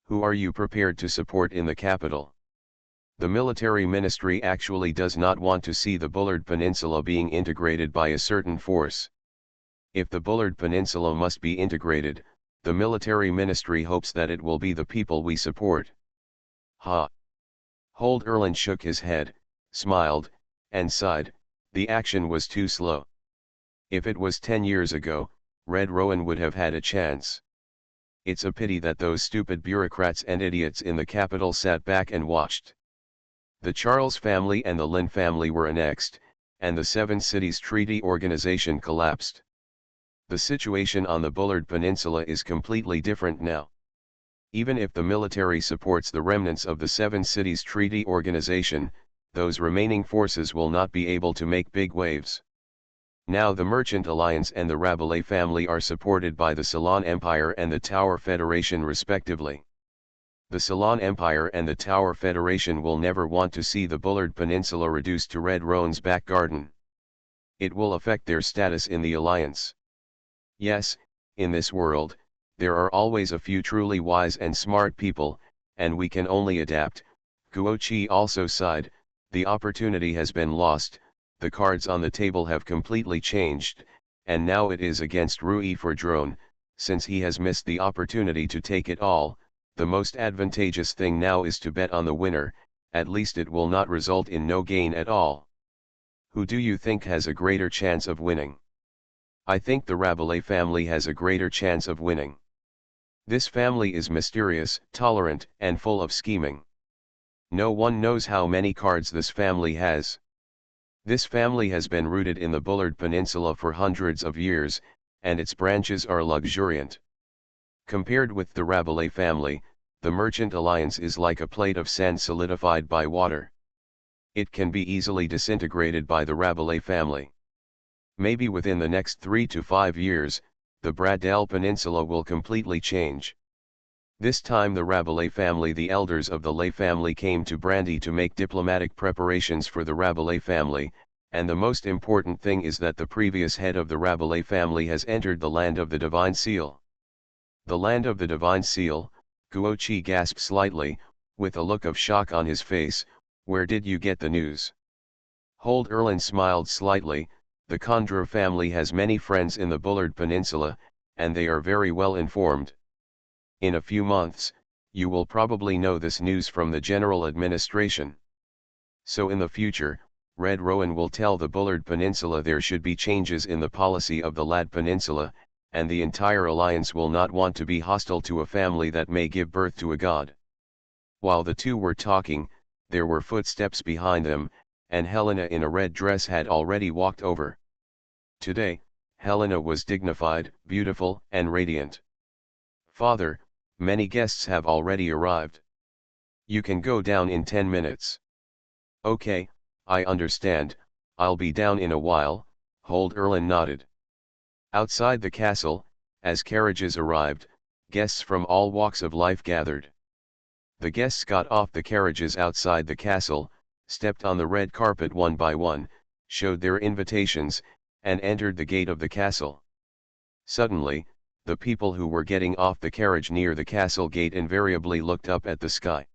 "Who are you prepared to support in the capital?" "The military ministry actually does not want to see the Bullard Peninsula being integrated by a certain force. If the Bullard Peninsula must be integrated, the military ministry hopes that it will be the people we support." "Ha!" Hold Erlin shook his head, smiled, and sighed, "The action was too slow. If it was 10 years ago, Red Rowan would have had a chance. It's a pity that those stupid bureaucrats and idiots in the capital sat back and watched. The Charles family and the Lin family were annexed, and the Seven Cities Treaty Organization collapsed. The situation on the Bullard Peninsula is completely different now. Even if the military supports the remnants of the Seven Cities Treaty Organization, those remaining forces will not be able to make big waves. Now the Merchant Alliance and the Rabelais family are supported by the Ceylon Empire and the Tower Federation respectively. The Ceylon Empire and the Tower Federation will never want to see the Bullard Peninsula reduced to Red Roan's back garden. It will affect their status in the Alliance. Yes, in this world, there are always a few truly wise and smart people, and we can only adapt." Guoqi also sighed, "The opportunity has been lost. The cards on the table have completely changed, and now it is against Rui for Drone. Since he has missed the opportunity to take it all, the most advantageous thing now is to bet on the winner, at least it will not result in no gain at all." "Who do you think has a greater chance of winning?" "I think the Rabelais family has a greater chance of winning. This family is mysterious, tolerant, and full of scheming. No one knows how many cards this family has. This family has been rooted in the Bullard Peninsula for hundreds of years, and its branches are luxuriant. Compared with the Rabelais family, the Merchant Alliance is like a plate of sand solidified by water. It can be easily disintegrated by the Rabelais family. Maybe within the next 3 to 5 years, the Bradell Peninsula will completely change. This time the Rabelais family, the elders of the Lay family came to Brandy to make diplomatic preparations for the Rabelais family, and the most important thing is that the previous head of the Rabelais family has entered the land of the Divine Seal. The land of the Divine Seal, Guoqi gasped slightly, with a look of shock on his face. Where did you get the news? Hold Erlin smiled slightly. The Kondra family has many friends in the Bullard Peninsula, and they are very well informed. In a few months, you will probably know this news from the general administration. So in the future, Red Rowan will tell the Bullard Peninsula there should be changes in the policy of the Lad Peninsula, and the entire alliance will not want to be hostile to a family that may give birth to a god. While the two were talking, there were footsteps behind them, and Helena in a red dress had already walked over. Today, Helena was dignified, beautiful, and radiant. Father, many guests have already arrived. You can go down in 10 minutes. Okay, I understand, I'll be down in a while, Hold Erlin nodded. Outside the castle, as carriages arrived, guests from all walks of life gathered. The guests got off the carriages outside the castle, stepped on the red carpet one by one, showed their invitations, and entered the gate of the castle. Suddenly, the people who were getting off the carriage near the castle gate invariably looked up at the sky.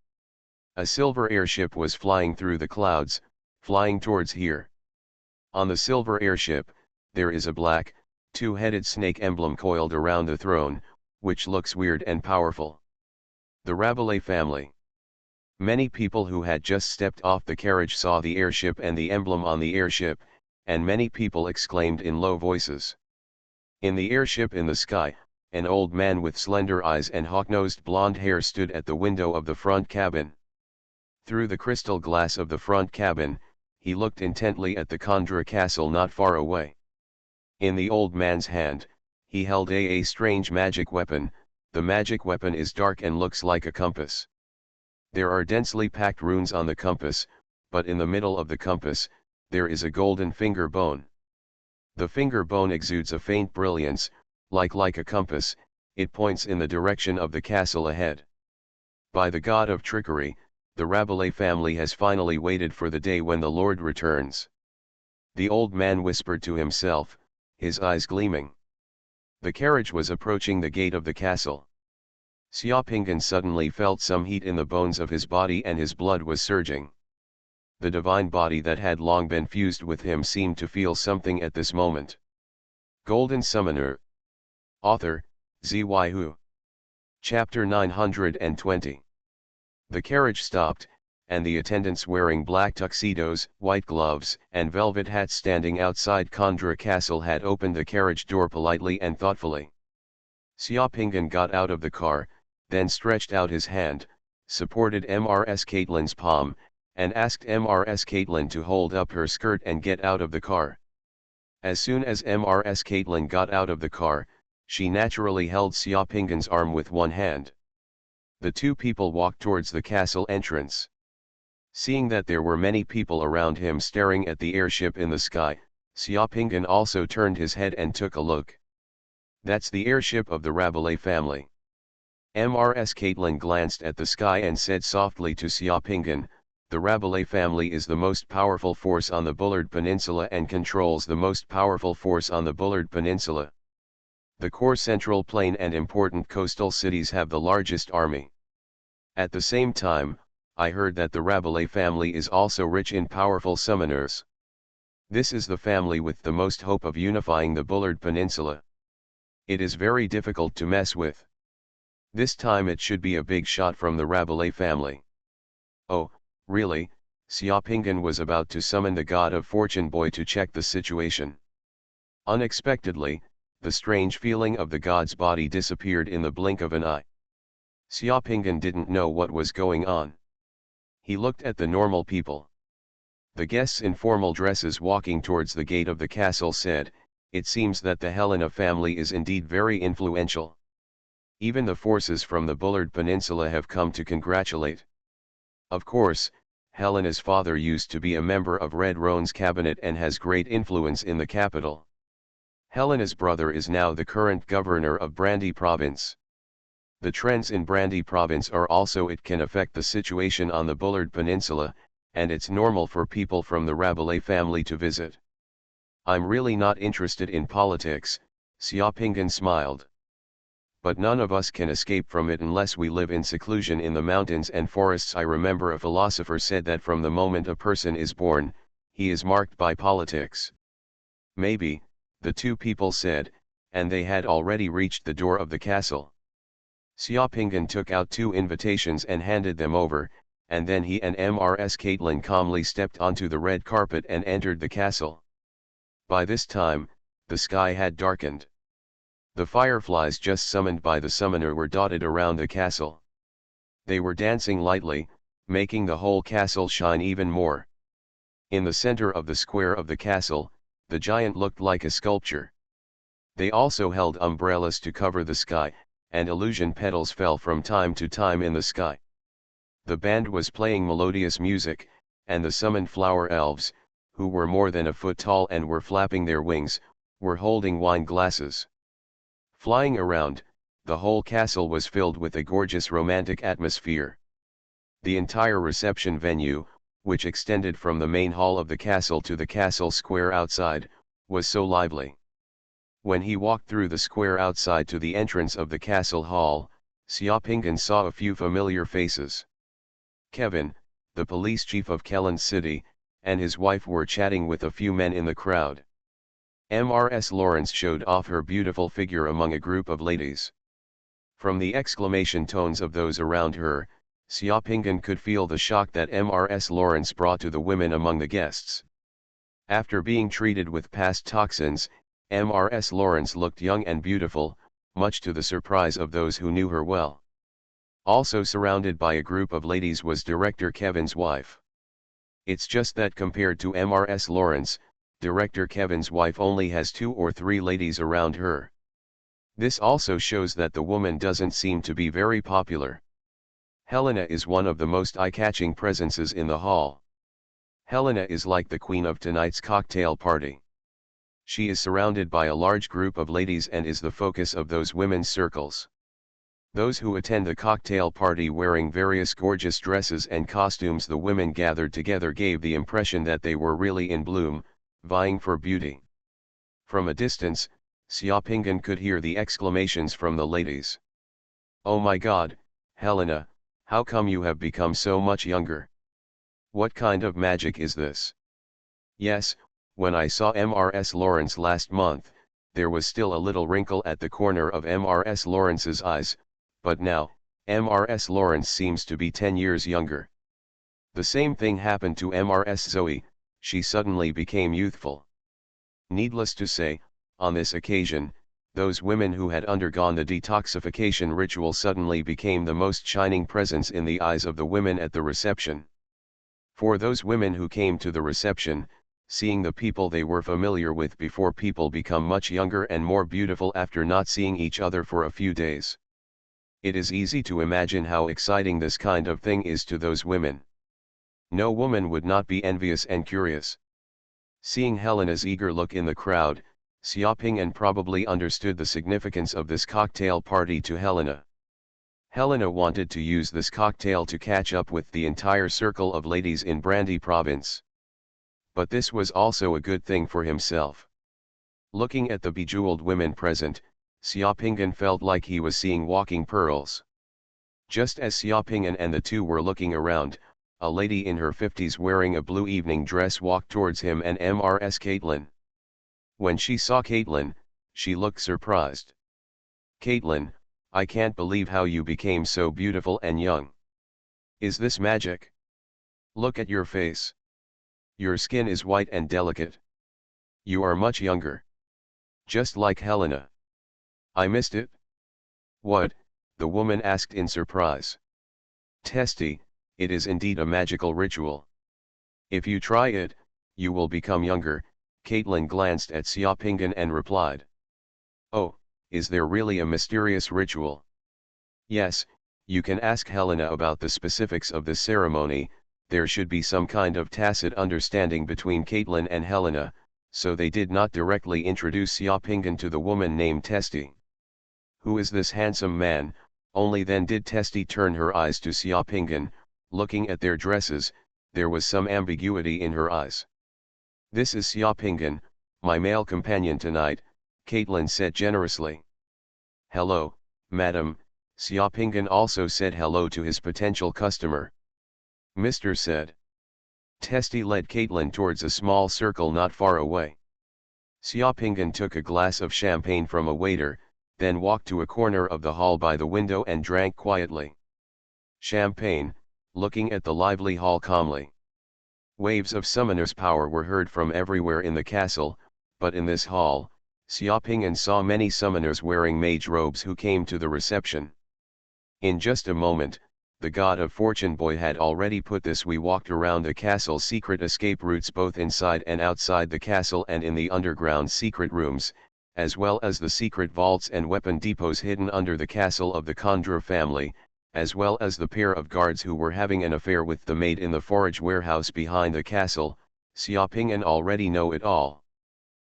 A silver airship was flying through the clouds, flying towards here. On the silver airship, there is a black, two-headed snake emblem coiled around the throne, which looks weird and powerful. The Rabelais family. Many people who had just stepped off the carriage saw the airship and the emblem on the airship, and many people exclaimed in low voices. In the airship in the sky, an old man with slender eyes and hawk-nosed blonde hair stood at the window of the front cabin. Through the crystal glass of the front cabin, he looked intently at the Kondra castle not far away. In the old man's hand, he held a strange magic weapon. The magic weapon is dark and looks like a compass. There are densely packed runes on the compass, but in the middle of the compass, there is a golden finger bone. The finger bone exudes a faint brilliance, like a compass. It points in the direction of the castle ahead. By the god of trickery, the Rabelais family has finally waited for the day when the Lord returns. The old man whispered to himself, his eyes gleaming. The carriage was approaching the gate of the castle. Xiaopingan suddenly felt some heat in the bones of his body and his blood was surging. The divine body that had long been fused with him seemed to feel something at this moment. Golden Summoner. Author, Xuanhuan. Chapter 920. The carriage stopped, and the attendants wearing black tuxedos, white gloves, and velvet hats standing outside Kondra Castle had opened the carriage door politely and thoughtfully. Xiaopingan got out of the car, then stretched out his hand, supported Mrs. Caitlin's palm, and asked Mrs. Caitlin to hold up her skirt and get out of the car. As soon as Mrs. Caitlin got out of the car, she naturally held Xiaopingan's arm with one hand. The two people walked towards the castle entrance. Seeing that there were many people around him staring at the airship in the sky, Xiaopingan also turned his head and took a look. That's the airship of the Rabelais family. Mrs. Caitlin glanced at the sky and said softly to Xiaopingan, the Rabelais family is the most powerful force on the Bullard Peninsula and controls the most powerful force on the Bullard Peninsula. The core central plain and important coastal cities have the largest army. At the same time, I heard that the Rabelais family is also rich in powerful summoners. This is the family with the most hope of unifying the Bullard Peninsula. It is very difficult to mess with. This time it should be a big shot from the Rabelais family. Oh, really? Xiaopingan was about to summon the god of fortune boy to check the situation. Unexpectedly, the strange feeling of the god's body disappeared in the blink of an eye. Xiaopingan didn't know what was going on. He looked at the normal people. The guests in formal dresses walking towards the gate of the castle said, it seems that the Helena family is indeed very influential. Even the forces from the Bullard Peninsula have come to congratulate. Of course, Helena's father used to be a member of Red Roan's cabinet and has great influence in the capital. Helena's brother is now the current governor of Brandy Province. The trends in Brandy Province are also it can affect the situation on the Bullard Peninsula, and it's normal for people from the Rabelais family to visit. I'm really not interested in politics, Xiaopingan smiled. but none of us can escape from it unless we live in seclusion in the mountains and forests. I remember a philosopher said that from the moment a person is born, he is marked by politics. Maybe, the two people said, and they had already reached the door of the castle. Xiaopingan took out 2 invitations and handed them over, and then he and Mrs. Caitlin calmly stepped onto the red carpet and entered the castle. By this time, the sky had darkened. The fireflies just summoned by the summoner were dotted around the castle. They were dancing lightly, making the whole castle shine even more. In the center of the square of the castle, the giant looked like a sculpture. They also held umbrellas to cover the sky, and illusion petals fell from time to time in the sky. The band was playing melodious music, and the summoned flower elves, who were more than a foot tall and were flapping their wings, were holding wine glasses. Flying around, the whole castle was filled with a gorgeous romantic atmosphere. The entire reception venue, which extended from the main hall of the castle to the castle square outside, was so lively. When he walked through the square outside to the entrance of the castle hall, Xiaopingan saw a few familiar faces. Kevin, the police chief of Kellan City, and his wife were chatting with a few men in the crowd. Mrs. Lawrence showed off her beautiful figure among a group of ladies. From the exclamation tones of those around her, Xiaopingan could feel the shock that Mrs. Lawrence brought to the women among the guests. After being treated with past toxins, Mrs. Lawrence looked young and beautiful, much to the surprise of those who knew her well. Also surrounded by a group of ladies was Director Kevin's wife. It's just that compared to Mrs. Lawrence, Director Kevin's wife only has 2 or 3 ladies around her. This also shows that the woman doesn't seem to be very popular. Helena is one of the most eye-catching presences in the hall. Helena is like the queen of tonight's cocktail party. She is surrounded by a large group of ladies and is the focus of those women's circles. Those who attend the cocktail party wearing various gorgeous dresses and costumes the women gathered together gave the impression that they were really in bloom, vying for beauty. From a distance, Xiaopingan could hear the exclamations from the ladies. "Oh my God, Helena, how come you have become so much younger? What kind of magic is this?" Yes, when I saw Mrs. Lawrence last month, there was still a little wrinkle at the corner of Mrs. Lawrence's eyes, but now, Mrs. Lawrence seems to be 10 years younger. The same thing happened to Mrs. Zoe, she suddenly became youthful. Needless to say, on this occasion, those women who had undergone the detoxification ritual suddenly became the most shining presence in the eyes of the women at the reception. For those women who came to the reception, seeing the people they were familiar with before people become much younger and more beautiful after not seeing each other for a few days. It is easy to imagine how exciting this kind of thing is to those women. No woman would not be envious and curious. Seeing Helena's eager look in the crowd, Xiaopingan probably understood the significance of this cocktail party to Helena. Helena wanted to use this cocktail to catch up with the entire circle of ladies in Brandy province. But this was also a good thing for himself. Looking at the bejeweled women present, Xiaopingan felt like he was seeing walking pearls. Just as Xiaopingan and the two were looking around, a lady in her 50s wearing a blue evening dress walked towards him and Mrs. Caitlin. When she saw Caitlin, she looked surprised. "Caitlin, I can't believe how you became so beautiful and young. Is this magic? Look at your face. Your skin is white and delicate. You are much younger. Just like Helena. I missed it." "What?" the woman asked in surprise. "Testy, it is indeed a magical ritual. If you try it, you will become younger." Caitlin glanced at Xiaopingan and replied. "Oh, is there really a mysterious ritual?" "Yes, you can ask Helena about the specifics of this ceremony. There should be some kind of tacit understanding between Caitlin and Helena, so they did not directly introduce Xiaopingan to the woman named Testy. Who is this handsome man? Only then did Testy turn her eyes to Xiaopingan. Looking at their dresses, there was some ambiguity in her eyes. "This is Xiaopingan, my male companion tonight," Caitlin said generously. "Hello, "Madam," Xiaopinggan also said hello to his potential customer. Mr. said. Testy led Caitlin towards a small circle not far away. Xiaopinggan took a glass of champagne from a waiter, then walked to a corner of the hall by the window and drank quietly. Champagne, looking at the lively hall calmly. Waves of summoner's power were heard from everywhere in the castle, but in this hall, Xiaopinggan saw many summoners wearing mage robes who came to the reception. In just a moment, the god of fortune boy had already put this. We walked around the castle's secret escape routes both inside and outside the castle and in the underground secret rooms, as well as the secret vaults and weapon depots hidden under the castle of the Kondra family, as well as the pair of guards who were having an affair with the maid in the forage warehouse behind the castle. Xiaopinggan already know it all.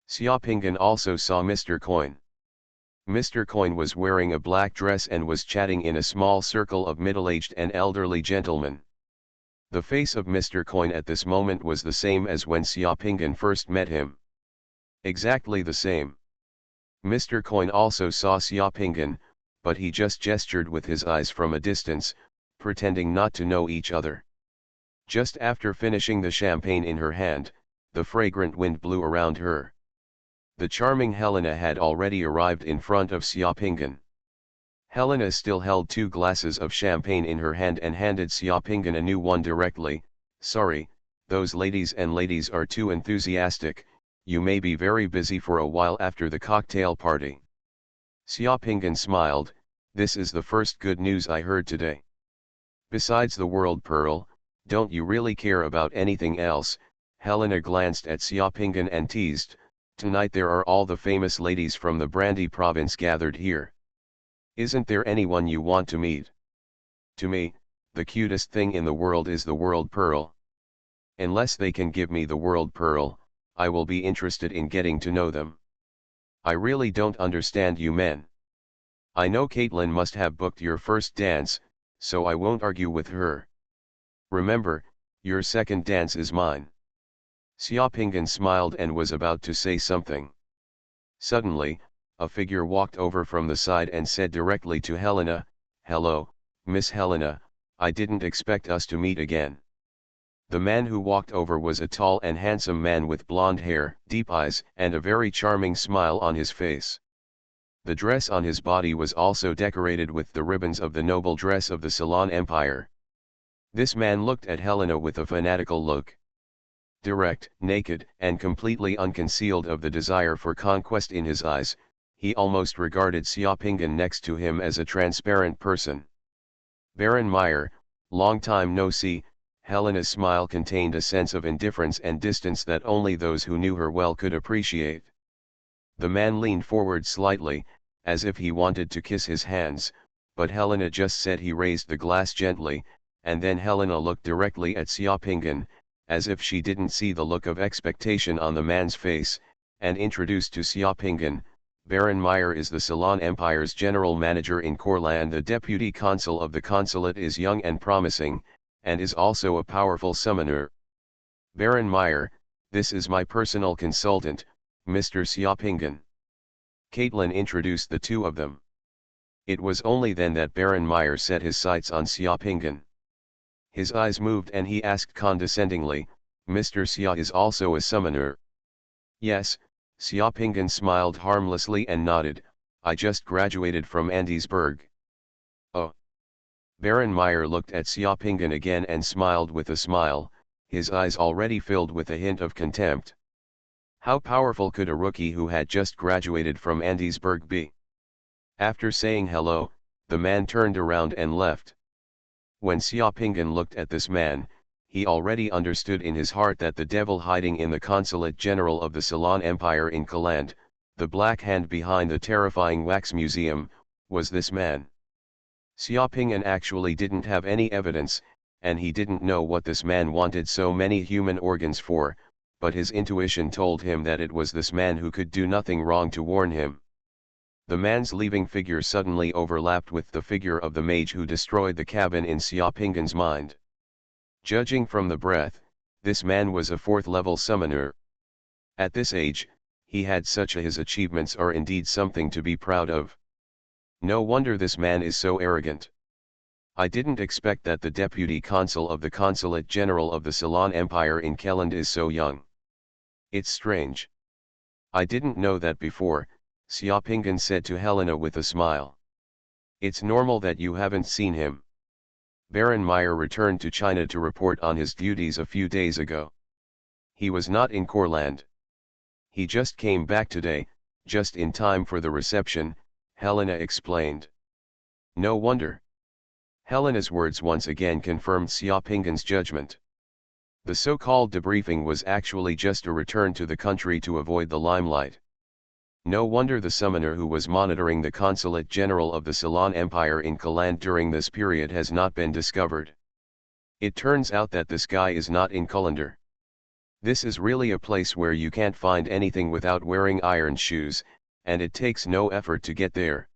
Xiaopinggan also saw Mr. Coin. Mr. Coin was wearing a black dress and was chatting in a small circle of middle-aged and elderly gentlemen. The face of Mr. Coin at this moment was the same as when Xiaopinggan first met him. Exactly the same. Mr. Coin also saw Xiaopinggan, but he just gestured with his eyes from a distance, pretending not to know each other. Just after finishing the champagne in her hand, the fragrant wind blew around her. The charming Helena had already arrived in front of Xiaopinggan. Helena still held 2 glasses of champagne in her hand and handed Xiaopinggan a new one directly. "Sorry, those ladies are too enthusiastic, you may be very busy for a while after the cocktail party." Xiaopinggan smiled, "This is the first good news I heard today. Besides the world pearl, don't you really care about anything else?" Helena glanced at Xiaopinggan and teased, "Tonight there are all the famous ladies from the Brandy province gathered here. Isn't there anyone you want to meet? To me, the cutest thing in the world is the world pearl. Unless they can give me the world pearl, I will be interested in getting to know them. I really don't understand you men. I know Caitlin must have booked your first dance, so I won't argue with her. Remember, your second dance is mine." Xiaopinggan smiled and was about to say something. Suddenly, a figure walked over from the side and said directly to Helena, "Hello, Miss Helena, I didn't expect us to meet again." The man who walked over was a tall and handsome man with blonde hair, deep eyes, and a very charming smile on his face. The dress on his body was also decorated with the ribbons of the noble dress of the Ceylon Empire. This man looked at Helena with a fanatical look. Direct, naked, and completely unconcealed of the desire for conquest in his eyes, he almost regarded Xiaopinggan next to him as a transparent person. "Baron Meyer, long time no see." Helena's smile contained a sense of indifference and distance that only those who knew her well could appreciate. The man leaned forward slightly, as if he wanted to kiss his hands, but Helena just said he raised the glass gently, and then Helena looked directly at Xiaopinggan, as if she didn't see the look of expectation on the man's face, and introduced to Xiaopinggan, "Baron Meyer is the Ceylon Empire's general manager in Courland. The deputy consul of the consulate is young and promising, and is also a powerful summoner. Baron Meyer, this is my personal consultant, Mr. Xiaopinggan." Caitlin introduced the two of them. It was only then that Baron Meyer set his sights on Xiaopinggan. His eyes moved and he asked condescendingly, "Mr. Xia is also a summoner?" "Yes," Xiaopinggan smiled harmlessly and nodded, "I just graduated from Andesburg." "Oh." Baron Meyer looked at Xiaopinggan again and smiled with a smile, his eyes already filled with a hint of contempt. How powerful could a rookie who had just graduated from Andesburg be? After saying hello, the man turned around and left. When Xiaopinggan looked at this man, he already understood in his heart that the devil hiding in the consulate general of the Ceylon Empire in Courland, the black hand behind the terrifying wax museum, was this man. Xiaopinggan actually didn't have any evidence, and he didn't know what this man wanted so many human organs for, but his intuition told him that it was this man who could do nothing wrong to warn him. The man's leaving figure suddenly overlapped with the figure of the mage who destroyed the cabin in Xiaopinggan's mind. Judging from the breath, this man was a 4th-level summoner. At this age, he had his achievements are indeed something to be proud of. No wonder this man is so arrogant. I didn't expect that the deputy consul of the Consulate General of the Ceylon Empire in Keland is so young. It's strange. I didn't know that before, Xiaopingan said to Helena with a smile. It's normal that you haven't seen him. Baron Meyer returned to China to report on his duties a few days ago. He was not in Courland. He just came back today, just in time for the reception, Helena explained. No wonder. Helena's words once again confirmed Xiaopingan's judgment. The so-called debriefing was actually just a return to the country to avoid the limelight. No wonder the summoner who was monitoring the Consulate General of the Ceylon Empire in Keland during this period has not been discovered. It turns out that this guy is not in Kullander. This is really a place where you can't find anything without wearing iron shoes, and it takes no effort to get there.